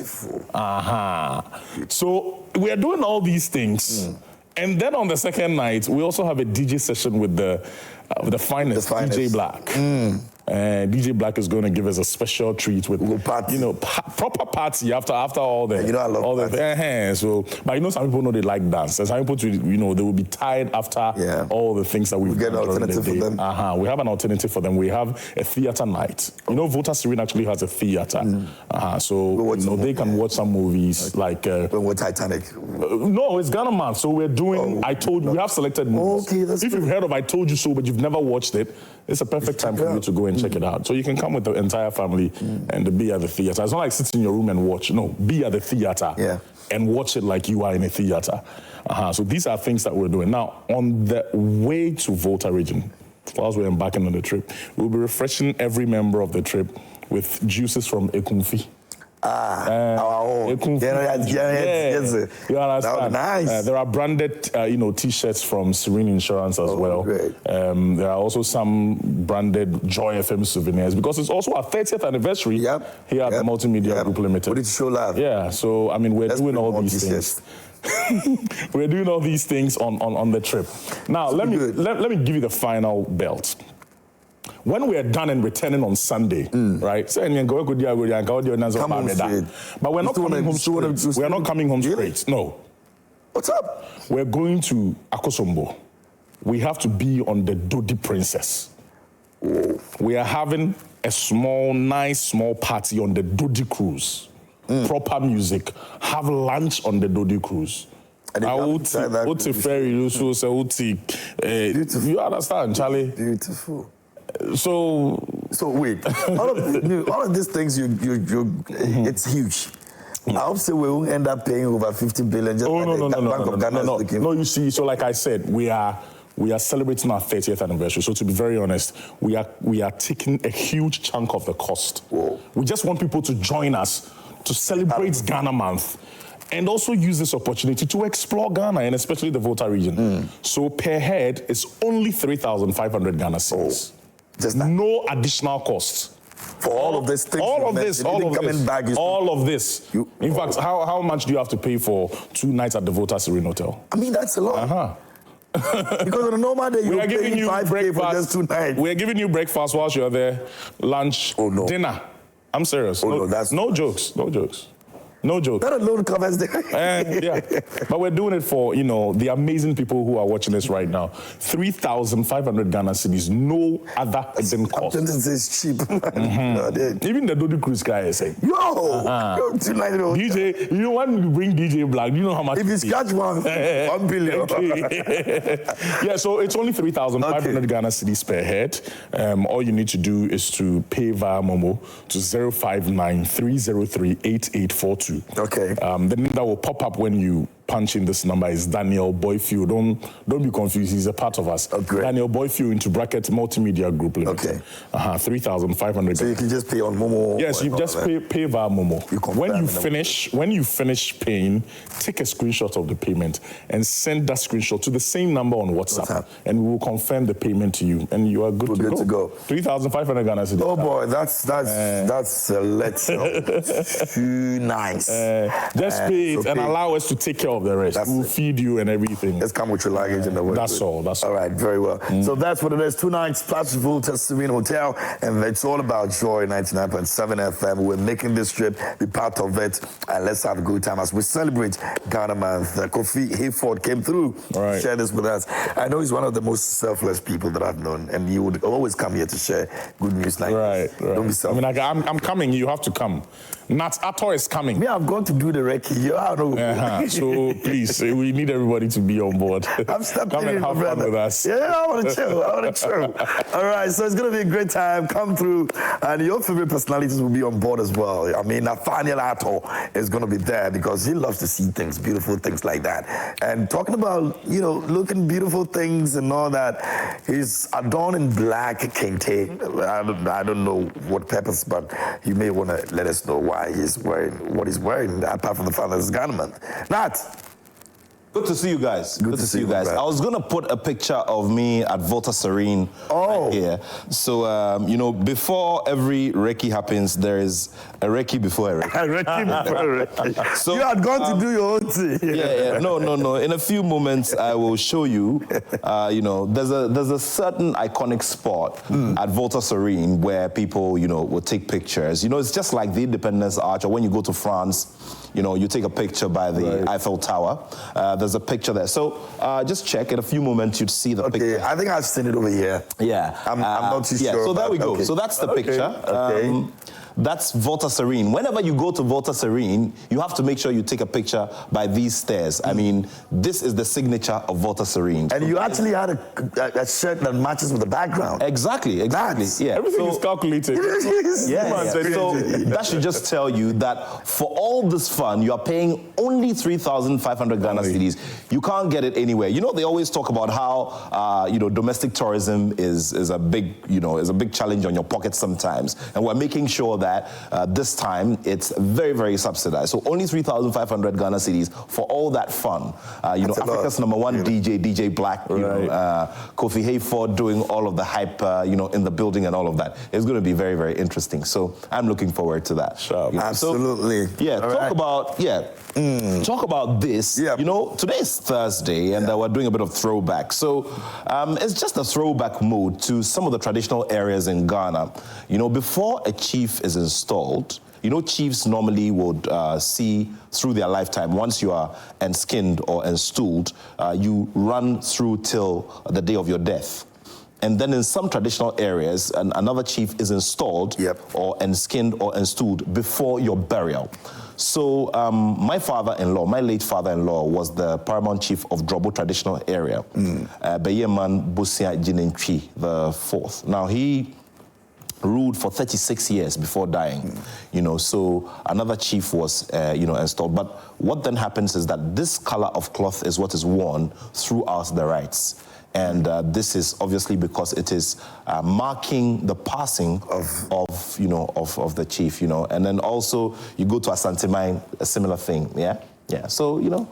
So we are doing all these things. And then on the second night, we also have a DJ session with the finest. DJ Black. DJ Black is going to give us a special treat with proper party after all the I love all the so. But some people know they like dance. And some people they will be tired after all the things that we've get an alternative for them. We have an alternative for them. We have a theater night. Volta Serene actually has a theater. So they can watch some movies like Titanic. No, it's Ghana Man. So we're doing I Told You. We have selected movies. Okay, that's if you've heard of I Told You So, but you've never watched it, it's a perfect time for you to go and check it out. So you can come with the entire family and be at the theater. It's not like sit in your room and watch. No, be at the theater and watch it like you are in a theater. So these are things that we're doing. Now, on the way to Volta region, whilst we're embarking on the trip, we'll be refreshing every member of the trip with juices from Ekumfi. Our own. Yes. You understand? Nice. There are branded, T-shirts from Serene Insurance as well. Great. There are also some branded Joy FM souvenirs because it's also our 30th anniversary here at the Multimedia Group Limited. We need to show love. Yeah. So we're doing all these things. We're doing all these things on the trip. Now let me give you the final belt. When we are done and returning on Sunday, right? But we're not coming home straight. We are not coming home straight. No. What's up? We're going to Akosombo. We have to be on the Dodi Princess. We are having a nice small party on the Dodi cruise. Proper music. Have lunch on the Dodi cruise. You understand, Charlie? Beautiful. So wait, all of these things, it's huge. I hope so we won't end up paying over 50 billion. Just No, you see, so like I said, we are celebrating our 30th anniversary. So to be very honest, we are taking a huge chunk of the cost. Whoa. We just want people to join us to celebrate Ghana Month. And also use this opportunity to explore Ghana, and especially the Volta region. So per head, it's only 3,500 Ghana cedis. Just that. No additional costs. For all of this things. All of this. In fact, how much do you have to pay for 2 nights at the Volta Serene Hotel? I mean, that's a lot. Because on a normal day, you're paying 5K for just 2 nights. We're giving you breakfast whilst you're there, lunch, dinner. I'm serious. Oh, no, that's no jokes. No jokes. No joke. That alone covers there. Yeah. But we're doing it for, the amazing people who are watching this right now. 3,500 Ghana cedis, no other hidden cost. It's cheap. Even the Dodo Cruise guy is saying, DJ, you want to bring DJ Black, you know how much? If it's catch one, 1 billion. Yeah, so it's only 3,500 Ghana cedis per head. All you need to do is to pay via Momo to 059-303-8842. Okay. The name that will pop up when you punch in this number is Daniel Boyfield. Don't be confused. He's a part of us. Daniel Boyfield into bracket Multimedia Group Limited. Okay. 3,500. So you can just pay on Momo. Yes, you just pay via Momo. When you finish paying, take a screenshot of the payment and send that screenshot to the same number on WhatsApp, and we will confirm the payment to you, and you are good to go. 3,500 Ghana cedis. Oh boy, that's let's too nice. Just pay it and allow us to take care of the rest. We'll feed you and everything. Just come with your luggage and the work. That's all. All right, very well. So that's what it is. 2 nights, Plus Volta Serene Hotel, and it's all about Joy 99.7 FM. We're making this trip, be part of it, and let's have a good time as we celebrate Ghana Month. Kofi Hayford came through, share this with us. I know he's one of the most selfless people that I've known, and he would always come here to share good news like this. Don't be selfish. I'm coming. You have to come. Nat Ato is coming. Me, I've gone to do the recce. So please, we need everybody to be on board. I'm stuck. Come and have fun with us. Yeah, I want to chill. All right, so it's going to be a great time. Come through, and your favorite personalities will be on board as well. I mean, Nathaniel Ato is going to be there because he loves to see things, beautiful things like that. And talking about, looking beautiful things and all that, he's adorned in black kente. I don't know what purpose, but you may want to let us know why he's wearing what he's wearing, apart from the fact that it's Ghana Month. Nat! Good to see you guys. Good to see you guys. I was going to put a picture of me at Volta Serene right here. So, before every recce happens, there is a recce before a recce. A recce before a recce. So, you had gone to do your own thing. Yeah. No. In a few moments, I will show you, there's a certain iconic spot at Volta Serene where people, will take pictures. It's just like the Independence Arch, or when you go to France, you take a picture by the Eiffel Tower. There's a picture there. So just check. In a few moments, you'd see the picture. I think I've seen it over here. Yeah. I'm not too sure. So there we go. So that's the picture. That's Volta Serene. Whenever you go to Volta Serene, you have to make sure you take a picture by these stairs. I mean, this is the signature of Volta Serene. And you actually had a shirt that matches with the background. Exactly. Yeah. Everything is calculated. Yeah. So that should just tell you that for all this fun, you are paying only 3,500 Ghana cedis. You can't get it anywhere. They always talk about how domestic tourism is a big challenge on your pocket sometimes, and we're making sure that this time it's very, very subsidized. So only 3,500 Ghana cedis for all that fun. Africa's #1 DJ Black, Kofi Hayford doing all of the hype, in the building and all of that. It's going to be very, very interesting. So I'm looking forward to that. Sure. Absolutely. So, talk about this. Today is Thursday, and we're doing a bit of throwback. So it's just a throwback mode to some of the traditional areas in Ghana. Before a chief is installed, chiefs normally would see through their lifetime. Once you are enskinned or installed, you run through till the day of your death. And then in some traditional areas, another chief is installed or enskinned or installed before your burial. So my father-in-law, my late father-in-law, was the paramount chief of Drobo traditional area, Beyeman Busia Jinentwi the fourth. Now he ruled for 36 years before dying, so another chief was, installed. But what then happens is that this color of cloth is what is worn throughout the rites. And this is obviously because it is marking the passing of the chief, And then also you go to Asante Mine, a similar thing, Yeah, so, you know,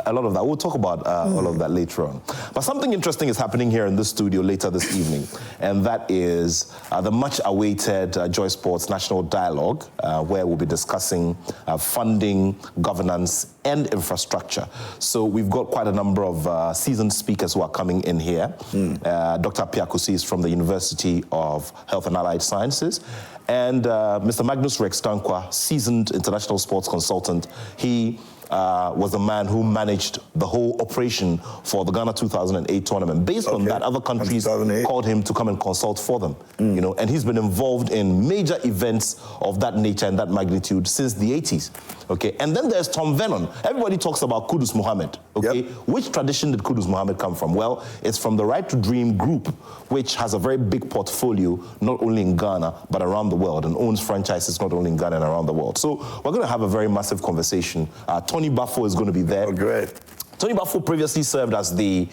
a lot of that. We'll talk about all of that later on. But something interesting is happening here in this studio later this evening, and that is the much-awaited Joy Sports National Dialogue, where we'll be discussing funding, governance, and infrastructure. So we've got quite a number of seasoned speakers who are coming in here. Dr. Piakusi is from the University of Health and Allied Sciences, and Mr. Magnus Rex Dankwa, seasoned international sports consultant. He was the man who managed the whole operation for the Ghana 2008 tournament. Based on that, other countries called him to come and consult for them. You know, and he's been involved in major events of that nature and that magnitude since the 80s. Okay, and then there's Tom Vernon. Everybody talks about Kudus Mohammed. Okay, which tradition did Kudus Mohammed come from? Well, it's from the Right to Dream group, which has a very big portfolio, not only in Ghana, but around the world, and owns franchises not only in Ghana and around the world. So we're going to have a very massive conversation. Tony Bafo is going to be there. Oh, great. Tony Bafo previously served as the,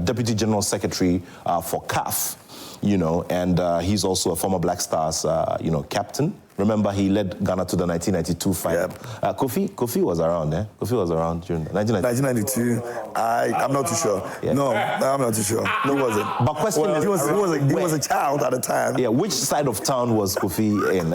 Deputy General Secretary for CAF, you know, and he's also a former Black Stars, captain. Remember, he led Ghana to the 1992 final. Kofi was around, eh? Kofi was around during 1992. I'm not too sure. Yeah. No, I'm not too sure. No, wasn't. But question is, he was a child at the time. Yeah, which side of town was Kofi in?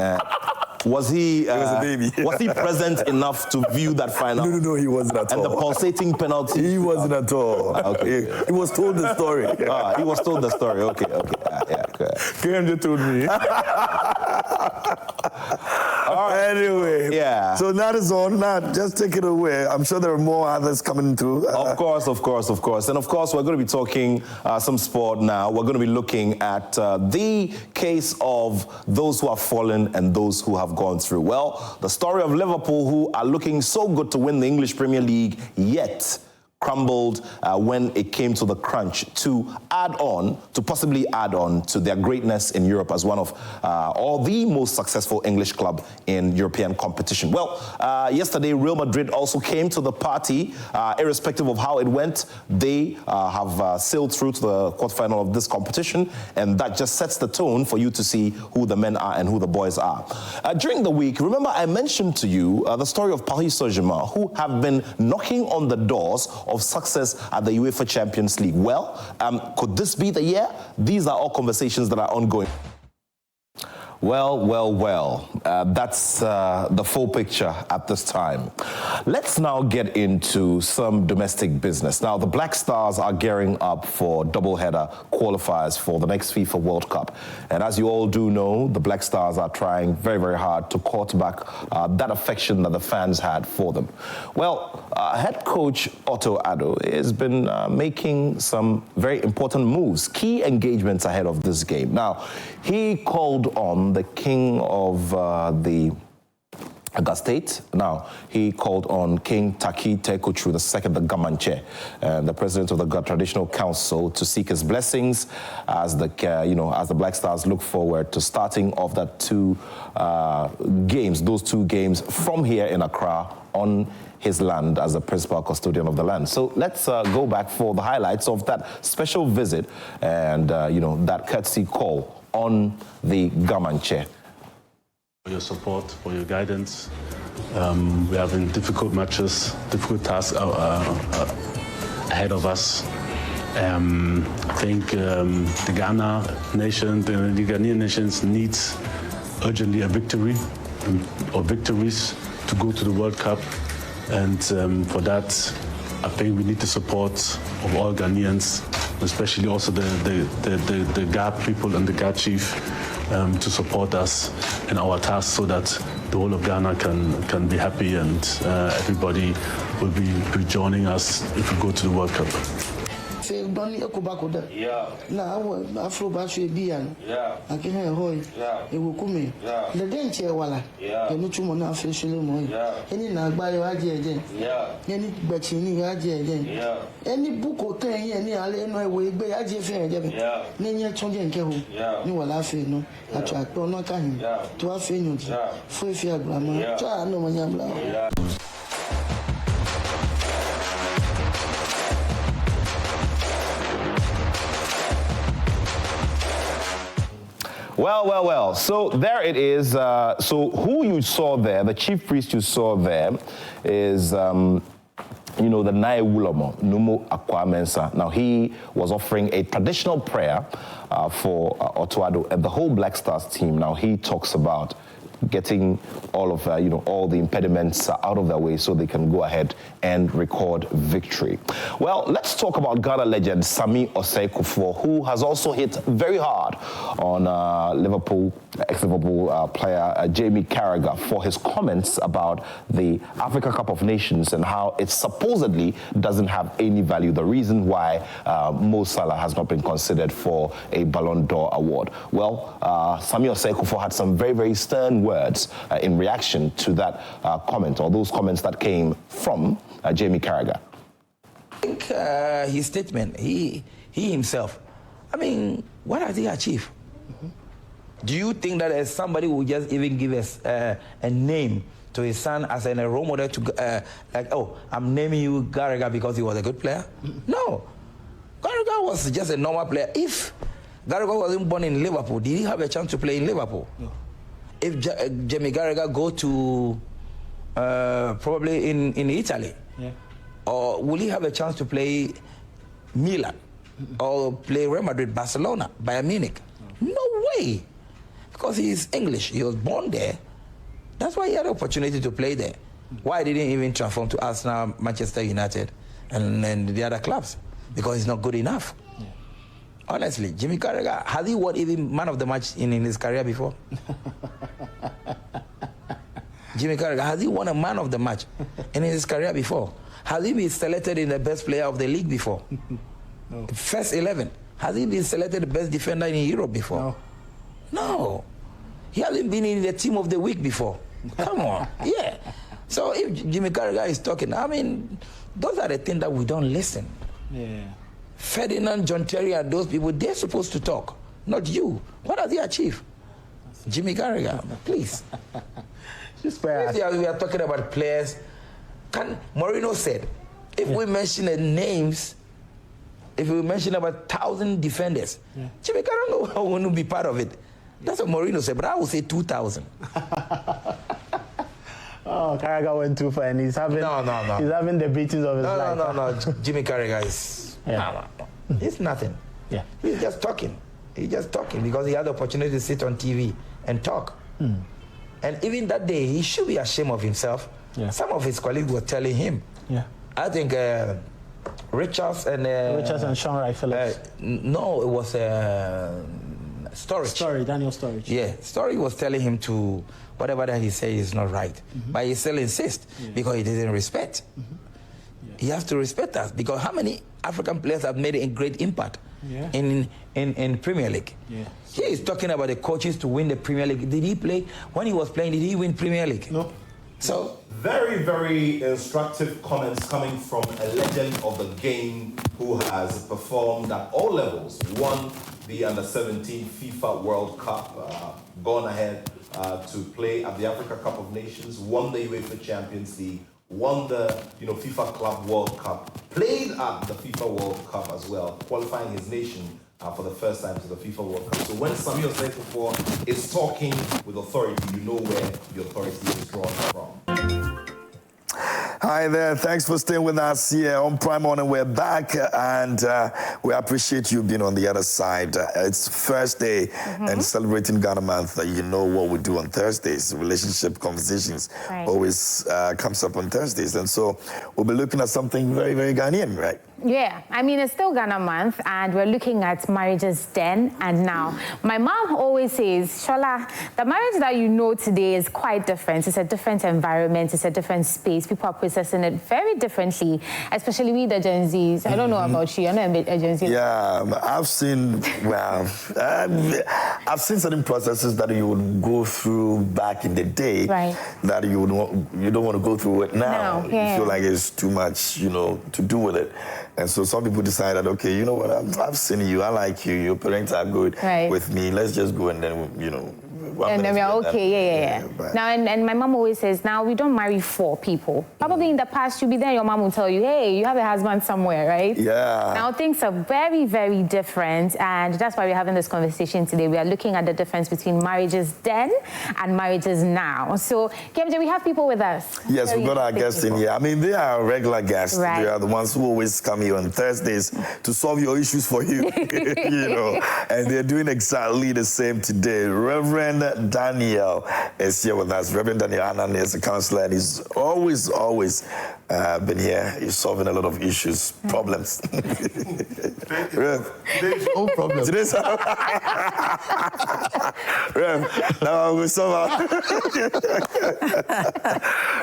Was he was a baby. Was he present enough to view that final? No, he wasn't at all. And the pulsating penalty? He wasn't at all. Okay. He was told the story. He was told the story. Okay. Graham just told me. Anyway, so that is all. Now, just take it away. I'm sure there are more others coming through. Of course. And of course, we're going to be talking some sport now. We're going to be looking at the case of those who have fallen and those who have gone through. Well, the story of Liverpool, who are looking so good to win the English Premier League, yet crumbled when it came to the crunch to possibly add on to their greatness in Europe as one of or the most successful English club in European competition. Well, yesterday Real Madrid also came to the party, irrespective of how it went. They have sailed through to the quarterfinal of this competition, and that just sets the tone for you to see who the men are and who the boys are. During the week, remember I mentioned to you the story of Paris Saint-Germain, who have been knocking on the doors of success at the UEFA Champions League. Well, could this be the year? These are all conversations that are ongoing. Well, that's the full picture at this time. Let's now get into some domestic business. Now, the Black Stars are gearing up for doubleheader qualifiers for the next FIFA World Cup. And as you all do know, the Black Stars are trying very, very hard to court back that affection that the fans had for them. Well, head coach Ofori Atta has been making some very important moves, key engagements ahead of this game. Now, he called on the king of the Aga State. Now, he called on King Taki Tekochu II, the Gamanche, the president of the Traditional Council, to seek his blessings as the Black Stars look forward to starting off those two games from here in Accra on his land as the principal custodian of the land. So let's go back for the highlights of that special visit and that courtesy call on the Gamanche. For your support, for your guidance. We're having difficult matches, difficult tasks ahead of us. I think the Ghanaian nations needs urgently a victory or victories to go to the World Cup. And for that, I think we need the support of all Ghanaians, especially also the GA people and the GA chief to support us in our task so that the whole of Ghana can be happy and everybody will be joining us if we go to the World Cup. Yeah. Na afro ba so ebi an. Yeah. Akene hoy. Yeah. Ewokumi. Yeah. The denche wala. Yeah. Enu tumo na afro so le mo. Yeah. Eni na agba yo aje eje. Yeah. Eni gbachi ni aje eje. Yeah. Eni buko kan yen ni ale no ewe egbe aje fe eje be. Yeah. Ni yen tun je nke ho. Yeah. Ni wala fe no. Atu akpo no kan hin. Yeah. To afe nyuji. Yeah. Fo efi agbama. Yeah. Cha no mo nyamla. Yeah. Well. So there it is. So who you saw there, the chief priest you saw there, is the Nai Wulamo, Numu Akwamensa. Now, he was offering a traditional prayer for Otuado and the whole Black Stars team. Now, he talks about getting all of all the impediments out of their way so they can go ahead and record victory. Well, let's talk about Ghana legend Sami Osei-Kuffour, who has also hit very hard on ex-Liverpool player Jamie Carragher for his comments about the Africa Cup of Nations and how it supposedly doesn't have any value. The reason why Mo Salah has not been considered for a Ballon d'Or award. Well, Sami Osei-Kuffour had some very, very stern words in reaction to that comment, or those comments that came from Jamie Carragher. I think his statement, he himself, I mean, what has he achieved? Do you think that somebody will just even give us a name to his son as a role model to, like, oh, I'm naming you Carragher because he was a good player? No. Carragher was just a normal player. If Carragher wasn't born in Liverpool, did he have a chance to play in Liverpool? No. If Jamie Carragher go to probably in Italy, or will he have a chance to play Milan or play Real Madrid, Barcelona, Bayern Munich? No way, because he is English. He was born there. That's why he had the opportunity to play there. Why didn't he even transform to Arsenal, Manchester United, and the other clubs? Because he's not good enough. Honestly, Jimmy Carragher, has he won even man of the match in his career before? Jimmy Carragher, has he won a man of the match in his career before? Has he been selected in the best player of the league before? No. First 11. Has he been selected the best defender in Europe before? No. He hasn't been in the team of the week before. Come on. Yeah. So if Jimmy Carragher is talking, I mean, those are the things that we don't listen. Yeah. Ferdinand, John Terry, and those people, they're supposed to talk, not you. What has he achieved? Jimmy Carragher, please. Just we are talking about players. Mourinho said, if we mention the names, if we mention about 1,000 defenders, Jimmy Carragher won't be part of it. That's what Mourinho said, but I would say 2,000. Oh, Carragher went too far, and he's having he's having the beatings of his life. No. Jimmy Carragher is it's nothing. Yeah, he's just talking. He's just talking because he had the opportunity to sit on TV and talk. And even that day, he should be ashamed of himself. Yeah. Some of his colleagues were telling him. Yeah, I think Richards and Sean Wright Phillips. No, it was Sturridge. Daniel Sturridge. Yeah, Sturridge was telling him to whatever that he said is not right, but he still insists because he didn't respect. He has to respect us because how many African players have made a great impact in Premier League? Yeah. He is talking about the coaches to win the Premier League. Did he play when he was playing? Did he win Premier League? No. So very, very instructive comments coming from a legend of the game who has performed at all levels. Won the Under-17 FIFA World Cup, gone ahead to play at the Africa Cup of Nations, won the UEFA Champions League, won the FIFA Club World Cup, played at the FIFA World Cup as well, qualifying his nation for the first time to the FIFA World Cup. So when Sami Osei-Kuffour is talking with authority, you know where the authority is drawn from. Hi there. Thanks for staying with us here on Prime Morning. We're back, and we appreciate you being on the other side. It's Thursday, and celebrating Ghana Month. You know what we do on Thursdays. Relationship conversations always comes up on Thursdays. And so we'll be looking at something very, very Ghanaian, right? Yeah, I mean, it's still Ghana Month, and we're looking at marriages then and now. My mom always says, Shola, the marriage that you know today is quite different. It's a different environment. It's a different space. People are processing it very differently, especially with the Gen Zs. I don't know about you. I'm not a Gen Z. Yeah, I've seen, I've seen certain processes that you would go through back in the day that you don't want to go through it now. You feel like it's too much, to do with it. And so some people decided, okay, you know what, I've seen you, I like you, your parents are good with me, let's just go and then, and then we are okay. Yeah. Now, and my mom always says, now we don't marry 4 people. Probably in the past, you'll be there, your mom will tell you, hey, you have a husband somewhere, right? Yeah. Now, things are very, very different, and that's why we're having this conversation today. We are looking at the difference between marriages then and marriages now. So, KMJ, we have people with us. Yes, we've got our guests in here. I mean, they are regular guests. Right. They are the ones who always come here on Thursdays to solve your issues for you, you know. And they're doing exactly the same today. Reverend Daniel is here with us. Reverend Daniel Anan is a counselor, and he's always been here. He's solving a lot of issues, problems. Rev, no problem. Today's Rev, now we solve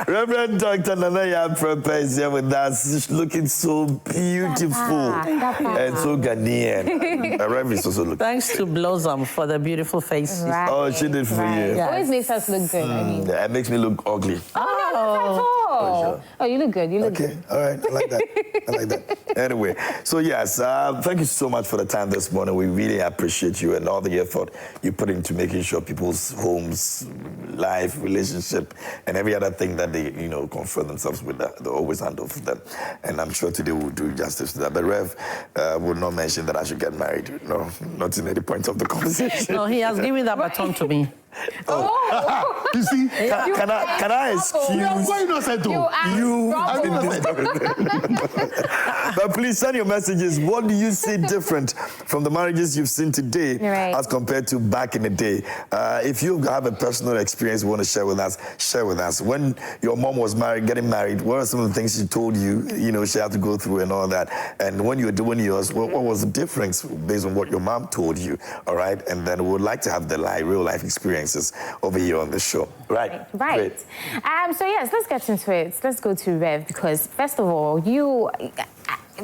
Reverend Dr. Nanaya Prepa is here with us. She's looking so beautiful and so Ghanaian. Rev is also looking. Thanks to Blossom for the beautiful face. Right. Oh, she did for you. Yes. Always makes us look good. I mean. Yeah, it makes me look ugly. Oh, no, not at all. Sure. Oh, you look good. You look good. All right, I like that. I like that. Anyway, so yes, thank you so much for the time this morning. We really appreciate you and all the effort you put into making sure people's homes, life, relationship, and every other thing that they, you know, confront themselves with, they always handle for them. And I'm sure today we'll do justice to that. But Rev will not mention that I should get married. No, not in any point of the conversation. No, he has given that baton to me. Oh. You see, can I excuse you? But please send your messages. What do you see different from the marriages you've seen today as compared to back in the day? If you have a personal experience you want to share with us, share with us. When your mom was getting married, what are some of the things she told you, you know, she had to go through and all that? And when you were doing yours, what was the difference based on what your mom told you? All right, and then we would like to have the real life experiences over here on the show. Right. Great. So yes, let's get into it. Let's go to Rev, because first of all,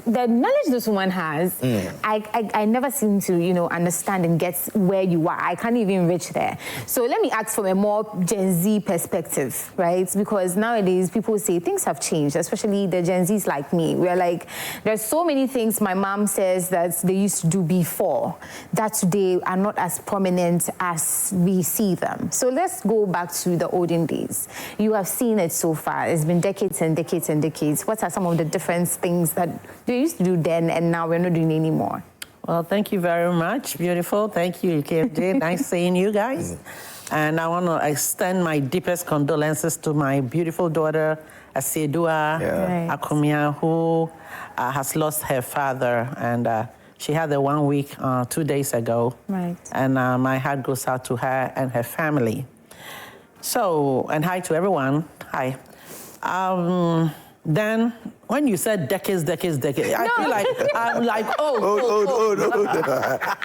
the knowledge this woman has, I never seem to, you know, understand and get where you are. I can't even reach there. So let me ask from a more Gen Z perspective, right? Because nowadays people say things have changed, especially the Gen Zs like me. We're like, there's so many things my mom says that they used to do before that today are not as prominent as we see them. So let's go back to the olden days. You have seen it so far. It's been decades and decades and decades. What are some of the different things that they used to do then and now we're not doing anymore? Well, thank you very much. Beautiful. Thank you, KFJ. Nice seeing you guys. And I want to extend my deepest condolences to my beautiful daughter, Asedua Akumia, who has lost her father. And she had a 1 week 2 days ago. Right. And my heart goes out to her and her family. So, and hi to everyone. Hi. Then, when you said decades, I feel like I'm like old.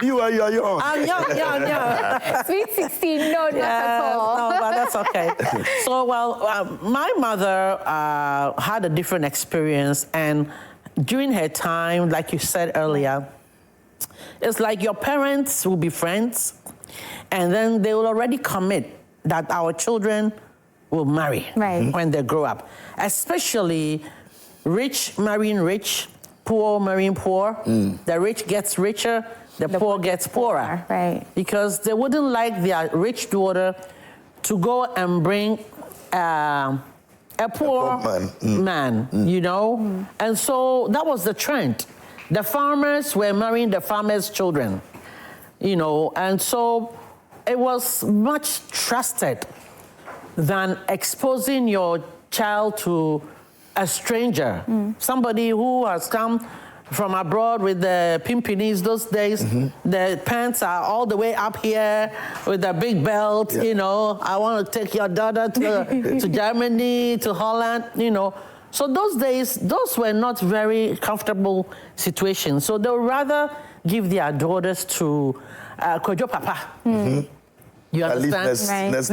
You are young. I'm young. Sweet 16, no, not at all. No, but that's okay. So, my mother had a different experience, and during her time, like you said earlier, it's like your parents will be friends, and then they will already commit that our children will marry when they grow up. Especially rich marrying rich, poor marrying poor. The rich gets richer, the poor gets poorer. Right. Because they wouldn't like their rich daughter to go and bring a poor man, you know? And so that was the trend. The farmers were marrying the farmers' children, you know? And so it was much trusted than exposing your child to a stranger, somebody who has come from abroad with the pimpinis those days. The pants are all the way up here with a big belt, you know. I want to take your daughter to Germany, to Holland, you know. So those days, those were not very comfortable situations. So they would rather give their daughters to Kojo Papa. You understand? Yes,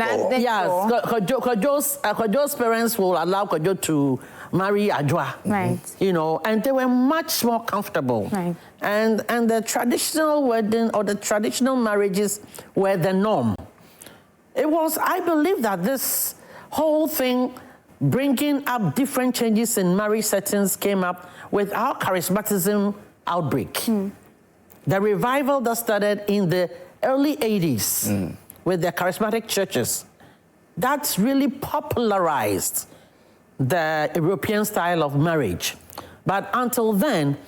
Kojo's parents will allow Kojo to marry Ajwa. Right. You know, and they were much more comfortable. Right. And the traditional wedding or the traditional marriages were the norm. It was, I believe that this whole thing, bringing up different changes in marriage settings, came up with our charismatism outbreak. The revival that started in the early 80s. with their charismatic churches, that's really popularized the European style of marriage. But until then,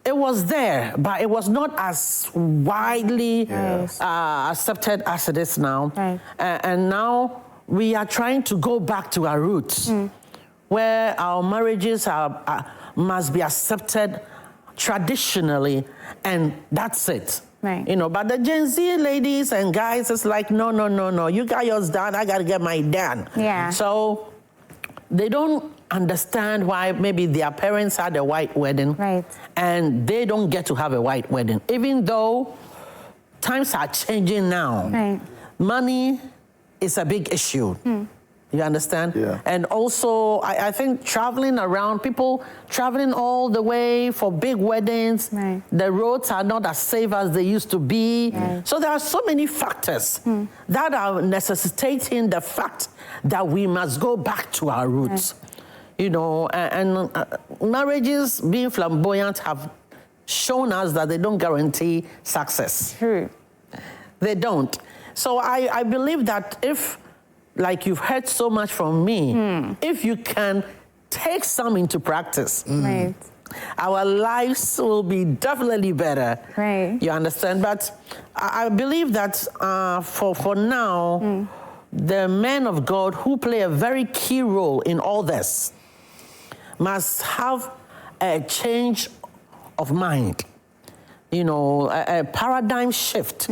it was there, but it was not as widely accepted as it is now. Right. And now we are trying to go back to our roots, where our marriages must be accepted traditionally, and that's it. Right. You know, but the Gen Z ladies and guys, it's like, no. You got yours done, I got to get mine done. Yeah. So they don't understand why maybe their parents had a white wedding, right, and they don't get to have a white wedding, even though times are changing now. Right. Money is a big issue. You understand? Yeah. And also, I think traveling around, people traveling all the way for big weddings, right, the roads are not as safe as they used to be. Right. So there are so many factors that are necessitating the fact that we must go back to our roots. Right. You know, and marriages being flamboyant have shown us that they don't guarantee success. True. They don't. So I believe that if, like you've heard so much from me, if you can take some into practice, right, our lives will be definitely better. Right. You understand? But I believe that for now, the men of God who play a very key role in all this must have a change of mind, you know, a paradigm shift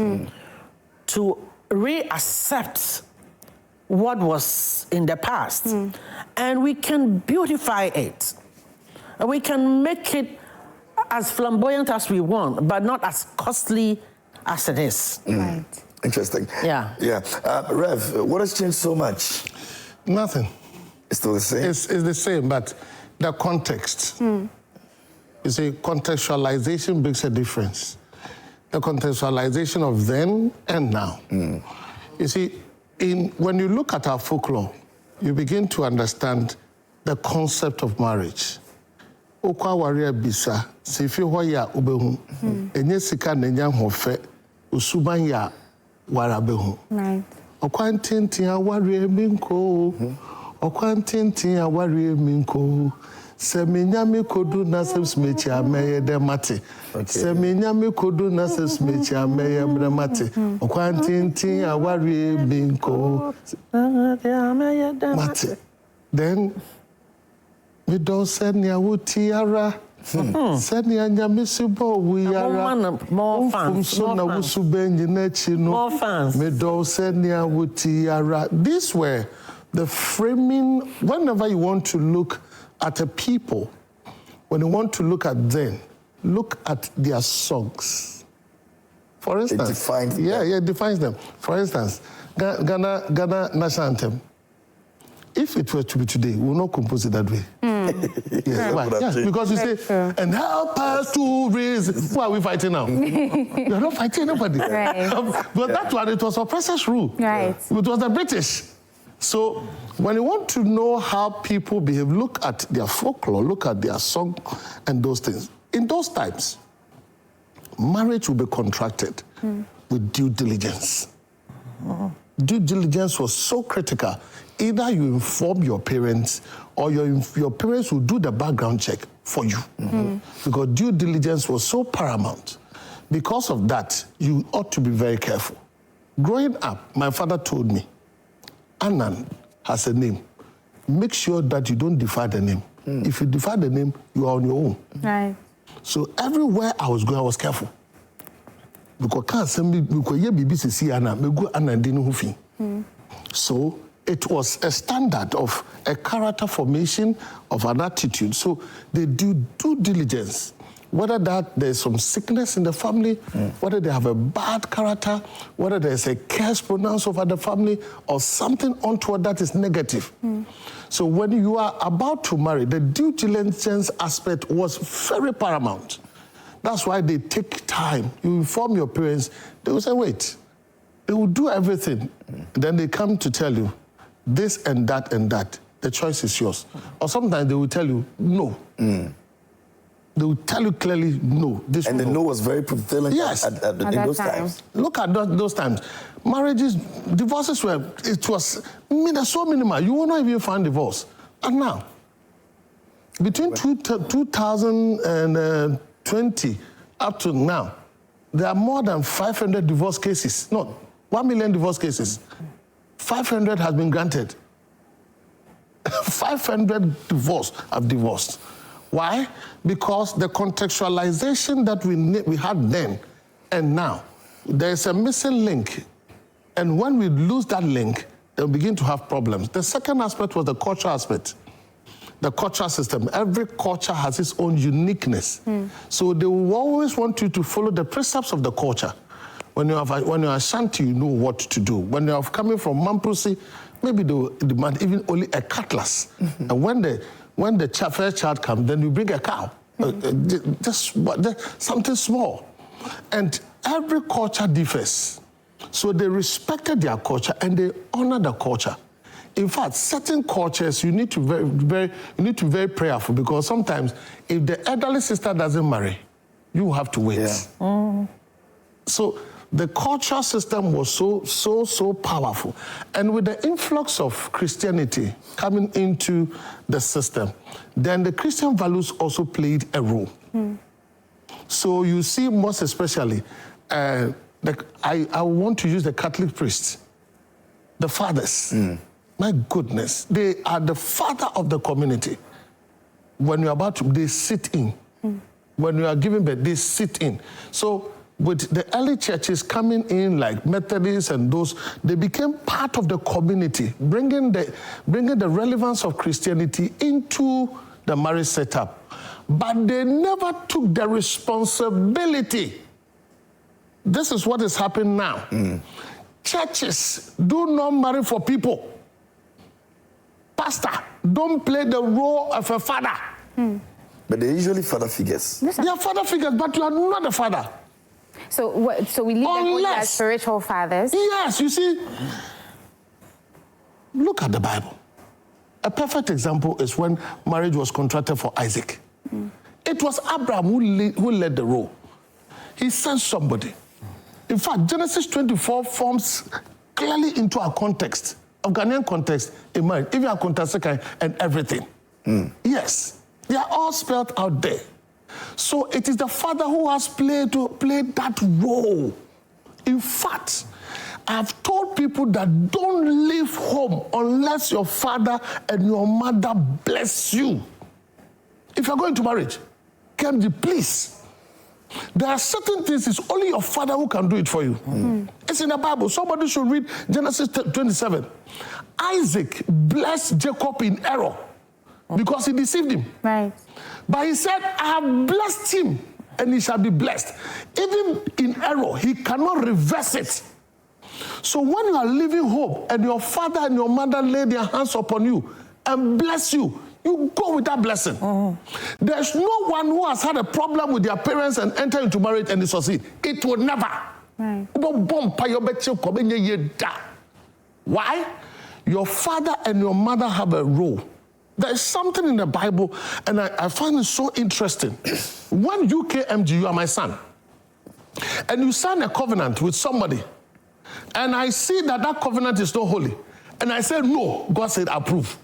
to reaccept what was in the past. And we can beautify it. And we can make it as flamboyant as we want, but not as costly as it is. Right. Interesting. Yeah. Yeah. Rev, what has changed so much? Nothing. It's still the same? It's the same, but the context. You see, contextualization makes a difference. The contextualization of then and now. You see, when you look at our folklore, you begin to understand the concept of marriage. Okwa waria bisa, sefi hoya ubehu, enye sika nenya hofe, usuban ya warabehu. Right. Okwantintin awarie minko, okwantintin awarie minko. Seminyami kodu na smechi ameye de mate. Seminyami kodu na smechi ameye de mate. Okwantintin awarie minko. Mate. Then we don't send ya wutiara. Send ya nyamisibo wiyara. More fans. More fans. We don't send ya wutiara. These were the framing. Whenever you want to look at a people, when you want to look at them, look at their songs. For instance, it defines them. Yeah, it defines them. For instance, Ghana national anthem. If it were to be today, we will not compose it that way. Yes, why? Yes, because you say, and help us to raise. Why are we fighting now? We are not fighting anybody. Right. But that one, it was oppressors' rule. Right. It was the British. So when you want to know how people behave, look at their folklore, look at their song and those things. In those times, marriage will be contracted with due diligence. Due diligence was so critical. Either you inform your parents or your parents will do the background check for you. Because due diligence was so paramount. Because of that, you ought to be very careful. Growing up, my father told me, Anan has a name. Make sure that you don't defy the name. If you defy the name, you are on your own. Right. So everywhere I was going, I was careful. Because can't send me because ye BBC see Anna, me go Anna didn't hufi. So it was a standard of a character formation, of an attitude. So they do due diligence. Whether that there's some sickness in the family, whether they have a bad character, whether there's a curse pronounced over the family, or something untoward that is negative. So when you are about to marry, the due diligence aspect was very paramount. That's why they take time. You inform your parents, they will say, wait. They will do everything. Then they come to tell you, this and that and that. The choice is yours. Or sometimes they will tell you, no. They will tell you clearly, no. This and the no was very prevalent in those times. Look at those times. Marriages, divorces was so minimal. You will not even find divorce. And now, between 2020 up to now, there are more than 500 divorce cases. No, 1 million divorce cases. 500 has been granted. 500 divorce have divorced. Why? Because the contextualization that we had then and now, there's a missing link. And when we lose that link, they'll begin to have problems. The second aspect was the culture aspect. The culture system. Every culture has its own uniqueness. So they will always want you to follow the precepts of the culture. When you're Ashanti, you know what to do. When you're coming from Mampusi, maybe they will demand even only a cutlass. And when the first child comes, then you bring a cow. Just something small. And every culture differs. So they respected their culture and they honor the culture. In fact, certain cultures, you need to be very prayerful, because sometimes if the elderly sister doesn't marry, you have to wait. So the cultural system was so powerful. And with the influx of Christianity coming into the system, then the Christian values also played a role. So you see, most especially, I want to use the Catholic priests, the fathers. My goodness, they are the father of the community. When you're about to, they sit in. When you are giving birth, they sit in. So with the early churches coming in, like Methodists and those, they became part of the community, bringing the relevance of Christianity into the marriage setup. But they never took the responsibility. This is what is happening now. Churches do not marry for people. Pastor, don't play the role of a father. But they're usually father figures. They are father figures, but you are not a father. So we leave them as spiritual fathers? Yes, you see, look at the Bible. A perfect example is when marriage was contracted for Isaac. It was Abraham who led the role. He sent somebody. In fact, Genesis 24 forms clearly into our context, of Ghanaian context in marriage, even our context and everything. Yes, they are all spelled out there. So it is the father who has played that role. In fact, I've told people that don't leave home unless your father and your mother bless you. If you're going to marriage, please. There are certain things, it's only your father who can do it for you. It's in the Bible. Somebody should read Genesis 27. Isaac blessed Jacob in error because he deceived him. Right. But he said, I have blessed him and he shall be blessed. Even in error, he cannot reverse it. So when you are leaving home and your father and your mother lay their hands upon you and bless you, you go with that blessing. There's no one who has had a problem with their parents and enter into marriage and they succeed. It will never. Why? Your father and your mother have a role. There is something in the Bible, and I find it so interesting. When you KMG, you are my son, and you sign a covenant with somebody, and I see that that covenant is not holy, and I say no, God said approve.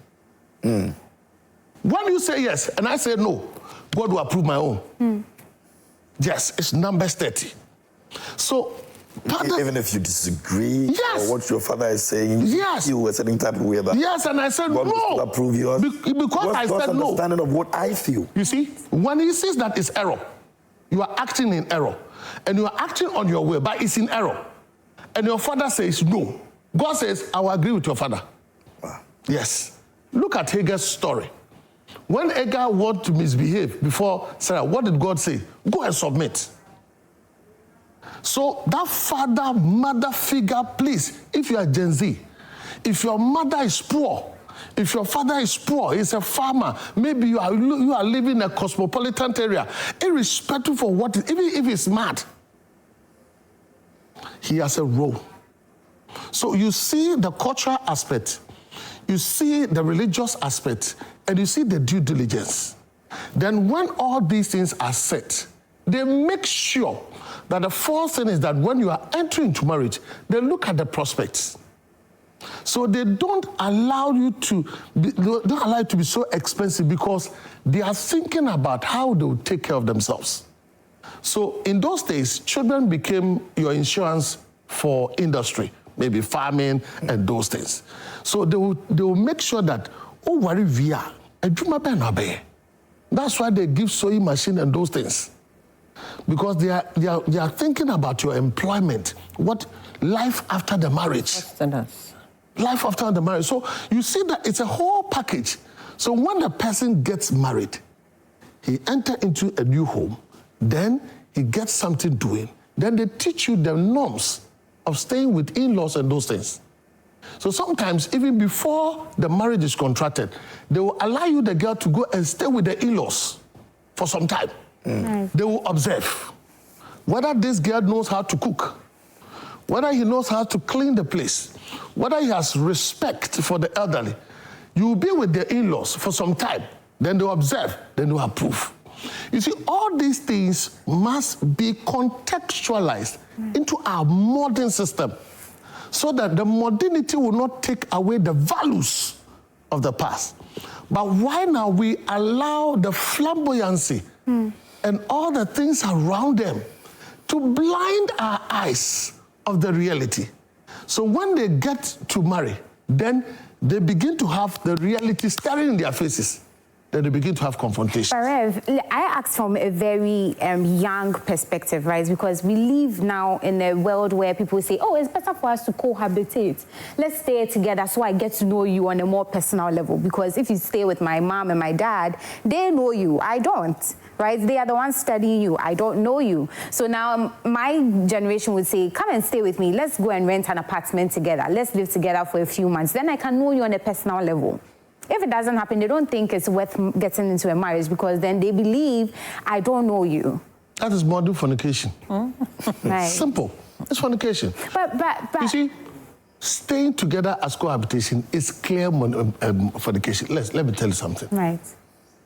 When you say yes, and I say no, God will approve my own. Yes, it's Numbers 30. So, even if you disagree, or what your father is saying, you a certain type of way about. Yes, and I said God no. will approve yours. Because I said no. Understanding of what I feel. You see, when he says that it's error, you are acting in error, and you are acting on your way, but it's in error. And your father says no. God says, I will agree with your father. Yes. Look at Hagar's story. When Hagar wanted to misbehave before Sarah, what did God say? Go and submit. So that father, mother figure, please, if you are Gen Z, if your mother is poor, if your father is poor, he's a farmer, maybe you are living in a cosmopolitan area, irrespective of what, even if he's mad, he has a role. So you see the cultural aspect, you see the religious aspect, and you see the due diligence. Then when all these things are set, they make sure that the fourth thing is that when you are entering into marriage, they look at the prospects. So they don't allow you to be so expensive because they are thinking about how they will take care of themselves. So in those days, children became your insurance for industry, maybe farming and those things. So they will make sure that, oh, worry via, that's why they give sewing machine and those things. Because they are thinking about your employment, what life after the marriage. Life after the marriage. So you see that it's a whole package. So when the person gets married, he enters into a new home, then he gets something doing. Then they teach you the norms of staying with in-laws and those things. So sometimes, even before the marriage is contracted, they will allow you, the girl, to go and stay with the in-laws for some time. Nice. They will observe whether this girl knows how to cook, whether he knows how to clean the place, whether he has respect for the elderly. You will be with the in-laws for some time, then they will observe, then they will approve. You see, all these things must be contextualized into our modern system so that the modernity will not take away the values of the past. But why now we allow the flamboyancy and all the things around them to blind our eyes of the reality? So when they get to marry, then they begin to have the reality staring in their faces. Then they begin to have confrontation. Rev, I asked from a very young perspective, right? Because we live now in a world where people say, oh, it's better for us to cohabitate. Let's stay together so I get to know you on a more personal level. Because if you stay with my mom and my dad, they know you. I don't, right? They are the ones studying you. I don't know you. So now my generation would say, come and stay with me. Let's go and rent an apartment together. Let's live together for a few months. Then I can know you on a personal level. If it doesn't happen, they don't think it's worth getting into a marriage because then they believe, I don't know you. That is modern fornication. Right. Simple. It's fornication. But you see, staying together as cohabitation is clear fornication. Let me tell you something. Right.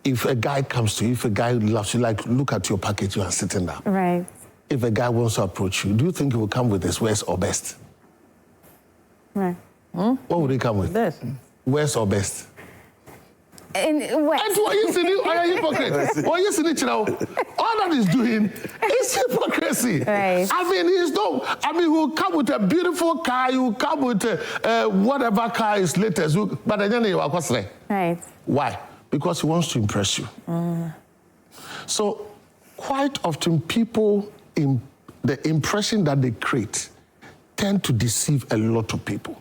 If a guy comes to you, if a guy loves you, like, look at your package, you are sitting down. Right. If a guy wants to approach you, do you think he will come with his worst or best? Right. What would he come with? This. Worst or best? And what you saying? Are you hypocrite? What you saying? All that is doing is hypocrisy. Right. I mean, he will come with a beautiful car. He will come with whatever car is latest. But then he will say, right. Why? Because he wants to impress you. So quite often people, in the impression that they create, tend to deceive a lot of people.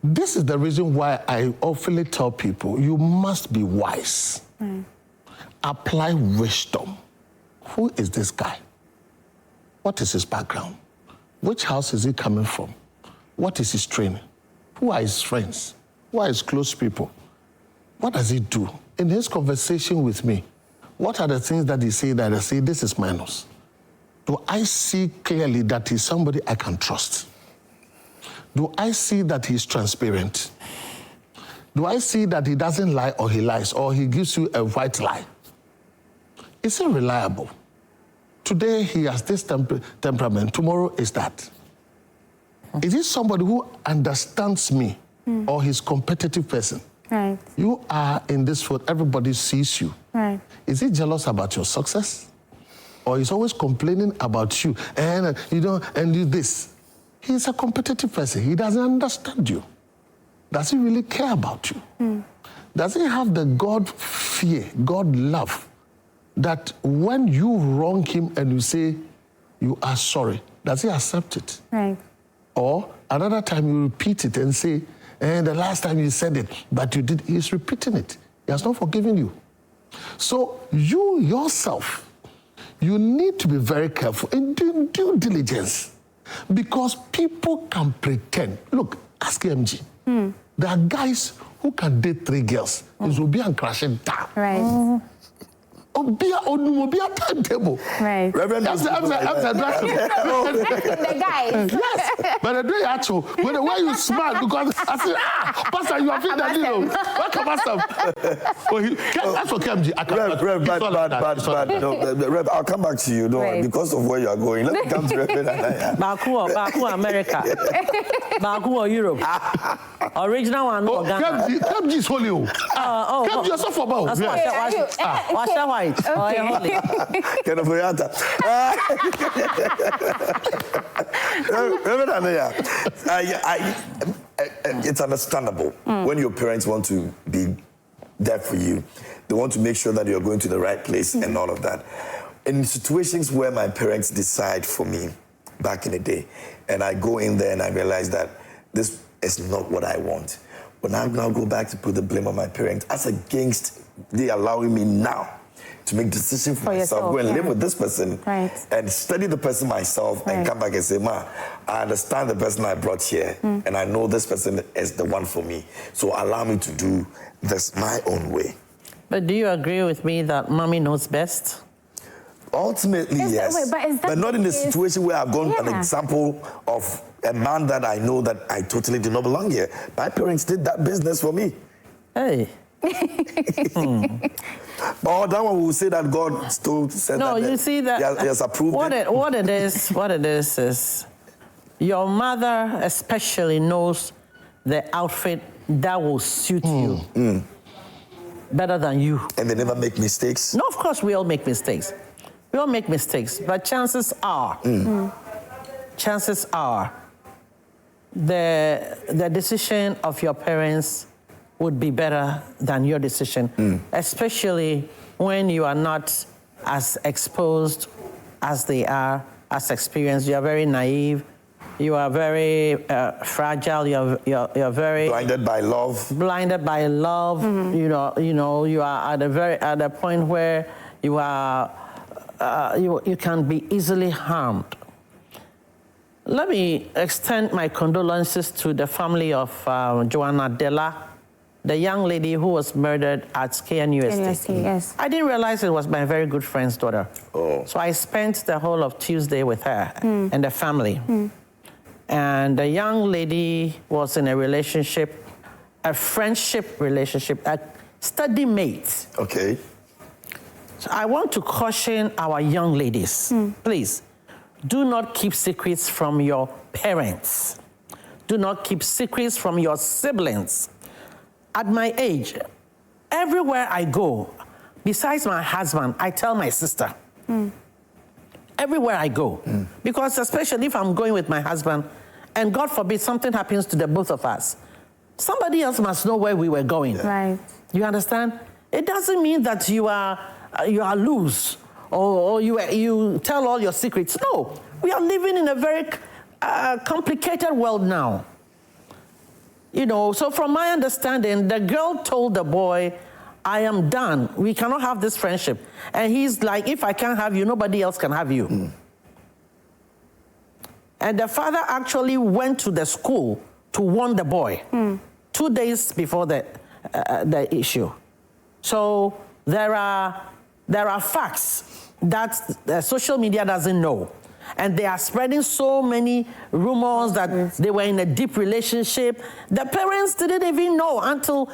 This is the reason why I often tell people, you must be wise. Apply wisdom. Who is this guy? What is his background? Which house is he coming from? What is his training? Who are his friends? Who are his close people? What does he do? In his conversation with me, what are the things that he say that I say, this is minus? Do I see clearly that he's somebody I can trust? Do I see that he's transparent? Do I see that he doesn't lie or he lies or he gives you a white lie? Is he reliable? Today he has this temperament, tomorrow is that. Is he somebody who understands me or he's a competitive person? Right. You are in this field, everybody sees you. Right. Is he jealous about your success? Or he's always complaining about you and and do this? He's a competitive person. He doesn't understand you. Does he really care about you? Does he have the God fear, God love, that when you wrong him and you say you are sorry, does he accept it? Right. Or another time you repeat it and say, and the last time you said it, but you did, he's repeating it. He has not forgiven you. So you yourself, you need to be very careful in doing due diligence. Because people can pretend. Look, ask MG. There are guys who can date 3 girls. It will be and crashing down. Right. Obia timetable. Right. Reverend, I'm the guys. Yes, but the day actually, when the way you smile, because I said, Pastor, you are feeling that deal. Welcome, Pastor. That's for KMG. Rev, I'll come back to you. Don't because of where you are going. Let me come to Reverend Anaya. Baku America. Baku Europe. Original one. KMG is holy. KMG is so for about. Washa white. Ofori Atta. Reverend Anaya, it's understandable when your parents want to be there for you. They want to make sure that you're going to the right place and all of that. In situations where my parents decide for me back in the day, and I go in there and I realize that this is not what I want. But I now go back to put the blame on my parents as against they allowing me now to make decisions for myself, go and live with this person and study the person myself and come back and say, Ma, I understand the person I brought here and I know this person is the one for me. So allow me to do this my own way. But do you agree with me that mommy knows best? Ultimately, yes. But not in a situation where I've gone an example of a man that I know that I totally do not belong here. My parents did that business for me. Hey. But that one will say that God still said that. No, you see that he has approved what it is your mother especially knows the outfit that will suit you better than you. And they never make mistakes? No, of course we all make mistakes. We all make mistakes, but chances are the decision of your parents would be better than your decision, especially when you are not as exposed as they are, as experienced. You are very naive. You are very fragile. You're very blinded by love. Blinded by love. You know. You are at a point where you are. You can be easily harmed. Let me extend my condolences to the family of Joanna Della, the young lady who was murdered at KNUST. Yes. I didn't realize it was my very good friend's daughter. So I spent the whole of Tuesday with her and the family. And the young lady was in a relationship, a friendship relationship, a study mate. Okay. So I want to caution our young ladies, please, do not keep secrets from your parents. Do not keep secrets from your siblings. At my age, everywhere I go, besides my husband, I tell my sister. Everywhere I go. Because especially if I'm going with my husband, and God forbid something happens to the both of us, somebody else must know where we were going. Right. You understand? It doesn't mean that you are loose or you tell all your secrets. No, we are living in a very complicated world now. You know, so from my understanding, the girl told the boy, I am done. We cannot have this friendship. And he's like, if I can't have you, nobody else can have you. And the father actually went to the school to warn the boy 2 days before the issue. So there are facts that social media doesn't know. And they are spreading so many rumors that they were in a deep relationship. The parents didn't even know until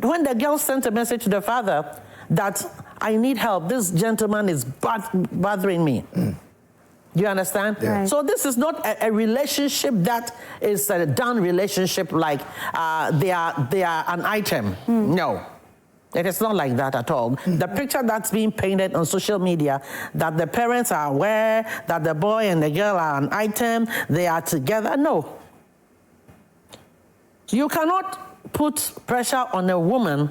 when the girl sent a message to the father that I need help. This gentleman is bothering me. Do you understand? Yeah. Right. So this is not a relationship that is a done relationship like they are an item. No. It is not like that at all. The picture that's being painted on social media, that the parents are aware, that the boy and the girl are an item, they are together, no. You cannot put pressure on a woman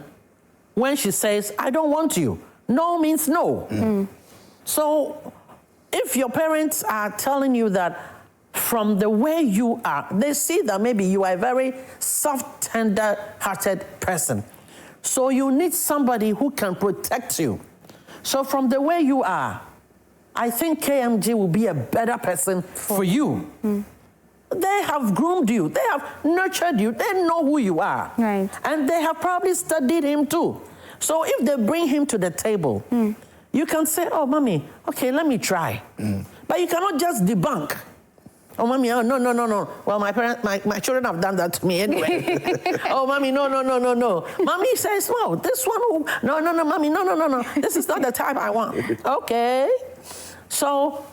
when she says, I don't want you. No means no. So if your parents are telling you that from the way you are, they see that maybe you are a very soft, tender-hearted person. So you need somebody who can protect you. So from the way you are, I think KMG will be a better person for you. They have groomed you. They have nurtured you. They know who you are. Right. And they have probably studied him too. So if they bring him to the table, you can say, oh, mommy, okay, let me try. But you cannot just debunk. Oh, mommy, oh, no. Well, my children have done that to me anyway. Oh, mommy, no. Mommy says, no, this one, no, mommy, no. This is not the type I want. Okay. So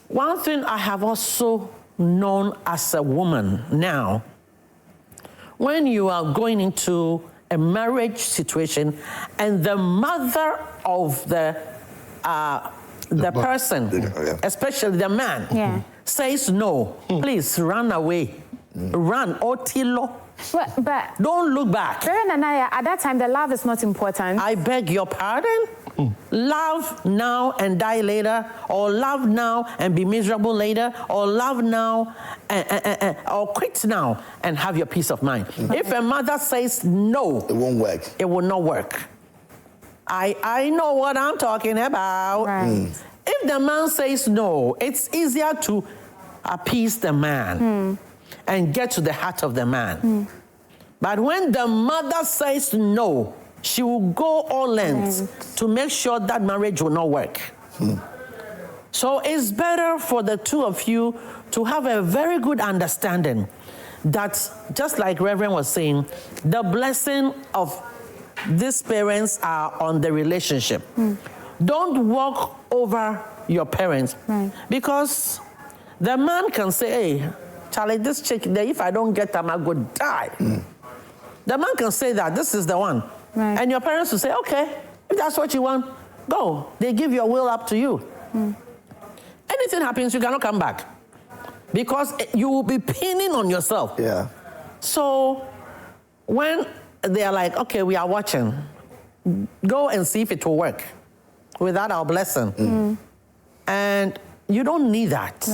one thing I have also known as a woman now, when you are going into a marriage situation and the mother of the person, especially the man, says no, please run away. Run, Otilo. But don't look back. Nana, at that time, the love is not important. I beg your pardon? Love now and die later, or love now and be miserable later, or love now or quit now and have your peace of mind. If a mother says no, it won't work. It will not work. I know what I'm talking about. Right. If the man says no, it's easier to appease the man and get to the heart of the man. But when the mother says no, she will go all lengths to make sure that marriage will not work. So it's better for the two of you to have a very good understanding that, just like Reverend was saying, the blessing of these parents are on the relationship. Don't walk over your parents, because the man can say, hey, Charlie, this chick, if I don't get them, I go die. The man can say that, this is the one. And your parents will say, okay, if that's what you want, go. They give your will up to you. Anything happens, you cannot come back, because you will be pinning on yourself. So when they are like, okay, we are watching, go and see if it will work without our blessing. And you don't need that.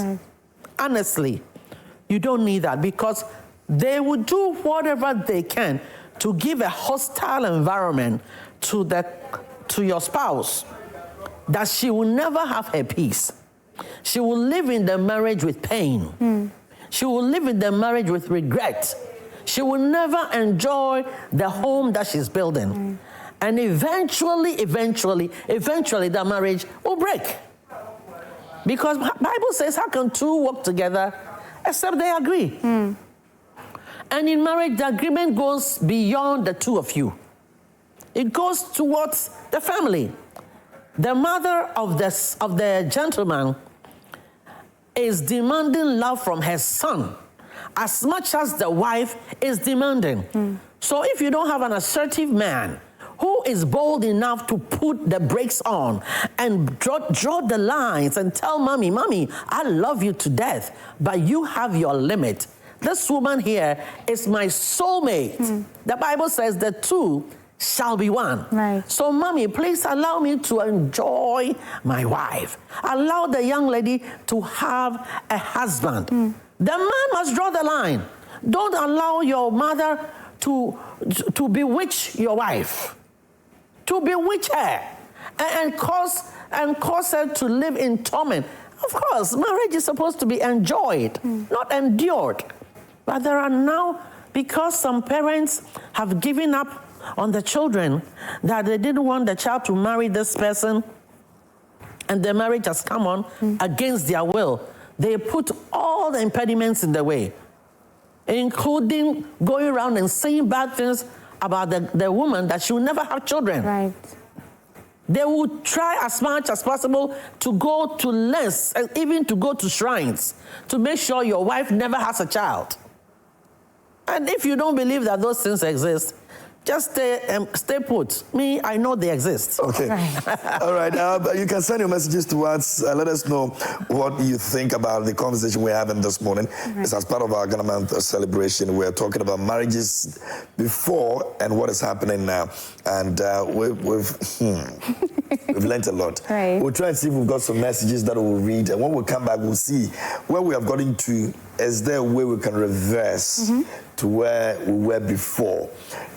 Honestly, you don't need that, because they will do whatever they can to give a hostile environment to your spouse, that she will never have her peace. She will live in the marriage with pain. She will live in the marriage with regret. She will never enjoy the home that she's building. And eventually, the marriage will break. Because the Bible says, how can two work together except they agree? And in marriage, the agreement goes beyond the two of you. It goes towards the family. The mother of the gentleman is demanding love from her son as much as the wife is demanding. So if you don't have an assertive man who is bold enough to put the brakes on and draw the lines and tell mommy, I love you to death, but you have your limit. This woman here is my soulmate. The Bible says the two shall be one. So mommy, please allow me to enjoy my wife. Allow the young lady to have a husband. The man must draw the line. Don't allow your mother to bewitch your wife, to bewitch her and cause her to live in torment. Of course, marriage is supposed to be enjoyed, not endured. But there are now, because some parents have given up on the children, that they didn't want the child to marry this person, and the marriage has come on against their will. They put all the impediments in the way, including going around and saying bad things about the woman, that she will never have children. They would try as much as possible to go to lengths, and even to go to shrines, to make sure your wife never has a child. And if you don't believe that those things exist, just stay put. Me, I know they exist. Okay. All right. You can send your messages to us. Let us know what you think about the conversation we're having this morning. It's as part of our Ghana Month celebration. We're talking about marriages before and what is happening now. And we've We've learned a lot. Right. We'll try and see if we've got some messages that we'll read. And when we come back, we'll see where we have gotten to. Is there a way we can reverse to where we were before?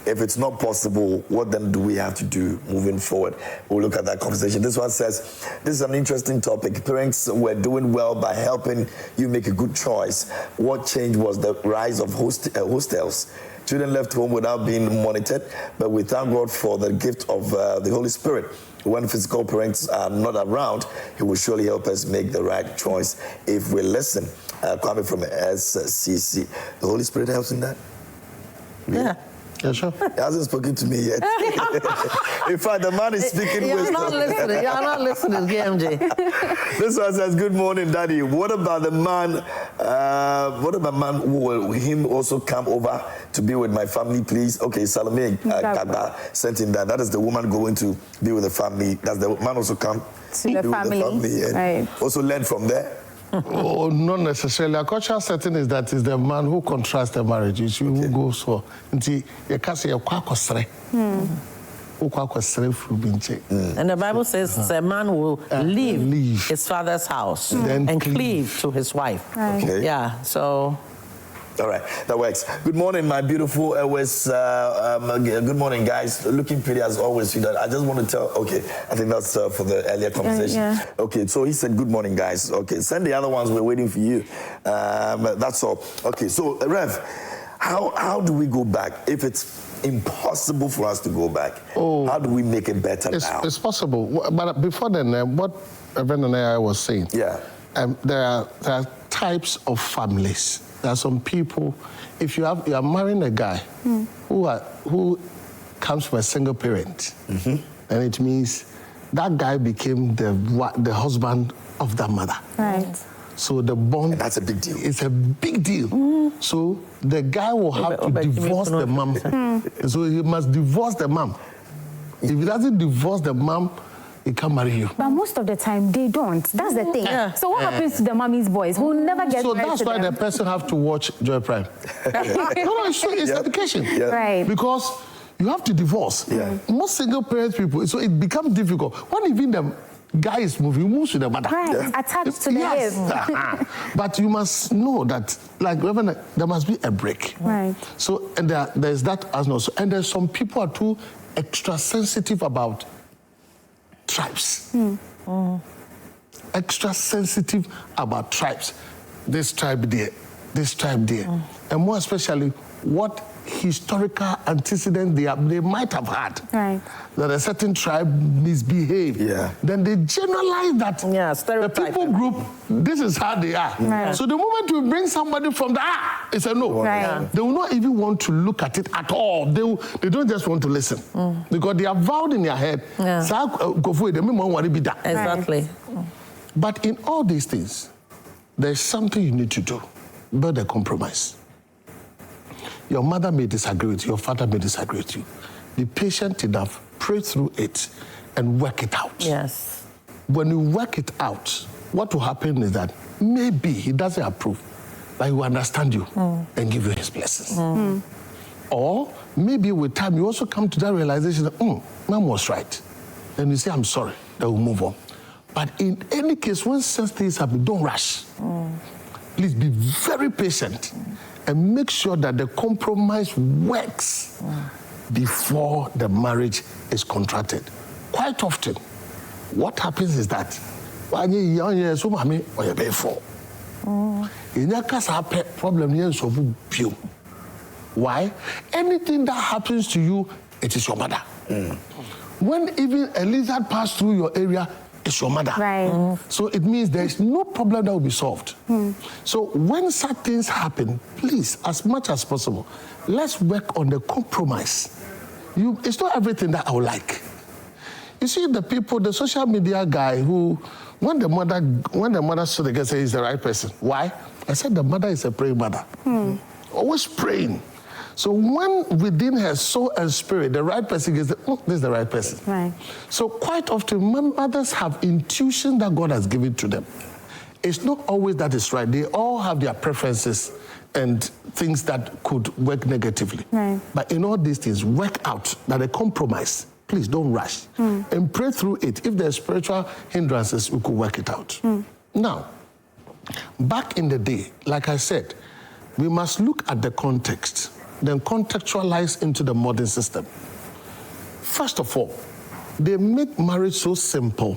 If it's not possible, what then do we have to do moving forward? We'll look at that conversation. This one says, this is an interesting topic. Parents were doing well by helping you make a good choice. What change was the rise of hostels? Children left home without being monitored, but we thank God for the gift of the Holy Spirit. When physical parents are not around, He will surely help us make the right choice if we listen. Coming from SCC. The Holy Spirit helps in that? Yeah. Yeah, sure. He hasn't spoken to me yet. In fact, the man is speaking You're wisdom. not listening. You're not listening, KMJ. This one says, good morning, Daddy. What about the man, who will him also come over to be with my family, please? Okay, Salome Kagba sent in that. That is the woman going to be with the family. Does the man also come to the family? And right. also learn from there? Oh, not necessarily. A cultural setting is that it's the man who contrasts the marriage. It's you who goes for. And the Bible says a man will leave his father's house and cleave to his wife. Right. Okay. Yeah, so... All right, that works. Good morning, my beautiful good morning, guys. Looking pretty as always. I just want to tell, okay, I think that's for the earlier conversation. Yeah. Okay, so he said, good morning, guys. Okay, send the other ones. We're waiting for you. That's all. Okay, so, Rev, how do we go back? If it's impossible for us to go back, how do we make it better now? It's possible. But before then, what Reverend and I was saying, there are types of families. There are some people, if you are marrying a guy who comes from a single parent, then it means that guy became the husband of that mother. Right. So the bond... And that's a big deal. It's a big deal. So the guy will have to divorce the mom. So he must divorce the mom. If he doesn't divorce the mom, he can't marry you. But most of the time, they don't. That's the thing. So what happens to the mommy's boys who never get married? So that's why the person have to watch Joy Prime. No, it's education. Right. Because you have to divorce. Most single parents people, so it becomes difficult. When even the guy is moving, he moves with the mother. Right, attached to the hip. But you must know that, like, Reverend, there must be a break. Right. So, and there's that as well. And there's some people are too extra sensitive about tribes. Extra sensitive about tribes. This tribe there, this tribe there. And more especially, what historical antecedents they might have had. Right. That a certain tribe misbehaved. Then they generalize that the people group, this is how they are. Right. So the moment you bring somebody from it's a no. Right. They will not even want to look at it at all. They don't just want to listen. Because they are vowed in their head. Exactly. But in all these things, there's something you need to do. Build a compromise. Your mother may disagree with you, your father may disagree with you. Be patient enough, pray through it, and work it out. Yes. When you work it out, what will happen is that maybe he doesn't approve, but he will understand you and give you his blessings. Or maybe with time, you also come to that realization that, Mom was right. And you say, I'm sorry, then we'll move on. But in any case, when such things happen, don't rush. Please be very patient and make sure that the compromise works before the marriage is contracted. Quite often, what happens is that why? Anything that happens to you, it is your mother. When even a lizard passed through your area, it's your mother. Right. So it means there's no problem that will be solved. So when such things happen, please, as much as possible, let's work on the compromise. It's not everything that I would like. You see, the social media guy who, when the mother saw the guy say he's the right person. Why? I said the mother is a praying mother. Always praying. So when within her soul and spirit, the right person gets, this is the right person. Right. So quite often, mothers have intuition that God has given to them. It's not always that it's right. They all have their preferences and things that could work negatively. Right. But in all these things, work out that a compromise, please don't rush. And pray through it. If there's spiritual hindrances, we could work it out. Now, back in the day, like I said, we must look at the context, then contextualize into the modern system. First of all, they make marriage so simple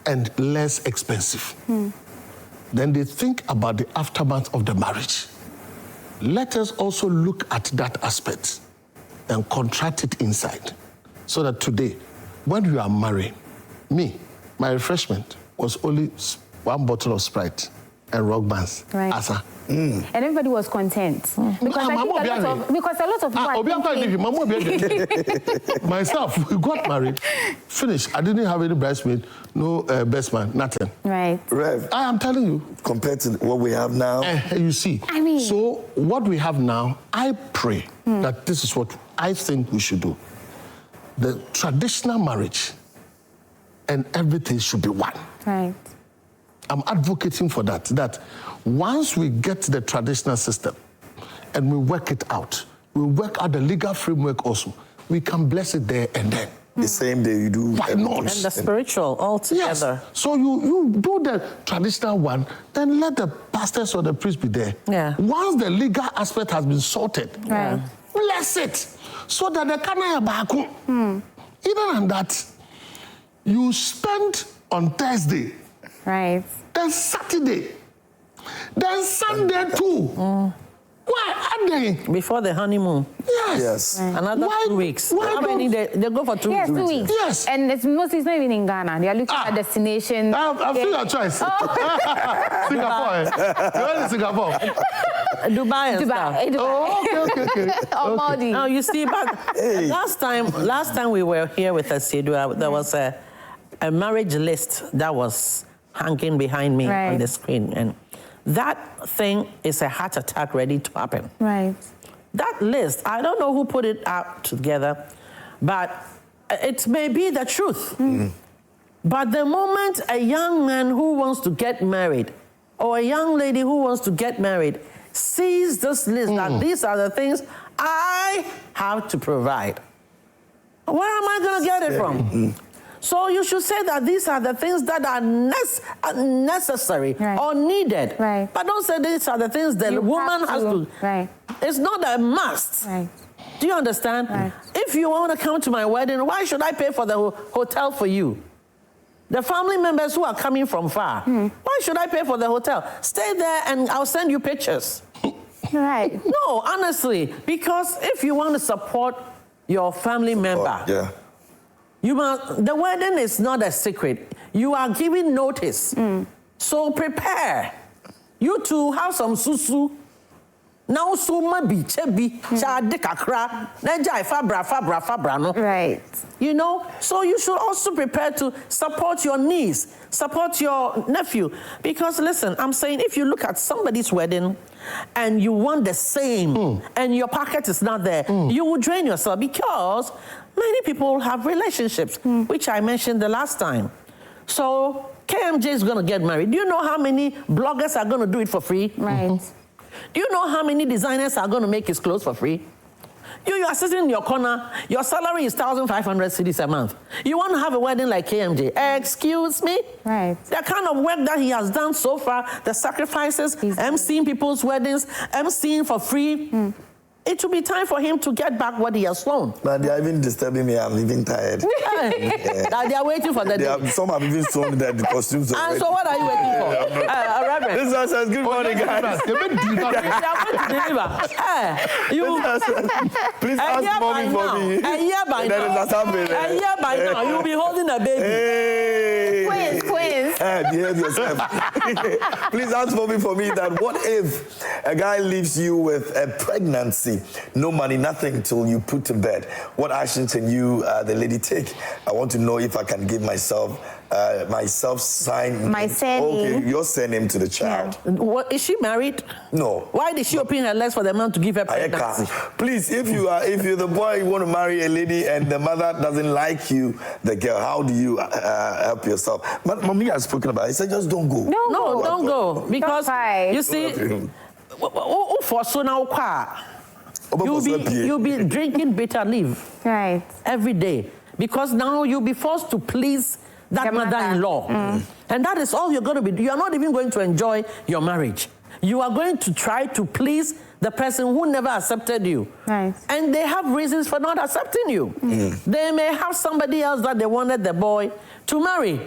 and less expensive. Then they think about the aftermath of the marriage. Let us also look at that aspect and contract it inside. So that today, when you are married, my refreshment was only 1 bottle of Sprite and rock bands. Right. Asa. And everybody was content. Because I think a lot of people myself, we got married, finished. I didn't have any bridesmaid, no best man, nothing. Right. Rev, I am telling you. Compared to what we have now. You see. I mean. So what we have now, I pray that this is what I think we should do. The traditional marriage and everything should be one. Right. I'm advocating for that. That once we get the traditional system and we work it out, we work out the legal framework also, we can bless it there and then. The same day you do. Why not? And the spiritual all together. Yes. So you do the traditional one, then let the pastors or the priest be there. Yeah. Once the legal aspect has been sorted, bless it. So that the kanaya baku. Even on that, you spend on Thursday. Right. Then Saturday. Then Sunday too. Why are they? Before the honeymoon. Yes. Another 2 weeks. How many days? They go for 2 weeks. Yes, 2 weeks. Yes. And it's mostly not even in Ghana. They are looking at destinations. I've seen your choice. Singapore. You're in Singapore. Dubai and stuff. Oh, okay. Or Maldives. No, you see, but last time we were here with Asidua, there was a marriage list that was hanging behind me on the screen. And that thing is a heart attack ready to happen. Right. That list, I don't know who put it out together, but it may be the truth. But the moment a young man who wants to get married or a young lady who wants to get married sees this list, that these are the things I have to provide, where am I going to get it from? So you should say that these are the things that are necessary or needed. Right. But don't say these are the things the woman has to. Right. It's not a must. Right. Do you understand? Right. If you want to come to my wedding, why should I pay for the hotel for you? The family members who are coming from far, why should I pay for the hotel? Stay there and I'll send you pictures. Right. No, honestly, because if you want to support your family member, you must, the wedding is not a secret. You are giving notice. So prepare. You two have some susu. Now suma bi chebi chade kakra najai fabra no. Right. You know, so you should also prepare to support your niece, support your nephew. Because listen, I'm saying if you look at somebody's wedding and you want the same and your pocket is not there, you will drain yourself because many people have relationships, which I mentioned the last time. So KMJ is going to get married. Do you know how many bloggers are going to do it for free? Right. Do you know how many designers are going to make his clothes for free? You are sitting in your corner, your salary is 1,500 cedis a month. You want to have a wedding like KMJ? Excuse me? Right. The kind of work that he has done so far, the sacrifices, emceeing people's weddings, emceeing for free. It will be time for him to get back what he has sown. But they are even disturbing me. I'm even tired. They are waiting for the day. Some have even sown the costumes already. And so what are you waiting for? Reverend. This one says, good morning, guys. They are going to deliver. Please ask mommy for me. A year by now, you'll be holding a baby. Hey. Twins. Behave yourself. Please ask mommy for me that what if a guy leaves you with a pregnancy, no money, nothing till you put to bed? What action can you, the lady, take? I want to know if I can give myself sign. My surname. Okay, your surname to the child. What, is she married? No. Why did she open her legs for the man to give her pregnancy? Please, if you're the boy, you want to marry a lady and the mother doesn't like you, the girl, how do you help yourself? Mommy has spoken about it. He said, just don't go. No, don't go. Because you see, for so now, You'll be drinking bitter leaf every day because now you'll be forced to please that mother-in-law. And that is all you're going to be. You are not even going to enjoy your marriage. You are going to try to please the person who never accepted you. And they have reasons for not accepting you. They may have somebody else that they wanted the boy to marry.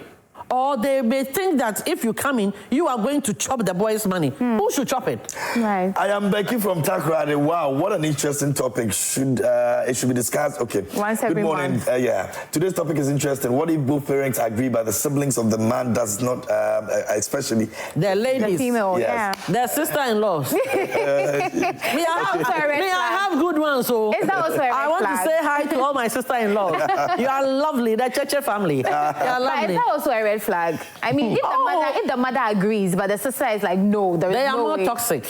Or they may think that if you come in, you are going to chop the boy's money. Who should chop it? I am Becky from Takoradi. Wow, what an interesting topic. It should be discussed. Okay. Once every month. Yeah. Today's topic is interesting. What if both parents agree, but the siblings of the man does not, especially the ladies, the female, their sister-in-laws. I have good ones, so is that also a red I want flag? to say hi to all my sister-in-laws. You are lovely, the Cheche family. You are lovely. Is that also a red flag? I mean, if the mother agrees, but the sister is like, no, there is they no are more way. toxic.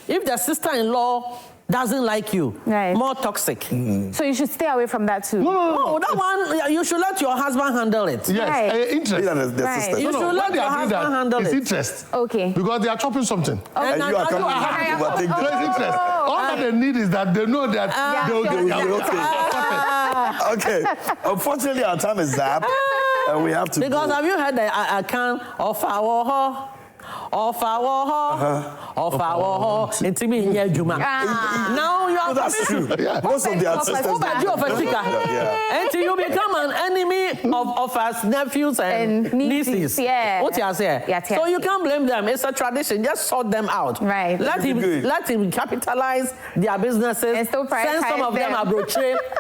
If the sister-in-law doesn't like you, more toxic. So you should stay away from that too. No, that one, you should let your husband handle it. Yes, interest. You should let your husband handle it. It's interest. Okay. Because they are chopping something. And you are coming to overtake them. It's interest. All that they need is that they know that they'll get okay. Unfortunately, our time is up. And we have to Because have you heard the account of our Now you are that's true. Most of the ancestors. And you become an enemy of us nephews and nieces. What you say? So you can't blame them. It's a tradition. Just sort them out. Let him capitalize their businesses. And send some of them abroad.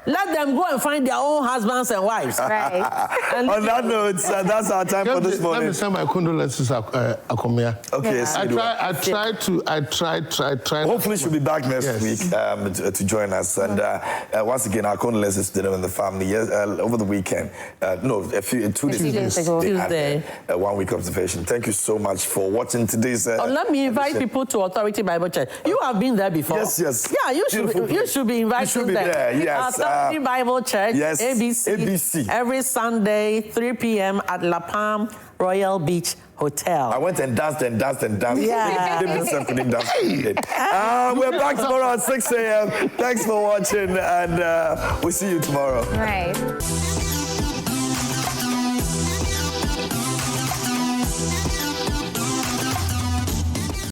Let them go and find their own husbands and wives. And on that note, that's our time for this morning. Let me send my condolences, Akomia. Okay. I tried. Hopefully she'll be back next week to join us. And once again, our condolences to them and the family. Yes, over the weekend, 2 days ago, Tuesday, 1 week observation. Thank you so much for watching today's. Let me invite people to Authority Bible Church. You have been there before. Yes. Yeah, you should be invited. You should be there. Yes. Authority Bible Church. Yes. ABC. Every Sunday, 3 p.m. at La Palm Royal Beach Hotel. I went and danced. Yeah. We're back tomorrow at 6 a.m. Thanks for watching, and we'll see you tomorrow. Right.